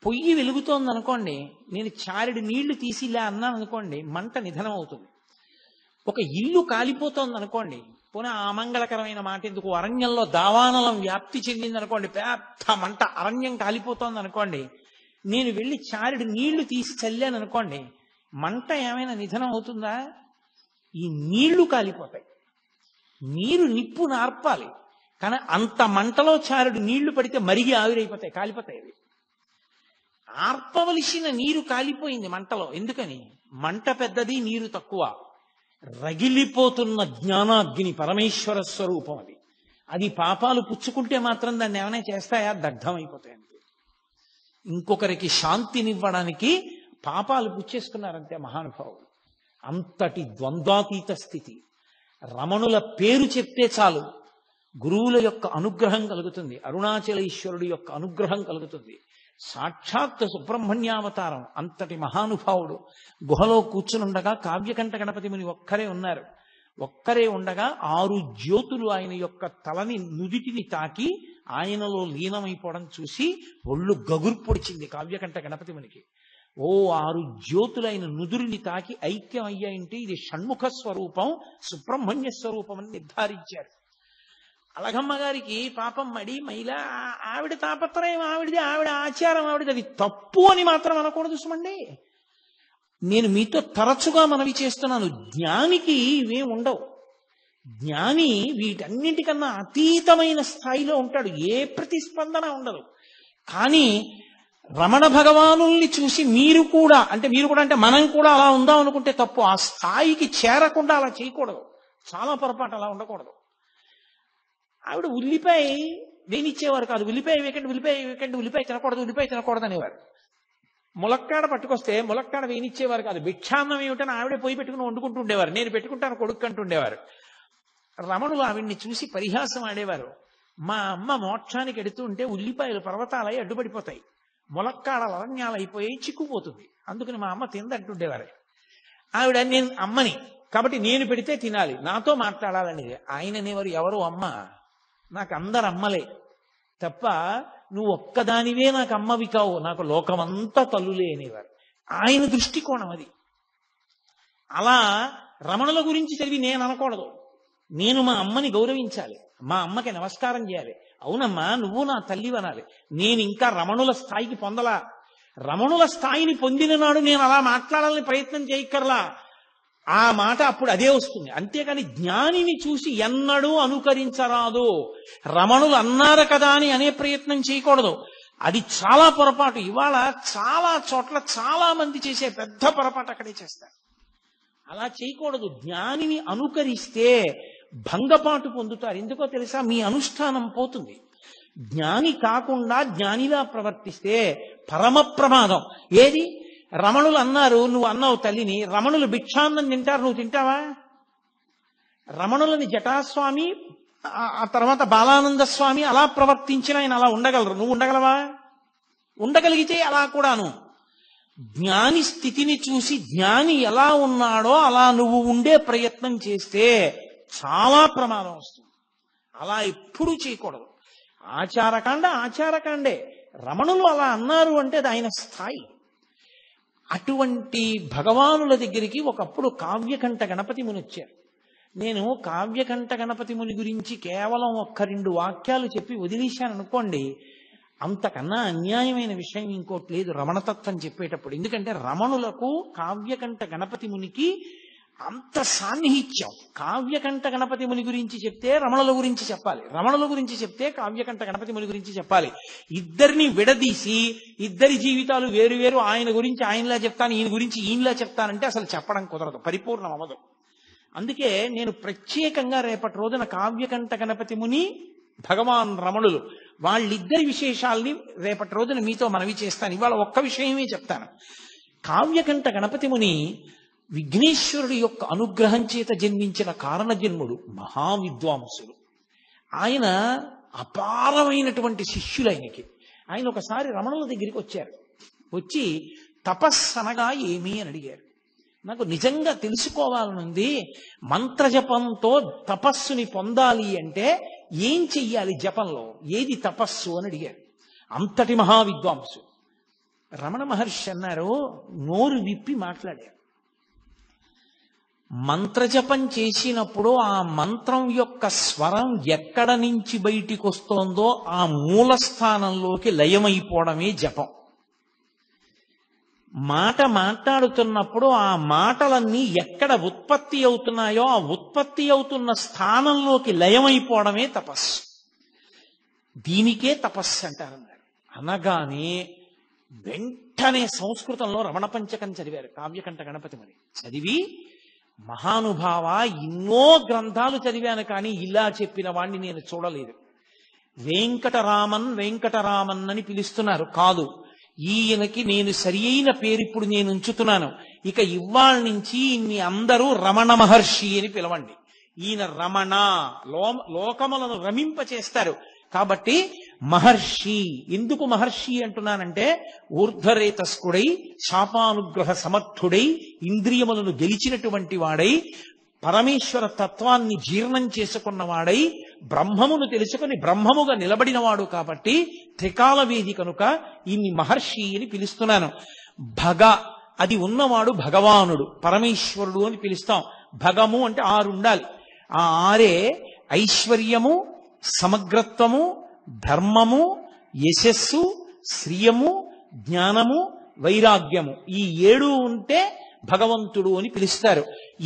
పొయ్యి వెలుగుతోందనుకోండి, నేను చారెడు నీళ్లు తీసి ఇలా అన్నాను అనుకోండి, మంట నిధనం అవుతుంది. ఒక ఇల్లు కాలిపోతోందనుకోండి, పునః అమంగళకరమైన మాట ఎందుకు, అరణ్యంలో దావానలం వ్యాప్తి చెందిందనుకోండి, పెద్ద మంట, అరణ్యం కాలిపోతోంది అనుకోండి, నేను వెళ్ళి చారెడు నీళ్లు తీసి చల్లాను అనుకోండి, మంట ఏమైనా నిధనం అవుతుందా? ఈ నీళ్లు కాలిపోతాయి. నీరు నిప్పు నార్పాలి, కానీ అంత మంటలో చారెడు నీళ్లు పడితే మరిగి ఆవిరైపోతాయి, కాలిపోతాయి. అవి ఆర్పవలసిన నీరు కాలిపోయింది మంటలో. ఎందుకని? మంట పెద్దది, నీరు తక్కువ. రగిలిపోతున్న జ్ఞానాగ్ని పరమేశ్వర స్వరూపం అది. అది పాపాలు పుచ్చుకుంటే మాత్రం దాన్ని ఏమైనా చేస్తాయా? దగ్ధమైపోతాయి అంతే. ఇంకొకరికి శాంతినివ్వడానికి పాపాలు పుచ్చేసుకున్నారంతే మహానుభావులు. అంతటి ద్వంద్వాతీత స్థితి. రమణుల పేరు చెప్తే చాలు గురువుల యొక్క అనుగ్రహం కలుగుతుంది, అరుణాచలేశ్వరుడి యొక్క అనుగ్రహం కలుగుతుంది. సాక్షాత్ సుబ్రహ్మణ్యావతారం. అంతటి మహానుభావుడు గుహలో కూర్చునుండగా కావ్యకంఠ గణపతి ముని ఒక్కరే ఉన్నారు. ఒక్కరే ఉండగా 6 జ్యోతులు ఆయన యొక్క తలని నుదిటిని తాకి ఆయనలో లీనమైపోవడం చూసి ఒళ్ళు గగురు పొడిచింది కావ్యకంఠ గణపతి మునికి. 6 జ్యోతులు ఆయన నుదురిని తాకి ఐక్యం అయ్యాయంటే ఇది షణ్ముఖ స్వరూపం, సుబ్రహ్మణ్య స్వరూపం అని నిర్ధారించారు. అలగమ్మ గారికి పాపం మడి మైల, ఆవిడ తాపత్రయం ఆవిడది, ఆవిడ ఆచారం ఆవిడది, అది తప్పు అని మాత్రం అనకూడదు సుమండి. నేను మీతో తరచుగా మనవి చేస్తున్నాను, జ్ఞానికి ఇవేం ఉండవు. జ్ఞాని వీటన్నింటికన్నా అతీతమైన స్థాయిలో ఉంటాడు, ఏ ప్రతిస్పందన ఉండదు. కానీ రమణ భగవానుల్ని చూసి మీరు కూడా అంటే మనం కూడా అలా ఉందాం అనుకుంటే తప్పు. ఆ స్థాయికి చేరకుండా అలా చేయకూడదు, చాలా పొరపాటు, అలా ఉండకూడదు. ఆవిడ ఉల్లిపాయ వేనిచ్చేవారు కాదు, ఉల్లిపాయ వేకండి, ఉల్లిపాయ తినకూడదు అనేవారు. ములక్కాడ పట్టుకొస్తే ములక్కాడ వేనిచ్చేవారు కాదు, భిక్షాన్నం ఏమిటని ఆవిడే పోయి పెట్టుకుని వండుకుంటూ ఉండేవారు. నేను పెట్టుకుంటాను కొడుకు అంటుండేవారు. రమణులు ఆవిడ్ని చూసి పరిహాసం ఆడేవారు. మా అమ్మ మోక్షానికి ఎడుతూ ఉంటే ఉల్లిపాయలు పర్వతాలై అడ్డుపడిపోతాయి, ములక్కాడలు అరణ్యాలు అయిపోయి చిక్కుపోతుంది, అందుకని మా అమ్మ తిందంటుండేవారు. ఆవిడ నేను అమ్మని కాబట్టి నేను పెడితే తినాలి, నాతో మాట్లాడాలనేది. ఆయన అనేవారు, ఎవరు అమ్మ? నాకు అందరు అమ్మలే తప్ప నువ్వు ఒక్కదానివే నాకు అమ్మవి కావు, నాకు లోకమంతా తల్లులే అనేవారు. ఆయన దృష్టికోణం అది. అలా రమణుల గురించి చదివి నేను అనకూడదు, నేను మా అమ్మని గౌరవించాలి, మా అమ్మకి నమస్కారం చేయాలి. అవునమ్మా నువ్వు నా తల్లి అనాలి. నేను ఇంకా రమణుల స్థాయికి పొందలా. రమణుల స్థాయిని పొందిన నాడు నేను అలా మాట్లాడాలని ప్రయత్నం చేయక్కర్లా, ఆ మాట అప్పుడు అదే వస్తుంది. అంతేకాని జ్ఞానిని చూసి ఎన్నడూ అనుకరించరాదు. రమణులు అన్నారు కదా అని అనే ప్రయత్నం చేయకూడదు, అది చాలా పొరపాటు. ఇవాళ చాలా చోట్ల చాలా మంది చేసే పెద్ద పొరపాటు అక్కడే చేస్తారు. అలా చేయకూడదు. జ్ఞానిని అనుకరిస్తే భంగపాటు పొందుతారు. ఎందుకో తెలుసా? మీ అనుష్ఠానం పోతుంది. జ్ఞాని కాకుండా జ్ఞానిలా ప్రవర్తిస్తే పరమ ప్రమాదం. ఏది? రమణులు అన్నారు, నువ్వు అన్నావు తల్లిని, రమణులు భిక్షాన్నం తింటారు, నువ్వు తింటావా? రమణులని జటాస్వామి ఆ తర్వాత బాలానంద స్వామి అలా ప్రవర్తించిన ఆయన అలా ఉండగలరు, నువ్వు ఉండగలవా? ఉండగలిగితే అలా కూడాను. జ్ఞాని స్థితిని చూసి జ్ఞాని ఎలా ఉన్నాడో అలా నువ్వు ఉండే ప్రయత్నం చేస్తే చాలా ప్రమాదం వస్తుంది. అలా ఎప్పుడూ చేయకూడదు. ఆచారకాండే. రమణులు అలా అన్నారు అంటే అది ఆయన స్థాయి. అటువంటి భగవానుల దగ్గరికి ఒకప్పుడు కావ్యకంఠ గణపతి ముని వచ్చారు. నేను కావ్యకంఠ గణపతి ముని గురించి కేవలం 1-2 వాక్యాలు చెప్పి వదిలేశాను అనుకోండి, అంతకన్నా అన్యాయమైన విషయం ఇంకోటి లేదు రమణతత్వం చెప్పేటప్పుడు. ఎందుకంటే రమణులకు కావ్యకంఠ గణపతి మునికి అంత సాన్నిహిత్యం. కావ్యకంఠ గణపతి ముని గురించి చెప్తే రమణుల గురించి చెప్పాలి, రమణుల గురించి చెప్తే కావ్యకంఠ గణపతి ముని గురించి చెప్పాలి. ఇద్దరిని విడదీసి ఇద్దరి జీవితాలు వేరు వేరు, ఆయన గురించి ఆయనలా చెప్తాను, ఈయన గురించి ఈయనలా చెప్తానంటే అసలు చెప్పడం కుదరదు, పరిపూర్ణం అవ్వదు. అందుకే నేను ప్రత్యేకంగా రేపటి రోజున కావ్యకంఠ గణపతి ముని, భగవాన్ రమణులు వాళ్ళిద్దరి విశేషాల్ని రేపటి రోజున మీతో మనవి చేస్తాను. ఇవాళ ఒక్క విషయమే చెప్తాను. కావ్యకంఠ గణపతి ముని విఘ్నేశ్వరుడి యొక్క అనుగ్రహం చేత జన్మించిన కారణ జన్ముడు, మహావిద్వాంసుడు. ఆయన అపారమైనటువంటి శిష్యులు ఆయనకి. ఆయన ఒకసారి రమణుల దగ్గరికి వచ్చారు. వచ్చి తపస్సనగా ఏమి అని అడిగారు. నాకు నిజంగా తెలుసుకోవాలనుంది, మంత్రజపంతో తపస్సుని పొందాలి అంటే ఏం చెయ్యాలి, జపంలో ఏది తపస్సు అని అడిగారు. అంతటి మహావిద్వాంసు రమణ మహర్షి అన్నారు, నోరు విప్పి మాట్లాడారు. మంత్రజపం చేసినప్పుడు ఆ మంత్రం యొక్క స్వరం ఎక్కడ నుంచి బయటికి వస్తోందో ఆ మూల స్థానంలోకి లయమైపోవడమే జపం. మాట మాట్లాడుతున్నప్పుడు ఆ మాటలన్నీ ఎక్కడ ఉత్పత్తి అవుతున్నాయో ఆ ఉత్పత్తి అవుతున్న స్థానంలోకి లయమైపోవడమే తపస్సు. దీనికే తపస్సు అంటారన్నారు. అనగానే వెంటనే సంస్కృతంలో రమణ పంచకం చదివారు కావ్యకంఠ గణపతి ముని. చదివి, మహానుభావ, ఎన్నో గ్రంథాలు చదివాను కానీ ఇలా చెప్పిన వాణ్ణి నేను చూడలేదు. వెంకటరామన్ అని పిలుస్తున్నారు. కాదు, ఈయనకి నేను సరి అయిన పేరు ఇప్పుడు నేను ఉంచుతున్నాను. ఇక ఇవాళ నుంచి ఇన్ని అందరూ రమణ మహర్షి అని పిలవండి. ఈయన రమణ, లోకములను రమింప చేస్తారు కాబట్టి మహర్షి. ఎందుకు మహర్షి అంటున్నానంటే, ఊర్ధ్వరేతస్కుడై, శాపానుగ్రహ సమర్థుడై, ఇంద్రియములను గెలిచినటువంటి వాడై, పరమేశ్వర తత్వాన్ని జీర్ణం చేసుకున్నవాడై, బ్రహ్మమును తెలుసుకుని బ్రహ్మముగా నిలబడినవాడు కాబట్టి త్రికాలవేది కనుక ఇన్ని మహర్షి అని పిలుస్తున్నాను. భగ, అది ఉన్నవాడు భగవానుడు, పరమేశ్వరుడు అని పిలుస్తాం. భగము అంటే 6 ఉండాలి. ఆ 6 ఐశ్వర్యము, సమగ్రత్వము, ధర్మము, యశస్సు, శ్రియము, జ్ఞానము, వైరాగ్యము. ఈ 7 ఉంటే భగవంతుడు అని పిలుస్తారు.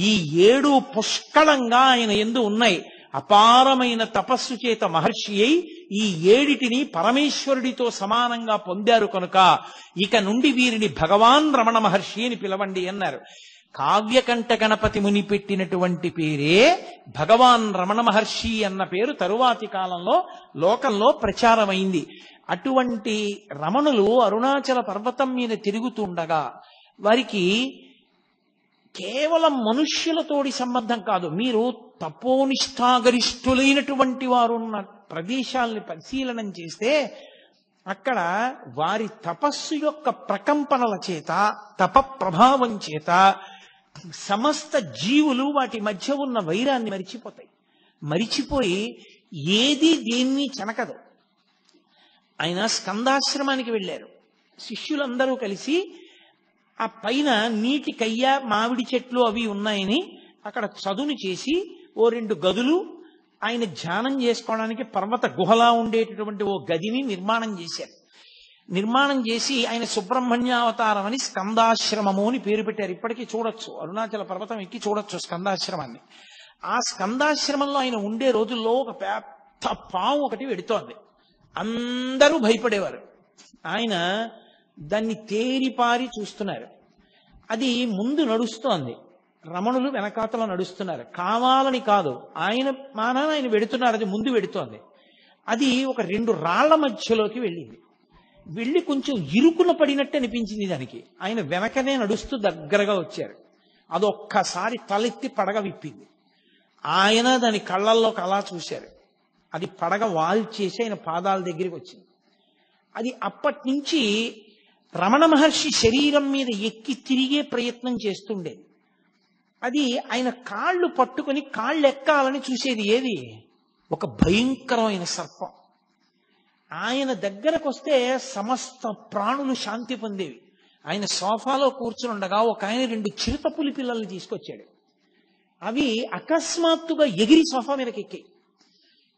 ఈ 7 పుష్కళంగా ఆయన యందు ఉన్నాయి. అపారమైన తపస్సు చేత మహర్షి అయి ఈ 7టిని పరమేశ్వరుడితో సమానంగా పొందారు కనుక ఇక నుండి వీరిని భగవాన్ రమణ మహర్షి అని పిలవండి అన్నారు. కావ్యకంఠ గణపతి ముని పెట్టినటువంటి పేరే భగవాన్ రమణ మహర్షి అన్న పేరు తరువాతి కాలంలో లోకంలో ప్రచారమైంది. అటువంటి రమణులు అరుణాచల పర్వతం మీద తిరుగుతుండగా వారికి కేవలం మనుష్యులతోటి సంబంధం కాదు, మీరు తపోనిష్టాగరిష్ఠులైనటువంటి వారు ఉన్న ప్రదేశాలని పరిశీలనం చేస్తే అక్కడ వారి తపస్సు యొక్క ప్రకంపనల చేత, తప ప్రభావం చేత సమస్త జీవులు వాటి మధ్య ఉన్న వైరాన్ని మరిచిపోయి ఏది దేన్ని చెనకదు. ఆయన స్కందాశ్రమానికి వెళ్ళారు. శిష్యులందరూ కలిసి ఆ పైన నీటి కయ్య, మామిడి చెట్లు అవి ఉన్నాయని అక్కడ చదును చేసి 2 గదులు ఆయన ధ్యానం చేసుకోవడానికి పర్వత గుహలా ఉండేటటువంటి ఓ గదిని నిర్మాణం చేశారు. నిర్మాణం చేసి ఆయన సుబ్రహ్మణ్యావతారం అని స్కందాశ్రమము అని పేరు పెట్టారు. ఇప్పటికీ చూడొచ్చు, అరుణాచల పర్వతం ఎక్కి చూడొచ్చు స్కందాశ్రమాన్ని. ఆ స్కందాశ్రమంలో ఆయన ఉండే రోజుల్లో ఒక పెద్ద పాము ఒకటి వెడుతోంది. అందరూ భయపడేవారు. ఆయన దాన్ని తేరిపారి చూస్తున్నారు. అది ముందు నడుస్తోంది, రమణులు వెనకాతల నడుస్తున్నారు. కావాలని కాదు, ఆయన మానాన ఆయన వెడుతున్నారు, అది ముందు వెడుతోంది. అది ఒక 2 రాళ్ల మధ్యలోకి వెళ్ళింది. వెళ్ళి కొంచెం ఇరుకున పడినట్టు అనిపించింది దానికి. ఆయన వెనకనే నడుస్తూ దగ్గరగా వచ్చారు. అదొక్కసారి తలెత్తి పడగ విప్పింది. ఆయన దాని కళ్ళల్లోకి అలా చూశారు. అది పడగ వాల్చేసి ఆయన పాదాల దగ్గరికి వచ్చింది. అది అప్పటి నుంచి రమణ మహర్షి శరీరం మీద ఎక్కి తిరిగే ప్రయత్నం చేస్తుండేది. అది ఆయన కాళ్ళు పట్టుకుని కాళ్ళు ఎక్కాలని చూసేది. ఏది? ఒక భయంకరమైన సర్పం. ఆయన దగ్గరకు వస్తే సమస్త ప్రాణులు శాంతి పొందేవి. ఆయన సోఫాలో కూర్చుని ఉండగా ఒక ఆయన 2 చిరుతపులి పిల్లల్ని తీసుకొచ్చాడు. అవి అకస్మాత్తుగా ఎగిరి సోఫా మీదకి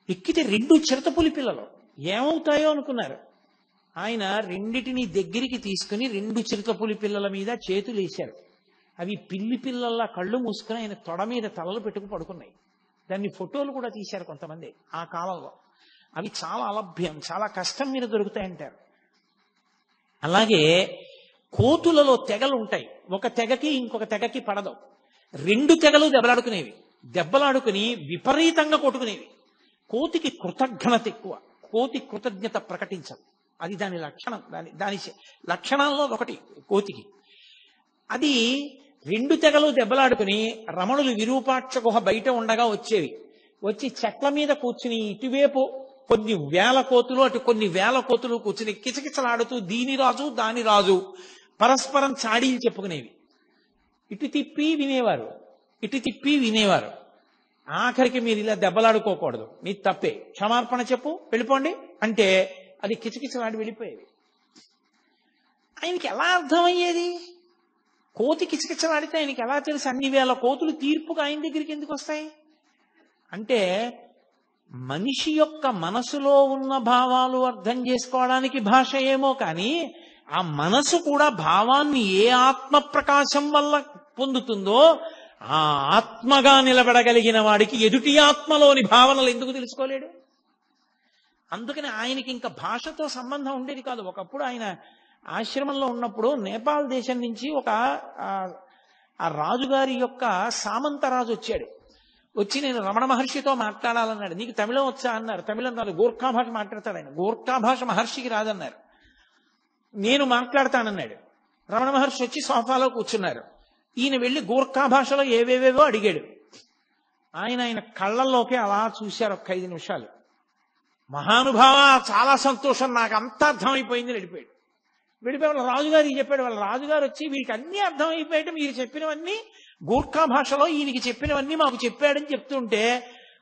ఎక్కితే 2 చిరుతపులి పిల్లలు ఏమవుతాయో అనుకున్నారు. ఆయన రెండిటిని దగ్గరికి తీసుకుని 2 చిరుతపులి పిల్లల మీద చేతులు వేశారు. అవి పిల్లి పిల్లల్లా కళ్ళు మూసుకుని ఆయన తొడ మీద తలలు పెట్టుకు పడుకున్నాయి. దాన్ని ఫోటోలు కూడా తీశారు కొంతమంది ఆ కాలంలో. అవి చాలా అలభ్యం, చాలా కష్టం మీద దొరుకుతాయంటారు. అలాగే కోతులలో తెగలు ఉంటాయి. ఒక తెగకి ఇంకొక తెగకి పడదు. 2 తెగలు దెబ్బలాడుకుని విపరీతంగా కొట్టుకునేవి. కోతికి కృతజ్ఞత ఎక్కువ. కోతి కృతజ్ఞత ప్రకటించదు. అది దాని లక్షణం. దాని లక్షణాల్లో ఒకటి కోతికి. అది 2 తెగలు దెబ్బలాడుకుని రమణులు విరూపాక్ష గుహ బయట ఉండగా వచ్చి చెట్ల మీద కూర్చుని ఇటువైపు కొన్ని వేల కోతులు అటు కొన్ని వేల కోతులు కూర్చుని కిచకిచలాడుతూ దీని రాజు దాని రాజు పరస్పరం చాడీలు చెప్పుకునేవి. ఇటు తిప్పి వినేవారు. ఆఖరికి మీరు ఇలా దెబ్బలాడుకోకూడదు, మీ తప్పే, క్షమార్పణ చెప్పు, వెళ్ళిపోండి అంటే అది కిచకిచలాడి వెళ్ళిపోయేది. ఆయనకి ఎలా అర్థమయ్యేది? కోతి కిచకిచలాడితే ఆయనకి ఎలా తెలుసు? అన్ని వేల కోతులు తీర్పుగా ఆయన దగ్గరికి ఎందుకు వస్తాయి అంటే, మనిషి యొక్క మనసులో ఉన్న భావాలు అర్థం చేసుకోవడానికి భాష ఏమో కానీ ఆ మనసు కూడా భావాన్ని ఏ ఆత్మ ప్రకాశం వల్ల పొందుతుందో ఆ ఆత్మగా నిలబడగలిగిన వాడికి ఎదుటి ఆత్మలోని భావనలు ఎందుకు తెలుసుకోలేడు? అందుకని ఆయనకి ఇంకా భాషతో సంబంధం ఉండేది కాదు. ఒకప్పుడు ఆయన ఆశ్రమంలో ఉన్నప్పుడు నేపాల్ దేశం నుంచి ఆ రాజుగారి యొక్క సామంతరాజు వచ్చి నేను రమణ మహర్షితో మాట్లాడాలన్నాడు. నీకు తమిళం వచ్చా అన్నారు. తమిళం రాదు, గోర్ఖా భాష మాట్లాడతాడు ఆయన. గోర్ఖా భాష మహర్షికి రాదన్నారు. నేను మాట్లాడతానన్నాడు. రమణ మహర్షి వచ్చి సోఫాలో కూర్చున్నారు. ఈయన వెళ్ళి గోర్ఖా భాషలో ఏవేవేవో అడిగాడు. ఆయన కళ్ళల్లోకి అలా చూశారు ఒక 5 నిమిషాలు. మహానుభావ, చాలా సంతోషం, నాకు అంతా అర్థమైపోయింది, వెళ్ళిపోయాడు. వాళ్ళ రాజుగారికి చెప్పాడు. వాళ్ళ రాజుగారు వచ్చి వీరికి అన్నీ అర్థమైపోయాడు, మీరు చెప్పినవన్నీ గూర్ఖా భాషలో ఈయనకి చెప్పినవన్నీ మాకు చెప్పాడని చెప్తుంటే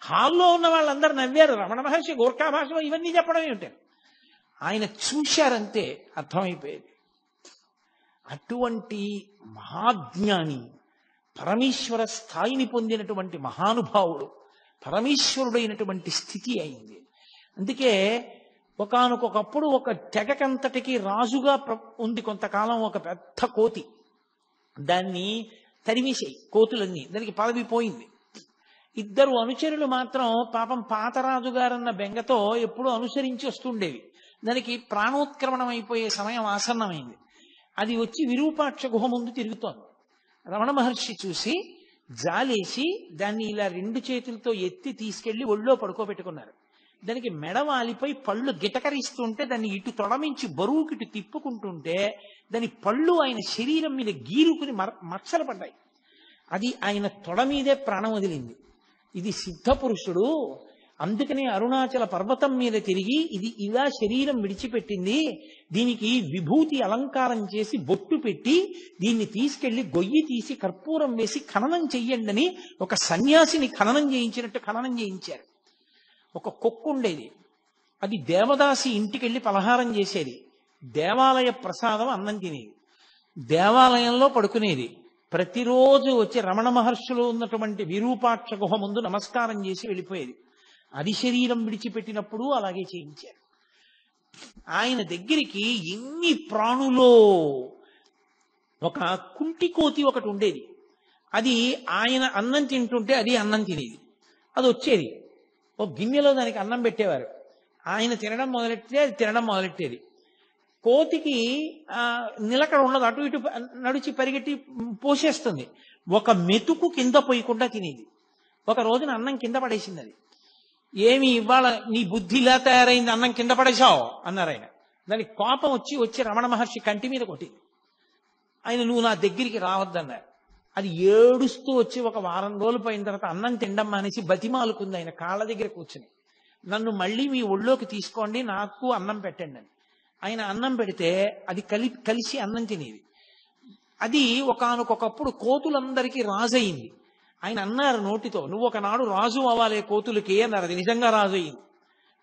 హాల్లో ఉన్న వాళ్ళందరూ నవ్వారు. రమణ మహర్షి గూర్ఖా భాషలో ఇవన్నీ చెప్పడం ఏమిటారు? ఆయన చూశారంతే అర్థమైపోయేది. అటువంటి మహాజ్ఞాని, పరమేశ్వర స్థాయిని పొందినటువంటి మహానుభావుడు, పరమేశ్వరుడైనటువంటి స్థితి అయింది. అందుకే ఒకానొకప్పుడు ఒక తెగకంతటికి రాజుగా ఉంది కొంతకాలం ఒక పెద్ద కోతి. దాన్ని తరిమేసాయి కోతులన్నీ, దానికి పదవి పోయింది. 2 అనుచరులు మాత్రం పాపం పాతరాజు గారన్న బెంగతో ఎప్పుడూ అనుసరించి వస్తుండేవి. దానికి ప్రాణోత్క్రమణం అయిపోయే సమయం ఆసన్నమైంది. అది వచ్చి విరూపాక్ష గుహ ముందు తిరుగుతోంది. రమణ మహర్షి చూసి జాలేసి దాన్ని ఇలా 2 చేతులతో ఎత్తి తీసుకెళ్లి ఒళ్ళో పడుకోబెట్టుకున్నారు. దానికి మెడవాలిపై పళ్ళు గిటకరిస్తుంటే దాన్ని ఇటు తొడమించి బరువుకిటు తిప్పుకుంటుంటే దాని పళ్ళు ఆయన శరీరం మీద గీరుకుని మచ్చలు పడ్డాయి. అది ఆయన తొడ మీదే ప్రాణం వదిలింది. ఇది సిద్ధ పురుషుడు, అందుకనే అరుణాచల పర్వతం మీద తిరిగి ఇది ఇలా శరీరం విడిచిపెట్టింది, దీనికి విభూతి అలంకారం చేసి బొట్టు పెట్టి దీన్ని తీసుకెళ్లి గొయ్యి తీసి కర్పూరం వేసి ఖననం చెయ్యండి అని ఒక సన్యాసిని ఖననం చేయించినట్టు ఖననం చేయించారు. ఒక కుక్క ఉండేది, అది దేవదాసి ఇంటికెళ్ళి పలహారం చేసేది. దేవాలయ ప్రసాదం అన్నం తినేది, దేవాలయంలో పడుకునేది. ప్రతిరోజు వచ్చి రమణ మహర్షులు ఉన్నటువంటి విరూపాక్ష గుహ ముందు నమస్కారం చేసి వెళ్ళిపోయేది. అది శరీరం విడిచిపెట్టినప్పుడు అలాగే చేయించారు. ఆయన దగ్గరికి ఎన్ని ప్రాణులో ఒక కుంటి కోతి ఒకటి ఉండేది. అది ఆయన అన్నం తింటుంటే అది అన్నం తినేది. అది వచ్చేది, ఒక గిన్నెలో దానికి అన్నం పెట్టేవారు. ఆయన తినడం మొదలెట్టే అది తినడం మొదలెట్టేది. కోతికి నిలకడ ఉండదు, అటు ఇటు నడిచి పరిగెట్టి పోసేస్తుంది. ఒక మెతుకు కింద పోయకుండా తినేది. ఒక రోజున అన్నం కింద పడేసింది. అది ఏమి ఇవాళ నీ బుద్ధి ఇలా తయారైంది, అన్నం కింద పడేశావు అన్నారు ఆయన. దానికి కోపం వచ్చి రమణ మహర్షి కంటి మీద కొట్టింది. ఆయన నువ్వు నా దగ్గరికి రావద్దన్నారు. అది ఏడుస్తూ వచ్చి ఒక వారం రోజులు పోయిన తర్వాత అన్నం తినడం మానేసి బతిమాలుకుంది ఆయన కాళ్ళ దగ్గర కూర్చుని, నన్ను మళ్ళీ మీ ఒళ్ళోకి తీసుకోండి, నాకు అన్నం పెట్టండి అని. ఆయన అన్నం పెడితే అది కలిసి అన్నం తినేది. అది ఒకానొకప్పుడు కోతులందరికీ రాజు అయింది. ఆయన అన్నారు నోటితో, నువ్వు ఒకనాడు రాజు అవ్వాలే కోతులకి అన్నారు. అది నిజంగా రాజు అయింది.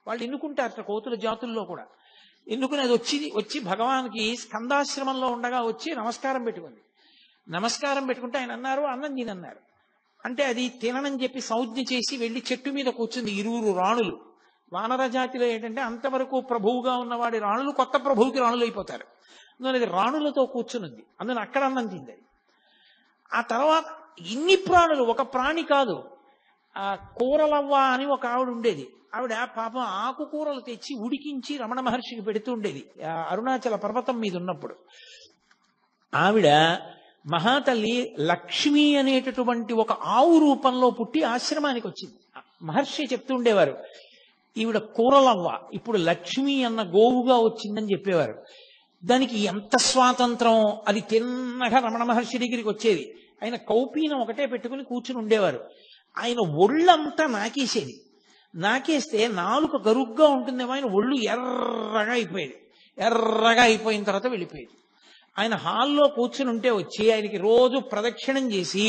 వాళ్ళు ఎన్నుకుంటారట కోతుల జాతుల్లో కూడా. ఎందుకని అది వచ్చి భగవాన్కి స్కందాశ్రమంలో ఉండగా వచ్చి నమస్కారం పెట్టుకుంది. నమస్కారం పెట్టుకుంటే ఆయన అన్నారు, అన్నం తినన్నారు. అంటే అది తిననని చెప్పి సంజ్ఞ చేసి వెళ్ళి చెట్టు మీద కూర్చుంది. 20 రాణులు. వానర జాతిలో ఏంటంటే అంతవరకు ప్రభువుగా ఉన్నవాడి రాణులు కొత్త ప్రభువుకి రాణులు అయిపోతారు. అందుకని అది రాణులతో కూర్చునుంది. అందుకని అక్కడ అన్నం తింది. ఆ తర్వాత ఇన్ని ప్రాణులు, ఒక ప్రాణి కాదు. ఆ కూరలవ్వ అని ఒక ఆవిడ ఉండేది. ఆవిడ పాపం ఆకుకూరలు తెచ్చి ఉడికించి రమణ మహర్షికి పెడుతూ ఉండేది అరుణాచల పర్వతం మీద ఉన్నప్పుడు. ఆవిడ మహాతల్లి లక్ష్మి అనేటటువంటి ఒక ఆవు రూపంలో పుట్టి ఆశ్రమానికి వచ్చింది. మహర్షి చెప్తూ ఉండేవారు, ఈవిడ కూరలవ్వ ఇప్పుడు లక్ష్మి అన్న గోవుగా వచ్చిందని చెప్పేవారు. దానికి ఎంత స్వాతంత్రం! అది తిన్నగా రమణ మహర్షి దగ్గరికి వచ్చేది. ఆయన కౌపీనం ఒకటే పెట్టుకుని కూర్చుని ఉండేవారు. ఆయన ఒళ్ళంతా నాకేసేది. నాకేస్తే నాలుక గరుగ్గా ఉంటుందేమో, ఆయన ఒళ్ళు ఎర్రగా అయిపోయేది. ఎర్రగా అయిపోయిన తర్వాత వెళ్ళిపోయేది. ఆయన హాల్లో కూర్చుని ఉంటే వచ్చి ఆయనకి రోజు ప్రదక్షిణం చేసి,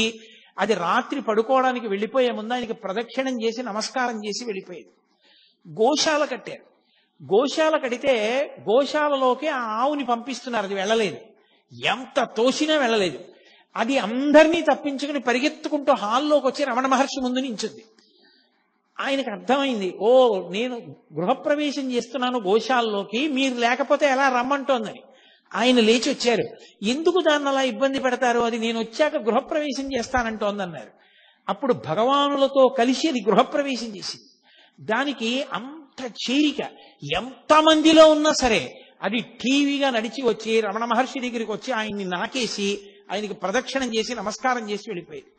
అది రాత్రి పడుకోవడానికి వెళ్ళిపోయే ముందు ఆయనకి ప్రదక్షిణం చేసి నమస్కారం చేసి వెళ్ళిపోయేది. గోశాల కట్టారు. గోశాల కడితే గోశాలలోకి ఆ ఆవుని పంపిస్తున్నారు. అది వెళ్ళలేదు. ఎంత తోసినా వెళ్ళలేదు. అది అందరినీ తప్పించుకుని పరిగెత్తుకుంటూ హాల్లోకి వచ్చి రమణ మహర్షి ముందు నించుంది. ఆయనకు అర్థమైంది, ఓ నేను గృహప్రవేశం చేస్తున్నాను గోశాలలోకి, మీరు లేకపోతే ఎలా రమ్మంటోందని. ఆయన లేచి వచ్చారు. ఎందుకు దాన్ని అలా ఇబ్బంది పెడతారు, అది నేను వచ్చాక గృహప్రవేశం చేస్తానంటోందన్నారు. అప్పుడు భగవానులతో కలిసి అది గృహప్రవేశం చేసింది. దానికి అంత చేరిక, ఎంతమందిలో ఉన్నా సరే అది టీవీగా నడిచి వచ్చి రమణ మహర్షి దగ్గరికి వచ్చి ఆయన్ని నాకేసి ఆయనకి ప్రదక్షిణం చేసి నమస్కారం చేసి వెళ్ళిపోయేది.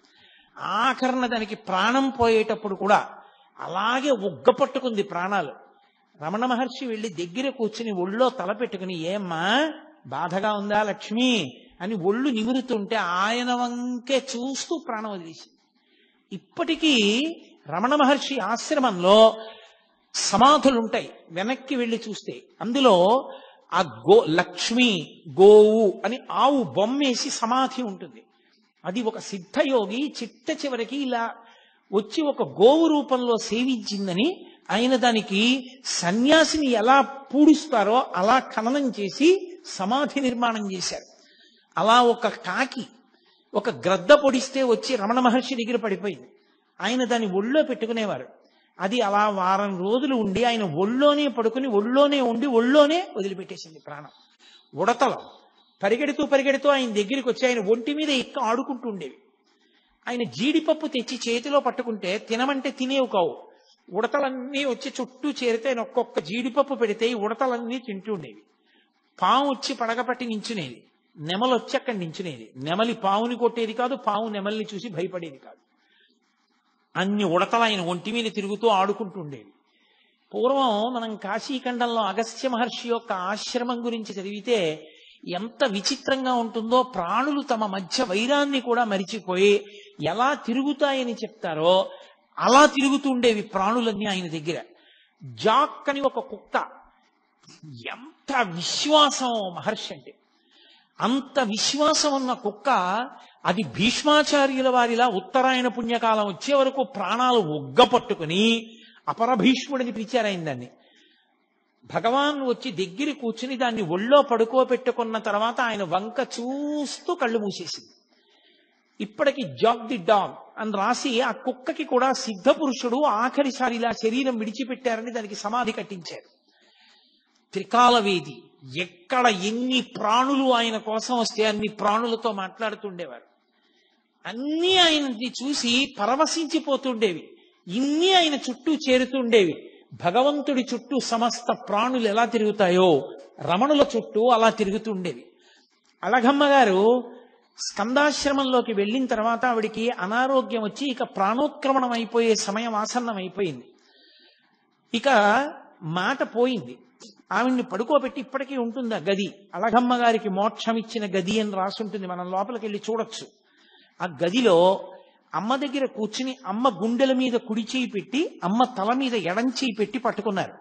ఆఖరణ దానికి ప్రాణం పోయేటప్పుడు కూడా అలాగే ఉగ్గపట్టుకుంది ప్రాణాలు. రమణ మహర్షి వెళ్ళి దగ్గర కూర్చుని ఒళ్ళో తల పెట్టుకుని, ఏమ్మా బాధగా ఉందా లక్ష్మి అని ఒళ్ళు నిమురుతుంటే ఆయన వంకే చూస్తూ ప్రాణం వదిలేసి. ఇప్పటికీ రమణ మహర్షి ఆశ్రమంలో సమాధులుంటాయి. వెనక్కి వెళ్ళి చూస్తే అందులో ఆ లక్ష్మి గోవు అని ఆవు బొమ్మేసి సమాధి ఉంటుంది. అది ఒక సిద్ధయోగి చిట్ట చివరికి ఇలా వచ్చి ఒక గోవు రూపంలో సేవించిందని ఆయన దానికి సన్యాసిని ఎలా పూడుస్తారో అలా ఖననం చేసి సమాధి నిర్మాణం చేశారు. అలా ఒక కాకి ఒక గ్రద్ద పొడిస్తే వచ్చి రమణ మహర్షి దగ్గర పడిపోయింది. ఆయన దాన్ని ఒళ్ళో పెట్టుకునేవారు. అది అలా వారం రోజులు ఉండి ఆయన ఒళ్ళోనే పడుకుని ఒళ్ళోనే ఉండి ఒళ్ళోనే వదిలిపెట్టేసింది ప్రాణం. ఉడతలు పరిగెడుతూ ఆయన దగ్గరికి వచ్చి ఆయన ఒంటి మీద ఎక్క ఆడుకుంటూ ఉండేవి. ఆయన జీడిపప్పు తెచ్చి చేతిలో పట్టుకుంటే తినమంటే తినేవి కావు. ఉడతలన్నీ వచ్చి చుట్టూ చేరితే ఆయన ఒక్కొక్క జీడిపప్పు పెడితే ఈ ఉడతలన్నీ తింటూ ఉండేవి. పాము వచ్చి పడగపట్టి నించునేది. నెమలు వచ్చి అక్కడ నించునేది. నెమలి పావుని కొట్టేది కాదు, పావు నెమల్ని చూసి భయపడేది కాదు. అన్ని ఉడతలు ఆయన ఒంటి మీద తిరుగుతూ ఆడుకుంటూ ఉండేవి. పూర్వం మనం కాశీఖండంలో అగస్త్య మహర్షి యొక్క ఆశ్రమం గురించి చదివితే ఎంత విచిత్రంగా ఉంటుందో. ప్రాణులు తమ మధ్య వైరాన్ని కూడా మరిచిపోయి ఎలా తిరుగుతాయని చెప్తారో అలా తిరుగుతూ ఉండేవి ప్రాణులన్నీ ఆయన దగ్గర. జాక్ అని ఒక కుక్క, ఎంత విశ్వాసం మహర్షి అంటే! అంత విశ్వాసం ఉన్న కుక్క అది భీష్మాచార్యుల వారిలా ఉత్తరాయణ పుణ్యకాలం వచ్చే వరకు ప్రాణాలు ఒగ్గపట్టుకుని అపరభీష్ముడిని పిలిచారాయన దాన్ని. భగవాన్ వచ్చి దగ్గర కూర్చుని దాన్ని ఒళ్ళో పడుకోబెట్టుకున్న తర్వాత ఆయన వంక చూస్తూ కళ్ళు మూసేసింది. ఇప్పటికి జాక్ ది డాగ్ అని రాసి ఆ కుక్కకి కూడా సిద్ధ పురుషుడు ఆఖరిసారి ఇలా శరీరం విడిచిపెట్టారని దానికి సమాధి కట్టించారు. త్రికాలవేది, ఎక్కడ ఎన్ని ప్రాణులు ఆయన కోసం వస్తే అన్ని ప్రాణులతో మాట్లాడుతుండేవారు. అన్నీ ఆయనని చూసి పరవశించిపోతుండేవి. ఇన్ని ఆయన చుట్టూ చేరుతుండేవి. భగవంతుడి చుట్టూ సమస్త ప్రాణులు ఎలా తిరుగుతాయో రమణుల చుట్టూ అలా తిరుగుతుండేవి. అలగమ్మ గారు స్కందాశ్రమంలోకి వెళ్ళిన తర్వాత ఆవిడికి అనారోగ్యం వచ్చి ఇక ప్రాణోత్క్రమణం అయిపోయే సమయం ఆసన్నం అయిపోయింది. ఇక మాట పోయింది. ఆవిడ్ని పడుకోబెట్టి ఇప్పటికీ ఉంటుంది ఆ గది. అలగమ్మ గారికి మోక్షం ఇచ్చిన గది అని రాసుంటుంది. మనం లోపలికి వెళ్ళి చూడొచ్చు. ఆ గదిలో అమ్మ దగ్గర కూర్చుని అమ్మ గుండెల మీద కుడి చేయి పెట్టి అమ్మ తల మీద ఎడం చేయి పెట్టి పట్టుకున్నారు.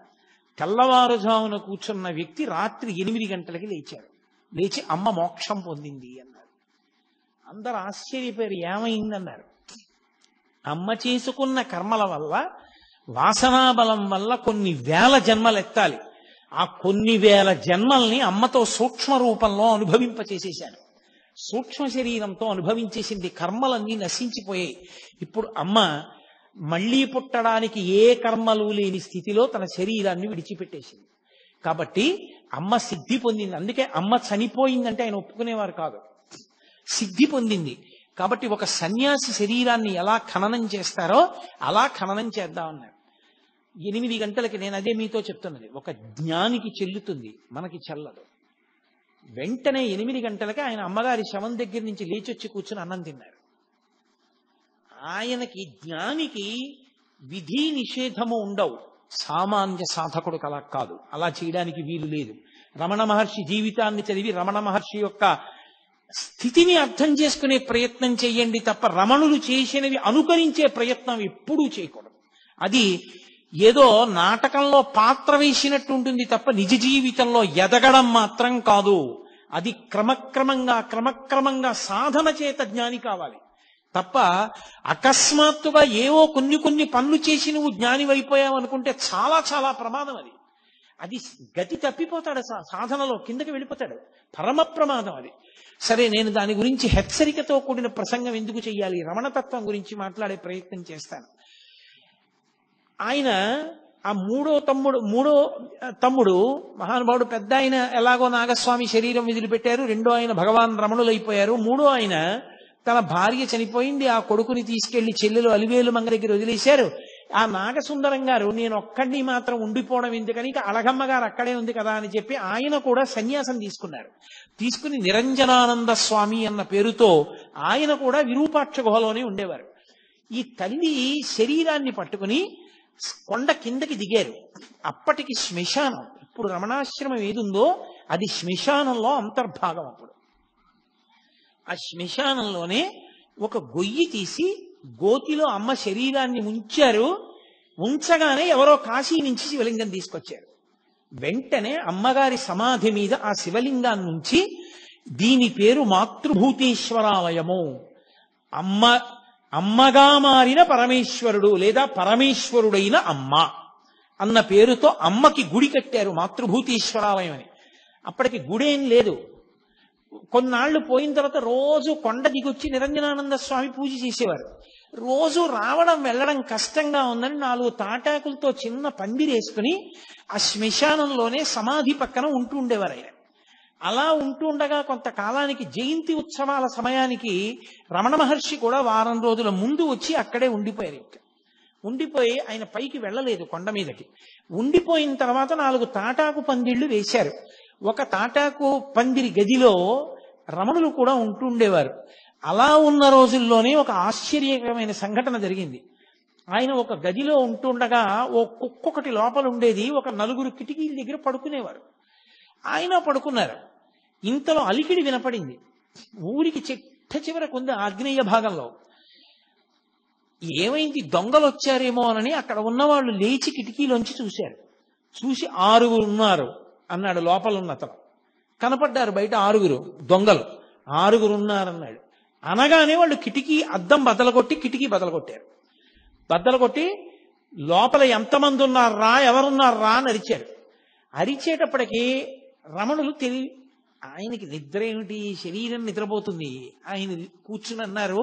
తెల్లవారుజామున కూర్చున్న వ్యక్తి రాత్రి 8 గంటలకి లేచారు. లేచి అమ్మ మోక్షం పొందింది అన్నారు. అందరు ఆశ్చర్యపోయారు, ఏమైందన్నారు. అమ్మ చేసుకున్న కర్మల వల్ల, వాసనాబలం వల్ల కొన్ని వేల జన్మలు ఎత్తాలి. ఆ కొన్ని వేల జన్మల్ని అమ్మతో సూక్ష్మ రూపంలో అనుభవింపచేసేశాను. సూక్ష్మ శరీరంతో అనుభవించేసింది, కర్మలన్నీ నశించిపోయాయి. ఇప్పుడు అమ్మ మళ్లీ పుట్టడానికి ఏ కర్మలు లేని స్థితిలో తన శరీరాన్ని విడిచిపెట్టేసింది. కాబట్టి అమ్మ సిద్ధి పొందింది. అందుకే అమ్మ చనిపోయిందంటే ఆయన ఒప్పుకునేవారు కాదు, సిద్ధి పొందింది. కాబట్టి ఒక సన్యాసి శరీరాన్ని ఎలా ఖననం చేస్తారో అలా ఖననం చేద్దామన్నారు. 8 గంటలకి, నేను అదే మీతో చెప్తున్నది, ఒక జ్ఞానికి చెల్లుతుంది, మనకి చెల్లదు. వెంటనే 8 గంటలకి ఆయన అమ్మగారి శవం దగ్గర నుంచి లేచొచ్చి కూర్చుని అన్నం తిన్నారు. ఆయనకి జ్ఞానికి విధి నిషేధము ఉండవు, సామాన్య సాధకుడు కలా కాదు, అలా చేయడానికి వీలు లేదు. రమణ మహర్షి జీవితాన్ని చదివి రమణ మహర్షి యొక్క స్థితిని అర్థం చేసుకునే ప్రయత్నం చేయండి తప్ప రమణులు చేసినవి అనుకరించే ప్రయత్నం ఎప్పుడూ చేయకూడదు. అది ఏదో నాటకంలో పాత్ర వేసినట్టు ఉంటుంది తప్ప నిజ జీవితంలో ఎదగడం మాత్రం కాదు. అది క్రమక్రమంగా సాధన చేత జ్ఞాని కావాలి తప్ప అకస్మాత్తుగా ఏవో కొన్ని పనులు చేసి నువ్వు జ్ఞాని అయిపోయావు అనుకుంటే చాలా చాలా ప్రమాదం. అది గతి తప్పిపోతాడు, సాధనలో కిందకి వెళ్ళిపోతాడు, పరమ ప్రమాదం అది. సరే, నేను దాని గురించి హెచ్చరికతో కూడిన ప్రసంగం ఎందుకు చెయ్యాలి, రమణతత్వం గురించి మాట్లాడే ప్రయత్నం చేస్తాను. ఆయన ఆ మూడో తమ్ముడు మహానుభావుడు, పెద్ద ఆయన ఎలాగో నాగస్వామి శరీరం వదిలిపెట్టారు, రెండో ఆయన భగవాన్ రమణులైపోయారు, మూడో ఆయన తన భార్య చనిపోయింది, ఆ కొడుకుని తీసుకెళ్లి చెల్లెలు అలివేలు మంగ దగ్గర వదిలేశారు. ఆ నాగసుందరం గారు నేను ఒక్కడిని మాత్రం ఉండిపోవడం ఎందుకని, ఇక అళగమ్మ గారు అక్కడే ఉంది కదా అని చెప్పి ఆయన కూడా సన్యాసం తీసుకున్నారు. తీసుకుని నిరంజనానంద స్వామి అన్న పేరుతో ఆయన కూడా విరూపాక్ష గుహలోనే ఉండేవారు. ఈ తల్లి శరీరాన్ని పట్టుకుని కొండ కిందకి దిగారు. అప్పటికి శ్మశానం, ఇప్పుడు రమణాశ్రమం ఏదుందో అది శ్మశానంలో అంతర్భాగం. అప్పుడు ఆ శ్మశానంలోనే ఒక గొయ్యి తీసి గోతిలో అమ్మ శరీరాన్ని ఉంచారు. ఉంచగానే ఎవరో కాశీ నుంచి శివలింగం తీసుకొచ్చారు. వెంటనే అమ్మగారి సమాధి మీద ఆ శివలింగాన్ని ఉంచి, దీని పేరు మాతృభూతేశ్వరాలయము, అమ్మగా మారిన పరమేశ్వరుడు లేదా పరమేశ్వరుడైన అమ్మ అన్న పేరుతో అమ్మకి గుడి కట్టారు, మాతృభూతేశ్వరాలయం అని. అప్పటికి గుడేం లేదు. కొన్నాళ్లు పోయిన తర్వాత రోజు కొండ దిగొచ్చి నిరంజనానంద స్వామి పూజ చేసేవారు. రోజు రావడం వెళ్ళడం కష్టంగా ఉందని 4 తాటాకులతో చిన్న పందిరేసుకుని ఆ శ్మశానంలోనే సమాధి పక్కన ఉంటూ ఉండేవారు ఆయన. అలా ఉంటూ ఉండగా కొంతకాలానికి జయంతి ఉత్సవాల సమయానికి రమణ మహర్షి కూడా వారం రోజుల ముందు వచ్చి అక్కడే ఉండిపోయారు. ఉండిపోయి ఆయన పైకి వెళ్ళలేదు కొండ మీదకి. ఉండిపోయిన తర్వాత 4 తాటాకు పందిళ్లు వేశారు. ఒక తాటాకు పందిరి గదిలో రమణులు కూడా ఉంటూ ఉండేవారు. అలా ఉన్న రోజుల్లోనే ఒక ఆశ్చర్యకరమైన సంఘటన జరిగింది. ఆయన ఒక గదిలో ఉంటుండగా ఓ కుక్కొకటి లోపల ఉండేది. ఒక 4 కిటికీల దగ్గర పడుకునేవారు. ఆయన పడుకున్నారు. ఇంతలో అలికిడి వినపడింది. ఊరికి చివరకు ఉంది ఆగ్నేయ భాగంలో. ఏమైంది, దొంగలు వచ్చారేమో అని అక్కడ ఉన్నవాళ్ళు లేచి కిటికీలోంచి చూశారు. చూసి 6 ఉన్నారు అన్నాడు లోపల ఉన్న అతను. కనపడ్డారు బయట 6 దొంగలు, 6 ఉన్నారన్నాడు. అనగానే వాళ్ళు కిటికీ అద్దం బద్దలగొట్టి కిటికీ బద్దలగొట్టారు. బద్దలగొట్టి లోపల ఎంతమంది ఉన్నారా, ఎవరున్నారా అని అరిచారు. అరిచేటప్పటికీ రమణులు ఆయనకి నిద్ర ఏమిటి, శరీరం నిద్రపోతుంది. ఆయన కూర్చుని అన్నారు,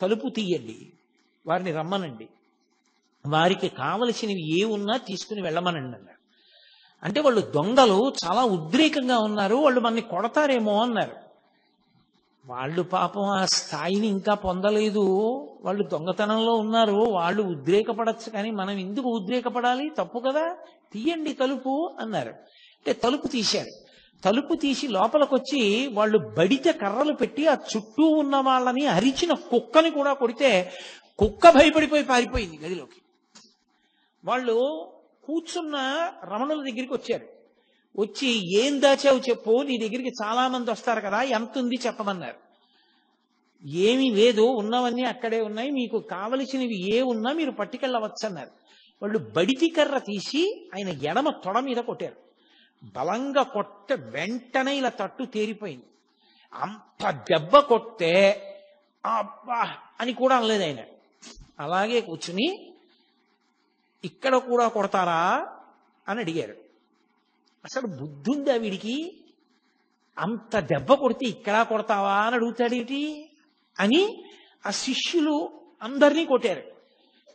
తలుపు తీయండి, వారిని రమ్మనండి, వారికి కావలసినవి ఏ ఉన్నా తీసుకుని వెళ్ళమనండి అన్నారు. అంటే వాళ్ళు దొంగలు చాలా ఉద్రేకంగా ఉన్నారు, వాళ్ళు మనని కొడతారేమో అన్నారు. వాళ్ళు పాపం ఆ స్థాయిని ఇంకా పొందలేదు, వాళ్ళు దొంగతనంలో ఉన్నారు, వాళ్ళు ఉద్రేకపడచ్చు, కానీ మనం ఎందుకు ఉద్రేకపడాలి, తప్పు కదా, తీయండి తలుపు అన్నారు. అంటే తలుపు తీశారు. తలుపు తీసి లోపలికొచ్చి వాళ్ళు బడిత కర్రలు పెట్టి ఆ చుట్టూ ఉన్న వాళ్ళని అరిచిన కుక్కని కూడా కొడితే కుక్క భయపడిపోయి పారిపోయింది గదిలోకి. వాళ్ళు కూర్చున్న రమణుల దగ్గరికి వచ్చారు. వచ్చి ఏం దాచావు చెప్పు, నీ దగ్గరికి చాలా మంది వస్తారు కదా, ఎంత ఉంది చెప్పమన్నారు. ఏమీ లేదు, ఉన్నవన్నీ అక్కడే ఉన్నాయి, మీకు కావలసినవి ఏ ఉన్నా మీరు పట్టుకెళ్ళవచ్చు అన్నారు. వాళ్ళు బడితి కర్ర తీసి ఆయన ఎడమ తొడ మీద కొట్టారు. బలంగా కొట్ట వెంటనే ఇలా తట్టు తేరిపోయింది. అంత దెబ్బ కొట్టే అబ్బా అని కూడా అనలేదు ఆయన. అలాగే కూర్చుని ఇక్కడ కూడా కొడతారా అని అడిగారు. అసలు బుద్ధి ఉందా వీడికి? అంత దెబ్బ కొడితే ఇక్కడ కొడతావా అని అడుగుతాడేంటి అని ఆ శిష్యులు అందరినీ కొట్టారు.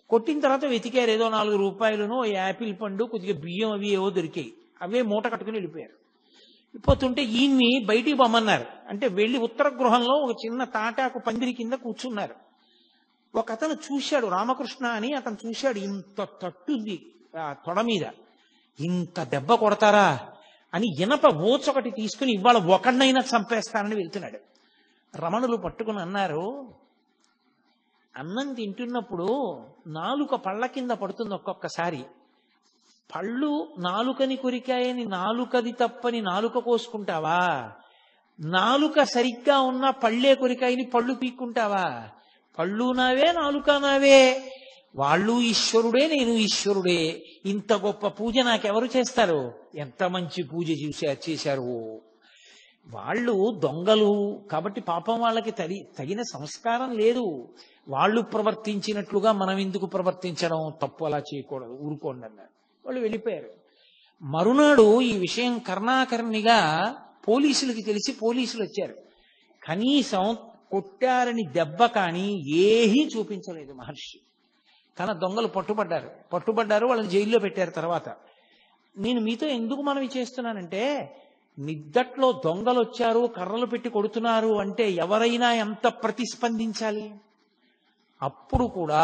కొట్టిన తర్వాత వెతికారు, ఏదో 4 రూపాయలను యాపిల్ పండు కొద్దిగా బియ్యం అవి ఏవో దొరికాయి. అవే మూట కట్టుకుని వెళ్ళిపోయారు. పోతుంటే ఈయన్ని బయటికి పొమ్మన్నారు. అంటే వెళ్ళి ఉత్తర గృహంలో ఒక చిన్న తాటాకు పందిరి కింద కూర్చున్నారు. ఒక అతను చూశాడు, రామకృష్ణ అని అతను చూశాడు, ఇంత తట్టుంది ఆ తొడ మీద, ఇంత దెబ్బ కొడతారా అని ఇనప ఓచొకటి తీసుకుని ఇవాళ ఒకడినైనా చంపేస్తానని వెళ్తున్నాడు. రమణులు పట్టుకుని అన్నారు, అన్నం తింటున్నప్పుడు నాలుక పళ్ళ కింద పడుతుంది ఒక్కొక్కసారి. పళ్ళు నాలుకని కొరికాయని నాలుకది తప్పని నాలుక కోసుకుంటావా? నాలుక సరిగ్గా ఉన్న పళ్ళే కొరికాయని పళ్ళు పీక్కుంటావా? పళ్ళు నావే, నాలుక నావే. వాళ్ళు ఈశ్వరుడే, నేను ఈశ్వరుడే. ఇంత గొప్ప పూజ నాకెవరు చేస్తారు? ఎంత మంచి పూజ చేశారు. వాళ్ళు దొంగలు కాబట్టి పాపం వాళ్ళకి తగిన సంస్కారం లేదు. వాళ్ళు ప్రవర్తించినట్లుగా మనం ఎందుకు ప్రవర్తించడం? తప్పు, అలా చేయకూడదు, ఊరుకోండి అన్నారు. వాళ్ళు వెళ్ళిపోయారు. మరునాడు ఈ విషయం కర్ణాకర్ణిగా పోలీసులకి తెలిసి పోలీసులు వచ్చారు. కనీసం కొట్టారని దెబ్బ కానీ ఏమీ చూపించలేదు మహర్షి. కానీ దొంగలు పట్టుబడ్డారు, వాళ్ళని జైల్లో పెట్టారు. తర్వాత నేను మీతో ఎందుకు మనవి చేస్తున్నానంటే, నిద్దట్లో దొంగలు వచ్చారు, కర్రలు పెట్టి కొడుతున్నారు అంటే ఎవరైనా ఎంత ప్రతిస్పందించాలి? అప్పుడు కూడా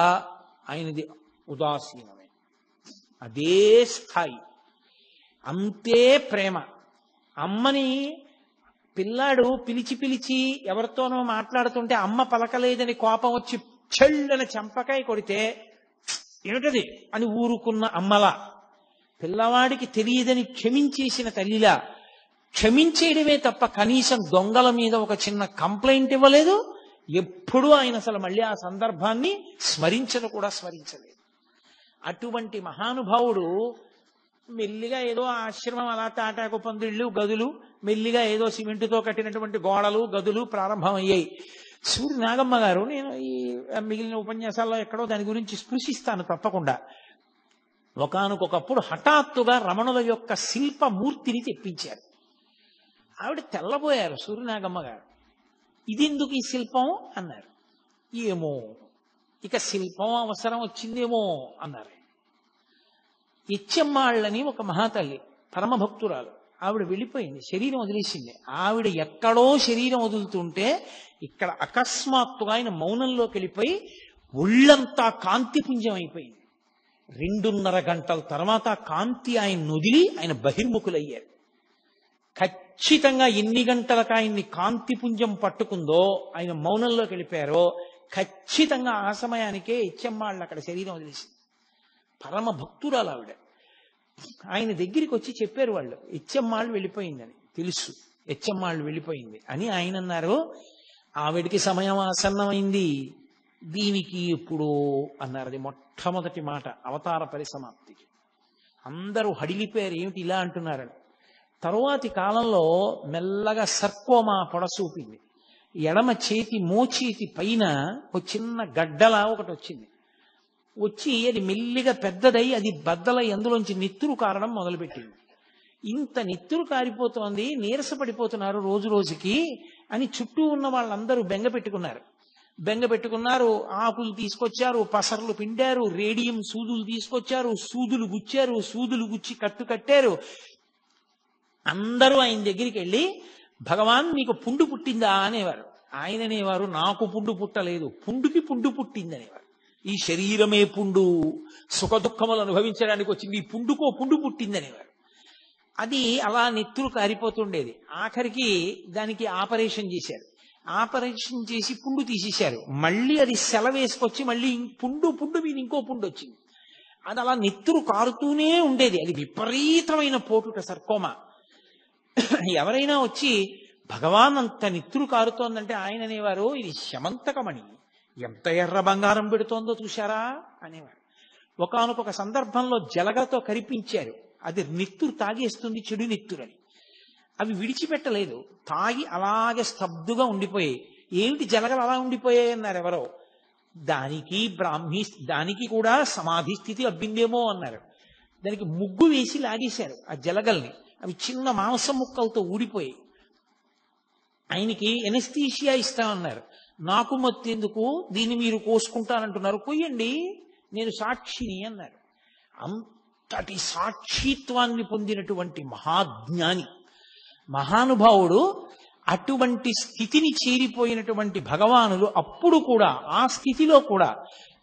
ఆయనది ఉదాసీనమే, అదే స్థాయి, అంతే ప్రేమ. అమ్మని పిల్లాడు పిలిచి ఎవరితోనో మాట్లాడుతుంటే అమ్మ పలకలేదని కోపం వచ్చి చెళ్ళని చెంపకాయ కొడితే ఏమిటది అని ఊరుకున్న అమ్మలా, పిల్లవాడికి తెలియదని క్షమించేసిన తల్లిలా, క్షమించేయడమే తప్ప కనీసం దొంగల మీద ఒక చిన్న కంప్లైంట్ ఇవ్వలేదు. ఎప్పుడూ ఆయన అసలు మళ్ళీ ఆ సందర్భాన్ని స్మరించలేదు. అటువంటి మహానుభావుడు మెల్లిగా ఏదో ఆశ్రమం అలా తాటాకు పందిళ్ళు, గదులు, మెల్లిగా ఏదో సిమెంటుతో కట్టినటువంటి గోడలు, గదులు ప్రారంభమయ్యాయి. సూర్య నాగమ్మ గారు, నేను ఈ మిగిలిన ఉపన్యాసాల్లో ఎక్కడో దాని గురించి స్పృశిస్తాను తప్పకుండా. ఒకానొకప్పుడు హఠాత్తుగా రమణుల యొక్క శిల్పమూర్తిని తెప్పించారు. ఆవిడ తెల్లబోయారు సూర్యనాగమ్మ గారు. ఇదెందుకు ఈ శిల్పం అన్నారు. ఏమో, ఇక శిల్పం అవసరం వచ్చిందేమో అన్నారు. ఇచ్చమ్మాళ్ళని ఒక మహాతల్లి, పరమభక్తురాలు, ఆవిడ వెళ్ళిపోయింది, శరీరం వదిలేసింది. ఆవిడ ఎక్కడో శరీరం వదులుతుంటే ఇక్కడ అకస్మాత్తుగా ఆయన మౌనంలోకి వెళ్ళిపోయి ఒళ్ళంతా కాంతిపుంజం అయిపోయింది. 2.5 గంటల తర్వాత కాంతి ఆయన వదిలి ఆయన బహిర్ముఖులయ్యారు. ఖచ్చితంగా ఎన్ని గంటలకు ఆయన్ని కాంతిపుంజం పట్టుకుందో, ఆయన మౌనంలోకి వెళ్ళిపోయారో, ఖచ్చితంగా ఆ సమయానికే ఇచ్చమ్మాళ్ళు అక్కడ శరీరం వదిలేసింది. పరమ భక్తురాలు ఆవిడ. ఆయన దగ్గరికి వచ్చి చెప్పారు వాళ్ళు, ఇచ్చమ్మాళ్ళు వెళ్ళిపోయిందని. తెలుసు ఇచ్చమ్మాళ్ళు వెళ్ళిపోయింది అని. ఆయన అన్నారు, ఆవిడికి సమయం ఆసన్నమైంది, దీనికి ఎప్పుడో అన్నారు. అది మొట్టమొదటి మాట అవతార పరిసమాప్తికి. అందరూ హడిలిపోయారు, ఏమిటి ఇలా అంటున్నారని. తరువాతి కాలంలో మెల్లగా సర్కోమా పొడసూపింది. ఎడమ చేతి మోచేతి పైన ఒక చిన్న గడ్డలా ఒకటి వచ్చింది. వచ్చి అది మెల్లిగా పెద్దదై అది బద్దలై అందులోంచి నెత్తురు కారడం మొదలుపెట్టింది. ఇంత నెత్తురు కారిపోతోంది, నీరసపడిపోతున్నారు రోజు రోజుకి అని చుట్టూ ఉన్న వాళ్ళందరూ బెంగ పెట్టుకున్నారు. ఆకులు తీసుకొచ్చారు, పసర్లు పిండారు, రేడియం సూదులు తీసుకొచ్చారు, సూదులు గుచ్చి కట్టు కట్టారు. అందరూ ఆయన దగ్గరికి వెళ్ళి, భగవాన్ మీకు పుండు పుట్టిందా అనేవారు. ఆయన అనేవారు, నాకు పుండు పుట్టలేదు, పుండుకి పుండు పుట్టింది అనేవారు. ఈ శరీరమే పుండు, సుఖ దుఃఖములు అనుభవించడానికి వచ్చింది, ఈ పుండుకో పుండు పుట్టింది అనేవారు. అది అలా నెత్తురు కారిపోతుండేది. ఆఖరికి దానికి ఆపరేషన్ చేశారు. ఆపరేషన్ చేసి పుండు తీసేశారు. మళ్ళీ అది సెలవేసుకొచ్చి మళ్ళీ పుండు మీద ఇంకో పుండు వచ్చింది. అది అలా నెత్తురు కారుతూనే ఉండేది. అది విపరీతమైన పోటుట సర్కోమా. ఎవరైనా వచ్చి భగవాన్ అంత నెత్తురు కారుతోందంటే ఆయన అనేవారు, ఇది శమంతకమణి, ఎంత ఎర్ర బంగారం పెడుతోందో చూశారా అనేవారు. ఒకానొక సందర్భంలో జలగలతో కరిపించారు. అది నెత్తురు తాగేస్తుంది, చెడు నెత్తురని. అవి విడిచిపెట్టలేదు, తాగి అలాగే స్తబ్దుగా ఉండిపోయాయి. ఏమిటి జలగలు అలా ఉండిపోయాయి అన్నారు ఎవరో. దానికి కూడా సమాధి స్థితి అబ్బిందేమో అన్నారు. దానికి ముగ్గు వేసి లాగేశారు ఆ జలగల్ని. అవి చిన్న మాంసం ముక్కలతో ఊడిపోయి. ఆయనకి ఎనస్థీషియా ఇస్తామన్నారు. నాకు మత్తెందుకు, దీన్ని మీరు కోసుకుంటానంటున్నారు, కొయ్యండి, నేను సాక్షిని అన్నారు. అంతటి సాక్షిత్వాన్ని పొందినటువంటి మహాజ్ఞాని, మహానుభావుడు. అటువంటి స్థితిని చేరిపోయినటువంటి భగవానులు అప్పుడు కూడా, ఆ స్థితిలో కూడా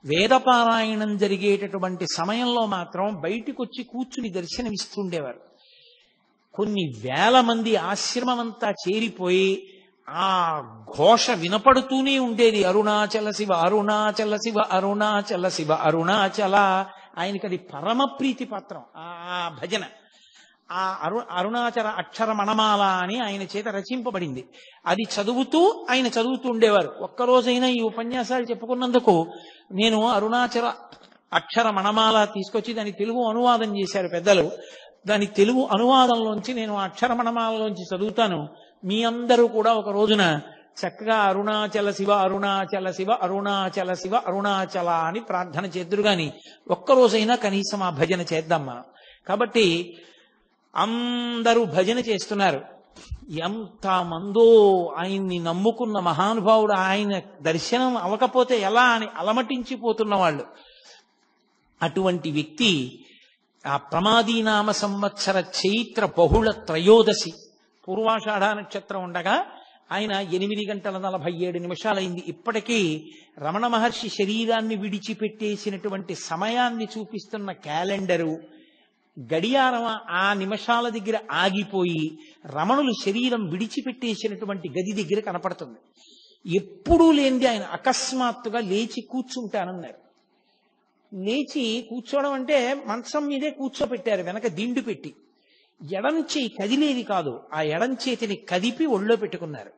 వేదపారాయణం జరిగేటటువంటి సమయంలో మాత్రం బయటికి వచ్చి కూర్చుని దర్శనమిస్తుండేవారు. కొన్ని వేల మంది ఆశ్రమమంతా చేరిపోయి ఆ ఘోష వినపడుతూనే ఉండేది. అరుణాచల శివ, అరుణాచల శివ, అరుణాచల శివ, అరుణాచల. ఆయనకి అది పరమ ప్రీతి పాత్రం ఆ భజన. ఆ అరుణాచల అక్షర మణమాల అని ఆయన చేత రచింపబడింది. అది చదువుతూ ఆయన చదువుతూ ఉండేవారు. ఒక్కరోజైనా ఈ ఉపన్యాసాలు చెప్పుకున్నందుకు నేను అరుణాచల అక్షర మణమాల తీసుకొచ్చి దాని తెలుగు అనువాదం చేశారు పెద్దలు. దాని తెలుగు అనువాదంలోంచి నేను అక్షర మణమాలలోంచి చదువుతాను. మీ అందరూ కూడా ఒక రోజున చక్కగా అరుణాచల శివ, అరుణాచల శివ, అరుణాచల శివ, అరుణాచల అని ప్రార్థన చేద్దురు గాని ఒక్కరోజైనా కనీసం ఆ భజన చేద్దాం మనం. కాబట్టి అందరూ భజన చేస్తున్నారు. ఎంత మందో ఆయన్ని నమ్ముకున్న మహానుభావుడు, ఆయన దర్శనం అవ్వకపోతే ఎలా అని అలమటించిపోతున్న వాళ్ళు. అటువంటి వ్యక్తి ఆ ప్రమాదీనామ సంవత్సర చైత్ర బహుళ త్రయోదశి పూర్వాషాఢ నక్షత్రం ఉండగా ఆయన 8 గంటల 47 నిమిషాలైంది. ఇప్పటికీ రమణ మహర్షి శరీరాన్ని విడిచిపెట్టేసినటువంటి సమయాన్ని చూపిస్తున్న క్యాలెండరు గడియారం ఆ నిమిషాల దగ్గర ఆగిపోయి రమణులు శరీరం విడిచిపెట్టేసినటువంటి గది దగ్గర కనపడుతుంది. ఎప్పుడూ లేనిది ఆయన అకస్మాత్తుగా లేచి కూర్చుంటానన్నారు. లేచి కూర్చోవడం అంటే మంచం మీదే కూర్చోపెట్టారు, వెనక దిండు పెట్టి. ఎడం చేయి కదిలేది కాదు, ఆ ఎడం చేతిని కదిపి ఒళ్ళో పెట్టుకున్నారు.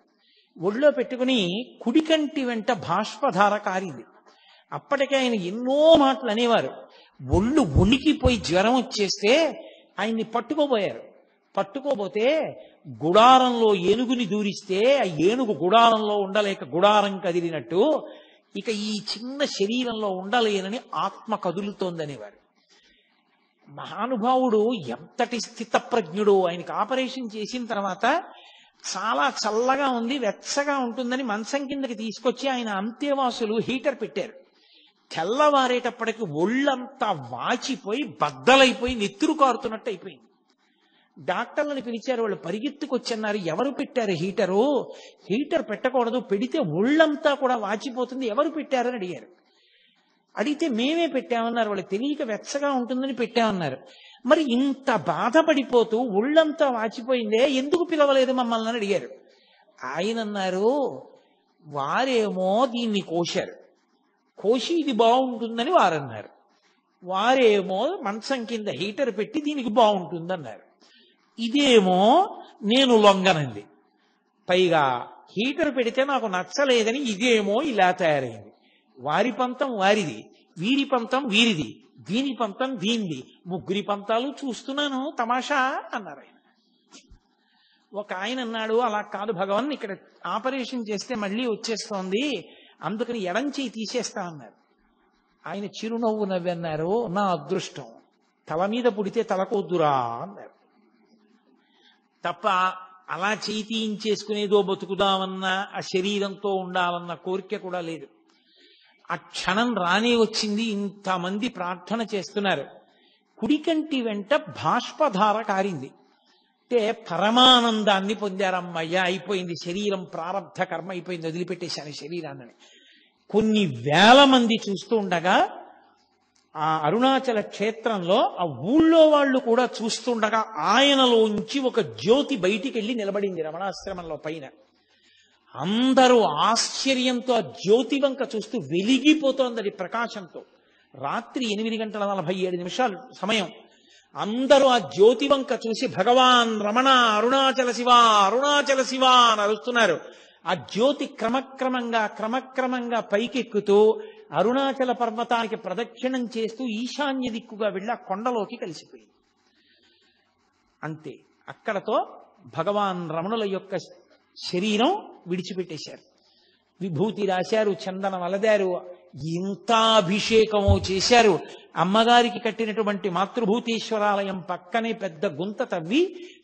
ఒళ్ళో పెట్టుకుని కుడికంటి వెంట బాష్పధార కారింది. అప్పటికే ఆయన ఎన్నో మాటలు అనేవారు. ఒళ్ళు వణికిపోయి జ్వరం వచ్చేస్తే ఆయన్ని పట్టుకోబోయారు. పట్టుకోబోతే గుడారంలో ఏనుగుని దూరిస్తే ఆ ఏనుగు గుడారంలో ఉండలేక గుడారం కదిలినట్టు ఇక ఈ చిన్న శరీరంలో ఉండలేనని ఆత్మ కదులుతోందనేవారు. మహానుభావుడు ఎంతటి స్థితప్రజ్ఞుడు. ఆయనకి ఆపరేషన్ చేసిన తర్వాత చాలా చల్లగా ఉంది, వెచ్చగా ఉంటుందని మంచం కిందకి తీసుకొచ్చి ఆయన అంతేవాసులు హీటర్ పెట్టారు. తెల్లవారేటప్పటికి ఒళ్ళంతా వాచిపోయి బద్దలైపోయి నెత్తురు కారుతున్నట్టు అయిపోయింది. డాక్టర్లను పిలిచారు. వాళ్ళు పరిగెత్తుకొచ్చన్నారు, ఎవరు పెట్టారు హీటరు? హీటర్ పెట్టకూడదు, పెడితే ఒళ్ళంతా కూడా వాచిపోతుంది, ఎవరు పెట్టారని అడిగారు. అడిగితే మేమే పెట్టామన్నారు. వాళ్ళు తెలియక వెచ్చగా ఉంటుందని పెట్టామన్నారు. మరి ఇంత బాధపడిపోతూ ఒళ్ళంతా వాచిపోయిందే, ఎందుకు పిలవలేదు మమ్మల్ని అని అడిగారు. ఆయన అన్నారు, వారేమో దీన్ని కోశారు, కోసి ఇది బాగుంటుందని వారన్నారు. వారేమో మంచం కింద హీటర్ పెట్టి దీనికి బాగుంటుందన్నారు. ఇదేమో నేను లొంగనంది. పైగా హీటర్ పెడితే నాకు నచ్చలేదని ఇదేమో ఇలా తయారైంది. వారి పంతం వారిది, వీరి పంతం వీరిది, దీని పంతం దీనిది, ముగ్గురి పంతాలు చూస్తున్నాను తమాషా అన్నారు ఆయన. ఒక ఆయన అన్నాడు, అలా కాదు భగవాన్, ఇక్కడ ఆపరేషన్ చేస్తే మళ్ళీ వచ్చేస్తోంది, అందుకని ఎడం చేయి తీసేస్తా అన్నారు. ఆయన చిరునవ్వు నవ్వన్నారు, నా అదృష్టం, తల మీద పుడితే తలకొద్దురా అన్నారు. తప్ప అలా చేయి తీయించేసుకునేదో బతుకుదామన్నా ఆ శరీరంతో ఉండాలన్న కోరిక కూడా లేదు. ఆ క్షణం రానే వచ్చింది. ఇంతమంది ప్రార్థన చేస్తున్నారు. కుడికంటి వెంట బాష్పధార కారింది. అంటే పరమానందాన్ని పొందారమ్మయ్యా, అయిపోయింది శరీరం, ప్రారంధ కర్మ అయిపోయింది, వదిలిపెట్టేశాను శరీరాన్ని. కొన్ని వేల మంది చూస్తూ ఉండగా ఆ అరుణాచల క్షేత్రంలో ఆ ఊళ్ళో వాళ్ళు కూడా చూస్తుండగా ఆయనలోంచి ఒక జ్యోతి బయటికి వెళ్ళి నిలబడింది రమణాశ్రమంలో పైన. అందరూ ఆశ్చర్యంతో ఆ జ్యోతి వంక చూస్తూ వెలిగిపోతోంది అది ప్రకాశంతో. రాత్రి 8 గంటల 47 నిమిషాలు సమయం. అందరూ ఆ జ్యోతి వంక చూసి భగవాన్ రమణ అరుణాచల శివ, అరుణాచల శివ అని అరుస్తున్నారు. ఆ జ్యోతి క్రమక్రమంగా పైకెక్కుతూ అరుణాచల పర్వతానికి ప్రదక్షిణం చేస్తూ ఈశాన్య దిక్కుగా వెళ్ళి ఆ కొండలోకి కలిసిపోయింది. అంతే, అక్కడతో భగవాన్ రమణుల యొక్క శరీరం విడిచిపెట్టేశారు. విభూతి రాశారు, చందనం అలదారు, ఇంత అభిషేకమో చేశారు. అమ్మగారికి కట్టినటువంటి మాతృభూతేశ్వరాలయం పక్కనే పెద్ద గుంత తవ్వి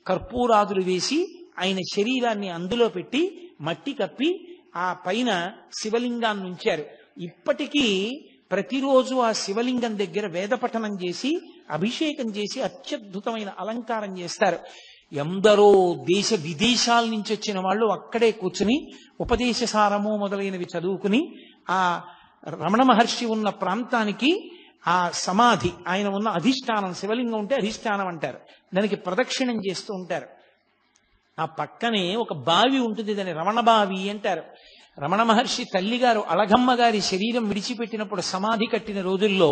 కర్పూరాదులు వేసి ఆయన శరీరాన్ని అందులో పెట్టి మట్టి కప్పి ఆ పైన శివలింగాన్ని ఉంచారు. ఇప్పటికీ ప్రతిరోజు ఆ శివలింగం దగ్గర వేదపఠనం చేసి అభిషేకం చేసి అత్యద్భుతమైన అలంకారం చేస్తారు. ఎందరో దేశ విదేశాల నుంచి వచ్చిన వాళ్ళు అక్కడే కూర్చుని ఉపదేశ సారము మొదలైనవి చదువుకుని ఆ రమణ మహర్షి ఉన్న ప్రాంతానికి ఆ సమాధి ఆయన ఉన్న అధిష్టానం, శివలింగం ఉంటే అధిష్టానం అంటారు, దానికి ప్రదక్షిణం చేస్తూ ఉంటారు. ఆ పక్కనే ఒక బావి ఉంటుంది, దాన్ని రమణ బావి అంటారు. రమణ మహర్షి తల్లిగారు అళగమ్మ గారి శరీరం విడిచిపెట్టినప్పుడు సమాధి కట్టిన రోజుల్లో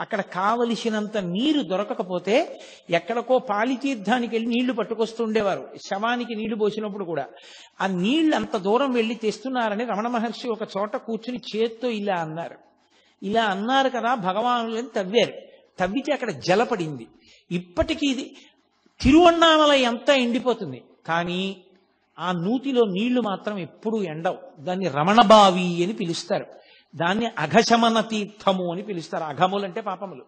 అక్కడ కావలసినంత నీరు దొరకకపోతే ఎక్కడికో పాలితీర్థానికి వెళ్ళి నీళ్లు పట్టుకొస్తుండేవారు. శవానికి నీళ్లు పోసినప్పుడు కూడా ఆ నీళ్లు అంత దూరం వెళ్ళి తెస్తున్నారని రమణ మహర్షి ఒక చోట కూర్చుని చేత్తో ఇలా అన్నారు. ఇలా అన్నారు కదా భగవానులని తవ్వారు. తవ్వితే అక్కడ జలపడింది. ఇప్పటికీ ఇది తిరువణ్ణామలై అంతా ఎండిపోతుంది, కానీ ఆ నూతిలో నీళ్లు మాత్రం ఎప్పుడూ ఎండవు. దాన్ని రమణబావి అని పిలుస్తారు. దాన్ని అఘశమన తీర్థము అని పిలుస్తారు. అఘములంటే పాపములు,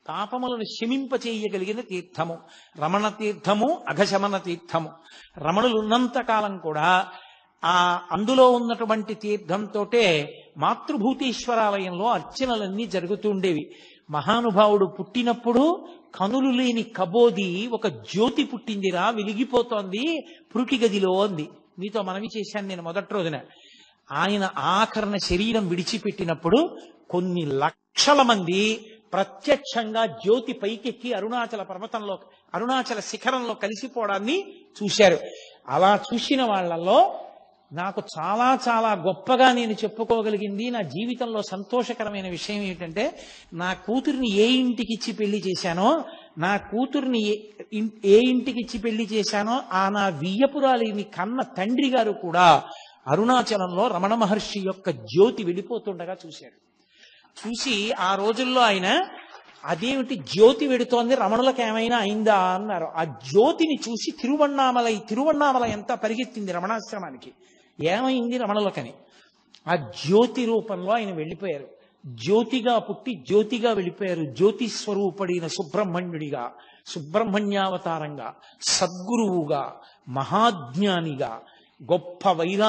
పాపములను శమింపచేయగలిగిన తీర్థము రమణ తీర్థము, అఘశమన తీర్థము. రమణులు ఉన్నంత కాలం కూడా ఆ అందులో ఉన్నటువంటి తీర్థంతోటే మాతృభూతేశ్వరాలయంలో అర్చనలన్నీ జరుగుతుండేవి. మహానుభావుడు పుట్టినప్పుడు కనులు లేని కబోది ఒక జ్యోతి పుట్టిందిరా, వెలిగిపోతోంది పురుటి గదిలో అంది. మీతో మనవి చేశాను నేను మొదటి రోజున. ఆయన ఆఖరణ శరీరం విడిచిపెట్టినప్పుడు కొన్ని లక్షల మంది ప్రత్యక్షంగా జ్యోతి పైకెక్కి అరుణాచల పర్వతంలో, అరుణాచల శిఖరంలో కలిసిపోవడాన్ని చూశారు. అలా చూసిన వాళ్ళల్లో నాకు చాలా చాలా గొప్పగా నేను చెప్పుకోగలిగింది, నా జీవితంలో సంతోషకరమైన విషయం ఏమిటంటే, నా కూతుర్ని ఏ ఇంటికి ఇచ్చి పెళ్లి చేశానో, నా కూతుర్ని ఏ ఇంటికి ఇచ్చి పెళ్లి చేశానో ఆ నా వియ్యపురాలిని కన్న తండ్రి గారు కూడా అరుణాచలంలో రమణ మహర్షి యొక్క జ్యోతి వెళ్ళిపోతుండగా చూశాడు. చూసి ఆ రోజుల్లో ఆయన అదేమిటి జ్యోతి వెడుతోంది, రమణులకు ఏమైనా అయిందా అన్నారు. ఆ జ్యోతిని చూసి తిరువణ్ణామలై అంతా పరిగెత్తింది రమణాశ్రమానికి. ఏమైంది రమణులకని. ఆ జ్యోతి రూపంలో ఆయన వెళ్ళిపోయారు. జ్యోతిగా పుట్టి జ్యోతిగా వెళ్ళిపోయారు. జ్యోతి స్వరూపడిన సుబ్రహ్మణ్యుడిగా, సుబ్రహ్మణ్యావతారంగా, సద్గురువుగా, మహాజ్ఞానిగా, గొప్ప వైరాగ్య